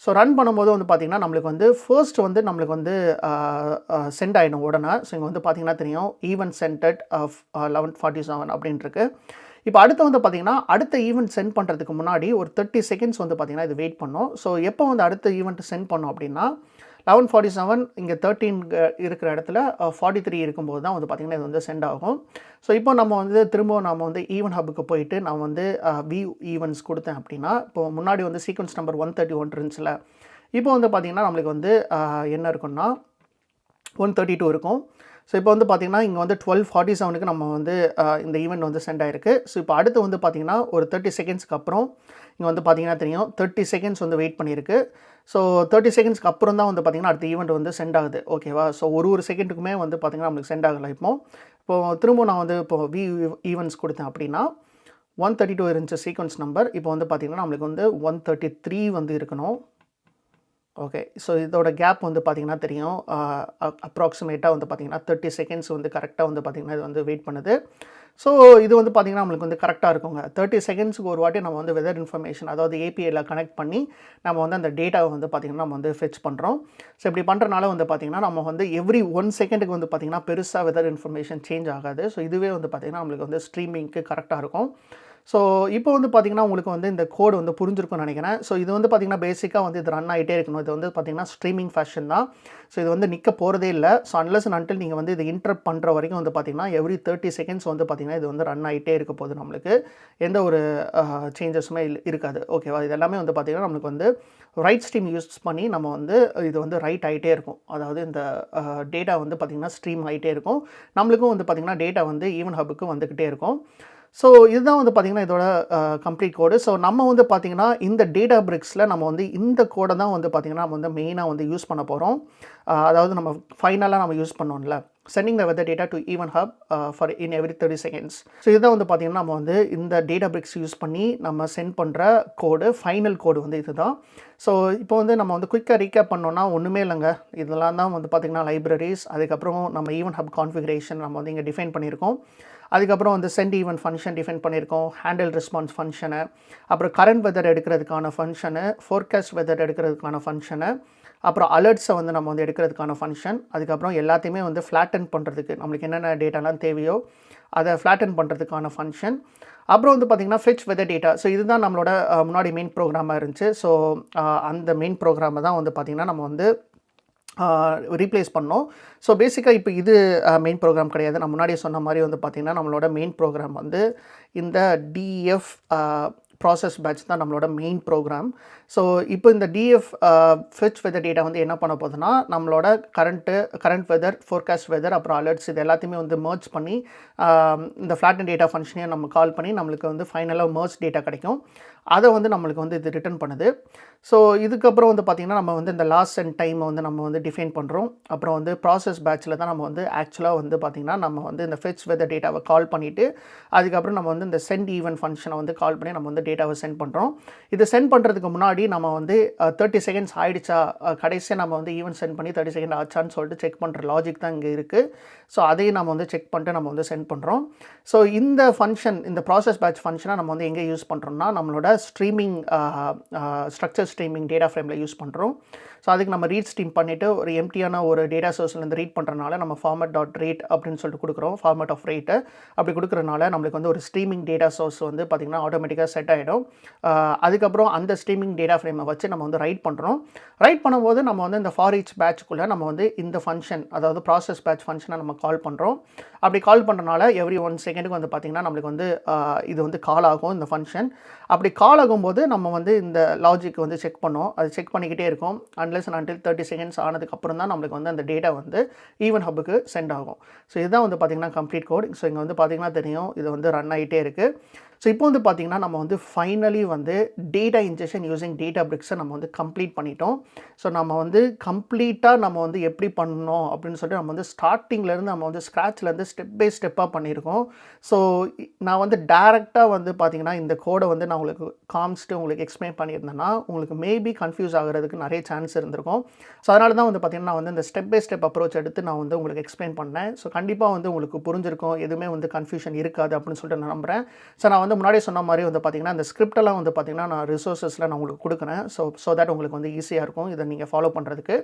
ஸோ ரன் பண்ணும்போது வந்து பார்த்திங்கன்னா நம்மளுக்கு வந்து ஃபர்ஸ்ட் வந்து நம்மளுக்கு வந்து சென்ட் ஆகிடும் உடனே. ஸோ இங்கே வந்து பார்த்திங்கன்னா தெரியும் ஈவென்ட் சென்டட் 11:47 அப்படின்ட்டுருக்கு. இப்போ அடுத்து வந்து பார்த்திங்கன்னா அடுத்த ஈவெண்ட் சென்ட் பண்ணுறதுக்கு முன்னாடி ஒரு 30 செகண்ட்ஸ் வந்து பார்த்திங்கன்னா இது வெயிட் பண்ணோம். ஸோ எப்போ வந்து அடுத்த ஈவெண்ட் சென்ட் பண்ணோம் அப்படின்னா 11:47 இங்கே 13 இருக்கிற இடத்துல 43 இருக்கும்போது தான் வந்து பார்த்திங்கன்னா இது வந்து சென்ட் ஆகும். ஸோ இப்போ நம்ம வந்து திரும்ப நம்ம வந்து ஈவென்ட் ஹப்புக்கு போயிட்டு நான் வந்து வியூ ஈவெண்ட்ஸ் கொடுத்தேன் அப்படின்னா, இப்போ முன்னாடி வந்து சீக்வன்ஸ் நம்பர் 131 இருந்துச்சுல, இப்போ வந்து பார்த்திங்கன்னா நம்மளுக்கு வந்து என்ன இருக்குன்னா 132 இருக்கும். ஸோ இப்போ வந்து பார்த்திங்கன்னா இங்கே வந்து 12:47க்கு நம்ம வந்து இந்த ஈவெண்ட் வந்து சென்ட் ஆகிருக்கு. ஸோ இப்போ அடுத்து வந்து பார்த்திங்கன்னா ஒரு 30 செகண்ட்ஸ்க்கு அப்புறம் இங்கே வந்து பார்த்திங்கன்னா தெரியும் 30 செகண்ட்ஸ் வந்து வெயிட் பண்ணியிருக்கு. ஸோ 30 செகண்ட்ஸ்க்கு அப்புறம் தான் வந்து பார்த்திங்கன்னா அடுத்த ஈவெண்ட் வந்து சென்ட் ஆகுது. ஓகேவா? ஸோ ஒரு செகண்டுக்குமே வந்து பார்த்திங்கன்னா நம்மளுக்கு சென்ட் ஆகலை. இப்போது திரும்ப நான் வந்து இப்போ ஈவெண்ட்ஸ் கொடுத்தேன் அப்படின்னா 132 இருந்துச்சு சீக்வன்ஸ் நம்பர். இப்போ வந்து பார்த்திங்கன்னா நம்மளுக்கு வந்து 133 வந்து இருக்கணும். ஓகே. ஸோ இதோட கேப் வந்து பார்த்திங்கன்னா தெரியும் அப்ராக்சிமேட்டாக வந்து பார்த்திங்கன்னா 30 செகண்ட்ஸ் வந்து கரெக்டாக வந்து பார்த்திங்கன்னா இது வந்து வெயிட் பண்ணுது. ஸோ இது வந்து பார்த்திங்கன்னா நம்மளுக்கு வந்து கரெக்டாக இருக்குங்க. 30 செகண்ட்ஸுக்கு ஒரு வாட்டி நம்ம வந்து வெதர் இன்ஃபர்மேஷன், அதாவது ஏபிஐயில் கனெக்ட் பண்ணி நம்ம வந்து அந்த டேட்டாவை வந்து பார்த்திங்கன்னா நம்ம வந்து ஃபெச் பண்ணுறோம். ஸோ இப்படி பண்ணுறனால வந்து பார்த்திங்கன்னா நம்ம வந்து எவ்ரி 1 செகண்டுக்கு வந்து பார்த்திங்கன்னா பெருசாக வெதர் இன்ஃபர்மேஷன் சேஞ்ச் ஆகாது. ஸோ இதுவே வந்து பார்த்திங்கன்னா நம்மளுக்கு வந்து ஸ்ட்ரீமிங்க்கு கரெக்டாக இருக்கும். ஸோ இப்போ வந்து பார்த்தீங்கன்னா, உங்களுக்கு வந்து இந்த கோடு வந்து புரிஞ்சிருக்கும்னு நெனைக்கிறேன். ஸோ இது வந்து பார்த்தீங்கன்னா, பேசிக்கா வந்து இது ரன் ஆயிட்டே இருக்கணும். இது வந்து பார்த்தீங்கன்னா, ஸ்ட்ரீமிங் ஃபேஷன் தான். ஸோ இது வந்து நிக்க போறதே இல்ல. ஸோ அன்லெஸ் அண்ட் அன்டில் நீங்க வந்து இத இன்டரப்ட் பண்ற வரைக்கும் வந்து பார்த்தீங்கன்னா, எவ்ரி 30 செகண்ட்ஸ் வந்து பார்த்தீங்கன்னா, இது வந்து ரன் ஆயிட்டே இருக்க போது நம்மளுக்கு. எந்த ஒரு சேஞ்சஸுமே இருக்காது. ஓகேவா? இது எல்லாமே வந்து பார்த்தீங்கன்னா, நம்மளுக்கு வந்து ரைட் ஸ்ட்ரீம் யூஸ் பண்ணி நம்ம வந்து இது வந்து ரைட் ஆயிட்டே இருக்கும். அதாவது இந்த டேட்டா வந்து பார்த்தீங்கன்னா, ஸ்ட்ரீம் ஆயிட்டே இருக்கும். நம்மளுக்கும் வந்து பார்த்தீங்கன்னா, டேட்டா வந்து ஈவன் ஹப்புக்கு வந்துகிட்டே இருக்கும். ஸோ இதுதான் வந்து பார்த்தீங்கன்னா, இதோட கம்ப்ளீட் கோடு. ஸோ நம்ம வந்து பார்த்தீங்கன்னா, இந்த Databricks-ல நம்ம வந்து இந்த கோட தான் வந்து பார்த்தீங்கன்னா, நம்ம வந்து மெயினா வந்து யூஸ் பண்ண போறோம். அதாவது நம்ம ஃபைனலா நம்ம யூஸ் பண்ணோம்ல. Sending the weather data to Event Hub for in every 30 seconds. So இதுதான் வந்து பார்த்தீங்கன்னா, நம்ம வந்து இந்த Databricks யூஸ் பண்ணி நம்ம சென்ட் பண்ற கோடு, ஃபைனல் கோடு வந்து இதுதான். ஸோ இப்போ வந்து நம்ம வந்து குயிக்கா ரீகேப் பண்ணோம்னா, ஒண்ணுமே இல்லங்க. இதெல்லாம் தான் வந்து பார்த்தீங்கன்னா, லைப்ரரீஸ், அதுக்கப்புறம் நம்ம ஈவன் ஹப் கான்ஃபிகரேஷன் நம்ம வந்து இங்க டிஃபைன் பண்ணியிருக்கோம். அதுக்கப்புறம் வந்து சென்ட் ஈவென்ட் ஃபங்ஷன் டிஃபைன் பண்ணியிருக்கோம். ஹேண்டில் ரெஸ்பான்ஸ் ஃபங்ஷனு, அப்புறம் கரண்ட் வெதர் எடுக்கிறதுக்கான ஃபங்ஷனு, ஃபோர்காஸ்ட் வெதர் எடுக்கிறதுக்கான ஃபங்ஷனு, அப்புறம் அலர்ட்ஸை வந்து நம்ம வந்து எடுக்கிறதுக்கான ஃபங்ஷன், அதுக்கப்புறம் எல்லாத்தையுமே வந்து ஃப்ளாட்டன் பண்ணுறதுக்கு நம்மளுக்கு என்னென்ன டேட்டாலாம் தேவையோ அதை ஃப்ளாட்டன் பண்ணுறதுக்கான ஃபங்ஷன். அப்புறம் வந்து பார்த்திங்கன்னா ஃபெச் வெதர் டேட்டா. ஸோ இதுதான் நம்மளோட முன்னாடி மெயின் ப்ரோக்ராமாக இருந்துச்சு. ஸோ அந்த மெயின் ப்ரோக்ராமை தான் வந்து பார்த்திங்கன்னா நம்ம வந்து ரீப்ளேஸ் பண்ணோம். ஸோ பேசிக்கா இப்போ இது மெயின் ப்ரோக்ராம் கிடையாது. நான் முன்னாடியே சொன்ன மாரி வந்து பார்த்தீங்கன்னா, நம்மளோட மெயின் ப்ரோக்ராம் வந்து இந்த டிஎஃப் ப்ராசஸ் பேட்ச் தான் நம்மளோட மெயின் ப்ரோக்ராம். ஸோ இப்போ இந்த டிஎஃப் ஃபெச் வெதர் டேட்டா வந்து என்ன பண்ண போகுதுன்னா, நம்மளோட கரண்ட் வெதர், ஃபோர்காஸ்ட் வெதர், அப்புறம் அலர்ட்ஸ் இது எல்லாத்தையுமே வந்து மெர்ஜ் பண்ணி இந்த ஃப்ளாட்டன் டேட்டா ஃபங்ஷனையும் நம்ம கால் பண்ணி நம்மளுக்கு வந்து ஃபைனலாக மெர்ஜ் டேட்டா கிடைக்கும். அதை வந்து நம்மளுக்கு வந்து இது ரிட்டர்ன் பண்ணுது. ஸோ இதுக்கப்புறம் வந்து பார்த்திங்கன்னா, நம்ம வந்து இந்த லாஸ்ட் அண்ட் டைமை வந்து நம்ம வந்து டிஃபைன் பண்ணுறோம். அப்புறம் வந்து ப்ராசஸ் பேட்ச்சில் தான் நம்ம வந்து ஆக்சுவலாக வந்து பார்த்திங்கன்னா, நம்ம வந்து இந்த ஃபெச் வெதர் டேட்டாவை கால் பண்ணிவிட்டு, அதுக்கப்புறம் நம்ம வந்து இந்த சென்ட் ஈவென்ட் ஃபங்ஷனை வந்து கால் பண்ணி நம்ம வந்து டேட்டாவை சென்ட் பண்ணுறோம். இதை சென்ட் பண்ணுறதுக்கு முன்னாடி நம்ம வந்து 30 செகண்ட்ஸ் ஆயிடுச்சா, கடைசியாக நம்ம வந்து ஈவென்ட் சென்ட் பண்ணி 30 செகண்ட் ஆச்சான்னு சொல்லிட்டு செக் பண்ணுற லாஜிக் தான் இங்கே இருக்குது. ஸோ அதையும் நம்ம வந்து செக் பண்ணிட்டு நம்ம வந்து சென்ட் பண்ணுறோம். ஸோ இந்த ஃபங்ஷன், இந்த ப்ராசஸ் பேட்ச் ஃபங்ஷனை நம்ம வந்து எங்கே யூஸ் பண்ணுறோம்னா, நம்மளோட ஸ்ட்ரீமிங் ஸ்ட்ரக்சர் ஸ்ட்ரீமிங் டேட்டா ஃப்ரேமில் யூஸ் பண்ணுறோம். ஸோ அதுக்கு நம்ம ரீட் ஸ்ட்ரீம் பண்ணிவிட்டு ஒரு எம்டியான ஒரு டேட்டா சோர்ஸ்லேருந்து ரீட் பண்ணுறனால நம்ம ஃபார்மட் டாட் ரேட் அப்படின்னு சொல்லிட்டு கொடுக்குறோம். ஃபார்மட் ஆஃப் ரேட்டு அப்படி கொடுக்குறனால நம்மளுக்கு வந்து ஒரு ஸ்ட்ரீமிங் டேட்டா சோர்ஸ் வந்து பார்த்திங்கன்னா ஆட்டோமேட்டிக்காக செட் ஆகிடும். அதுக்கப்புறம் அந்த ஸ்ட்ரீமிங் டேட்டா ஃப்ரேமை வச்சு நம்ம வந்து ரைட் பண்ணுறோம். ரைட் பண்ணும்போது நம்ம வந்து இந்த ஃபார் ஈச் பேட்ச்க்குள்ளே நம்ம வந்து இந்த ஃபங்ஷன், அதாவது ப்ராசஸ் பேட்ச் ஃபங்ஷனை நம்ம கால் பண்ணுறோம். அப்படி கால் பண்ணுறனால எவ்ரி 1 செகண்டுக்கு வந்து பார்த்திங்கன்னா நம்மளுக்கு வந்து இது வந்து கால் ஆகும் இந்த ஃபங்ஷன். அப்படி கால் ஆகும்போது நம்ம வந்து இந்த லாஜிக் வந்து செக் பண்ணோம். அது செக் பண்ணிக்கிட்டே இருக்கும். அன்லெஸ் அண்ட் அன்டில் 30 செகண்ட்ஸ் ஆனதுக்கப்புறம் தான் நம்மளுக்கு வந்து அந்த டேட்டா வந்து ஈவன் ஹப்புக்கு சென்ட் ஆகும். ஸோ இதுதான் வந்து பார்த்திங்கன்னா கம்ப்ளீட் கோட். ஸோ இங்கே வந்து பார்த்திங்கன்னா தெரியும், இது வந்து ரன் ஆகிட்டே இருக்குது. ஸோ இப்போ வந்து பார்த்திங்கன்னா நம்ம வந்து ஃபைனலி வந்து டேட்டா இன்ஜெக்ஷன் யூசிங் Databricks-ஐ நம்ம வந்து கம்ப்ளீட் பண்ணிட்டோம். ஸோ நம்ம வந்து கம்ப்ளீட்டாக நம்ம வந்து எப்படி பண்ணணும் அப்படின்னு சொல்லிட்டு நம்ம வந்து ஸ்டார்டிங்லேருந்து நம்ம வந்து ஸ்க்ராட்ச்லேருந்து ஸ்டெப் பை ஸ்டெப்பாக பண்ணியிருக்கோம். ஸோ நான் வந்து டேரெக்டாக வந்து பார்த்திங்கன்னா இந்த கோடை வந்து நான் உங்களுக்கு காமிச்சிட்டு உங்களுக்கு எக்ஸ்பிளைன் பண்ணியிருந்தேன்னா உங்களுக்கு மேபி கன்ஃபியூஸ் ஆகிறதுக்கு நிறைய சான்ஸ் இருந்திருக்கும். ஸோ அதனால தான் வந்து பார்த்திங்கன்னா நான் வந்து இந்த ஸ்டெப் பை ஸ்டெப் அப்ரோச் எடுத்து நான் வந்து உங்களுக்கு எக்ஸ்பிளைன் பண்ணேன். ஸோ கண்டிப்பாக வந்து உங்களுக்கு புரிஞ்சிருக்கும், எதுவுமே வந்து கன்ஃபியூஷன் இருக்காது அப்படின்னு சொல்லிட்டு நான் நம்புகிறேன். ஸோ நான் வந்து முன்னாடியே சொன்ன மாதிரி வந்து பார்த்திங்கன்னா அந்த ஸ்கிரிப்டெல்லாம் வந்து பார்த்திங்கன்னா நான் ரிசோர்ஸஸில் நான் உங்களுக்கு கொடுக்குறேன். ஸோ தட் உங்களுக்கு வந்து ஈஸியாக இருக்கும் இதை நீங்கள் ஃபாலோ பண்ணுறதுக்கு.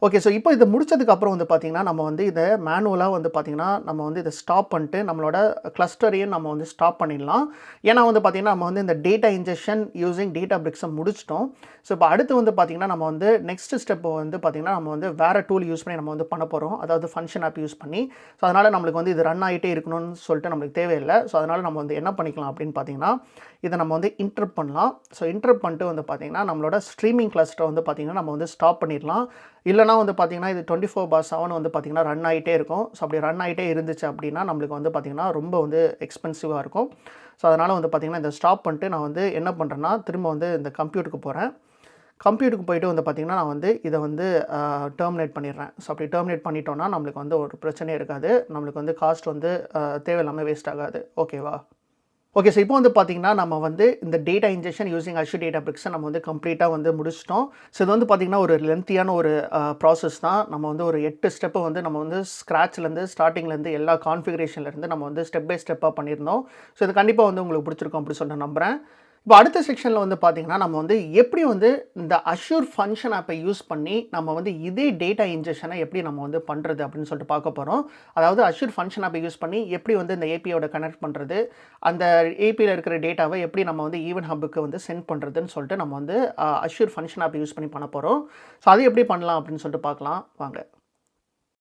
ஓகே, ஸோ இப்போ இதை முடிச்சதுக்கப்புறம் வந்து பார்த்திங்கன்னா நம்ம வந்து இதை மேனுவலாக வந்து பார்த்திங்கன்னா நம்ம வந்து இதை ஸ்டாப் பண்ணிட்டு நம்மளோட கிளஸ்டரையும் நம்ம வந்து ஸ்டாப் பண்ணிடலாம். ஏன்னா வந்து பார்த்திங்கன்னா நம்ம வந்து இந்த டேட்டா இன்ஜெக்ஷன் யூசிங் Databricks-ஐ முடிச்சிட்டோம். ஸோ இப்போ அடுத்து வந்து பார்த்திங்கன்னா நம்ம வந்து நெக்ஸ்ட் ஸ்டெப் வந்து பார்த்திங்கன்னா நம்ம வந்து வேறு டூல் யூஸ் பண்ணி நம்ம வந்து பண்ண போகிறோம். அதாவது ஃபங்க்ஷன் ஆப் யூஸ் பண்ணி. ஸோ அதனால் நம்மளுக்கு வந்து இது ரன் ஆகிட்டே இருக்கணும்னு சொல்லிட்டு நம்மளுக்கு தேவையில்லை. ஸோ அதனால் நம்ம வந்து என்ன பண்ணிக்கலாம் அப்படின்னு பார்த்திங்கன்னா இதை நம்ம வந்து இன்டரப்ட் பண்ணலாம். ஸோ இன்டரப்ட் பண்ணிட்டு வந்து பார்த்திங்கன்னா நம்மளோட ஸ்ட்ரீமிங் கிளஸ்டரை வந்து பார்த்திங்கன்னா நம்ம வந்து ஸ்டாப் பண்ணிடலாம். இல்லைனா வந்து பார்த்திங்கன்னா இது 24/7 வந்து பார்த்திங்கன்னா ரன் ஆகிட்டே இருக்கும். ஸோ அப்படி ரன் ஆகிட்டே இருந்துச்சு அப்படின்னா நம்மளுக்கு வந்து பார்த்திங்கன்னா ரொம்ப வந்து எக்ஸ்பென்சிவாக இருக்கும். ஸோ அதனால் வந்து பார்த்திங்கன்னா இதை ஸ்டாப் பண்ணிட்டு நான் வந்து என்ன பண்ணுறேன்னா திரும்ப வந்து இந்த கம்ப்யூட்டருக்கு போகிறேன். கம்ப்யூட்டருக்கு போய்ட்டு வந்து பார்த்திங்கன்னா நான் வந்து இதை வந்து டெர்மினேட் பண்ணிடுறேன். ஸோ அப்படி டெர்மினேட் பண்ணிட்டோன்னா நம்மளுக்கு வந்து ஒரு பிரச்சனையே இருக்காது. நம்மளுக்கு வந்து காஸ்ட் வந்து தேவையில்லாமல் வேஸ்ட் ஆகாது. ஓகேவா? ஓகே, ஸோ இப்போ வந்து பார்த்திங்கன்னா நம்ம வந்து இந்த டேட்டா இன்ஜெக்ஷன் யூசிங் Azure Databricks-ஐ நம்ம வந்து கம்ப்ளீட்டாக வந்து முடிச்சிட்டோம். ஸோ இது வந்து பார்த்திங்கன்னா ஒரு லென்த்தியான ஒரு ப்ராசஸ் தான். நம்ம வந்து ஒரு 8 ஸ்டெப்பை வந்து நம்ம வந்து ஸ்க்ராட்ச்லேருந்து ஸ்டார்டிங்லேருந்து எல்லா கான்ஃபிகரேஷன்லேருந்து நம்ம வந்து ஸ்டெப் பை ஸ்டெப்பாக பண்ணியிருந்தோம். ஸோ இது கண்டிப்பாக வந்து உங்களுக்கு பிடிச்சிருக்கும் அப்படி சொல்லிட்டு நம்புகிறேன். இப்போ அடுத்த செக்ஷனில் வந்து பார்த்தீங்கன்னா, நம்ம வந்து எப்படி வந்து இந்த அஷ்யூர் ஃபங்ஷன் ஆப்பை யூஸ் பண்ணி நம்ம வந்து இதே டேட்டா இன்ஜெக்ஷனை எப்படி நம்ம வந்து பண்ணுறது அப்படின்னு சொல்லிட்டு பார்க்க போகிறோம். அதாவது அஷ்யூர் ஃபங்ஷன் ஆப்பை யூஸ் பண்ணி எப்படி வந்து இந்த ஏபிஐயோட கனெக்ட் பண்ணுறது, அந்த ஏபிஐயில் இருக்கிற டேட்டாவை எப்படி நம்ம வந்து ஈவன் ஹப்புக்கு வந்து சென்ட் பண்ணுறதுன்னு சொல்லிட்டு நம்ம வந்து அஷ்யூர் ஃபங்ஷன் ஆப்பை யூஸ் பண்ணி பண்ண போகிறோம். ஸோ அது எப்படி பண்ணலாம் அப்படின்னு சொல்லிட்டு பார்க்கலாம் வாங்க.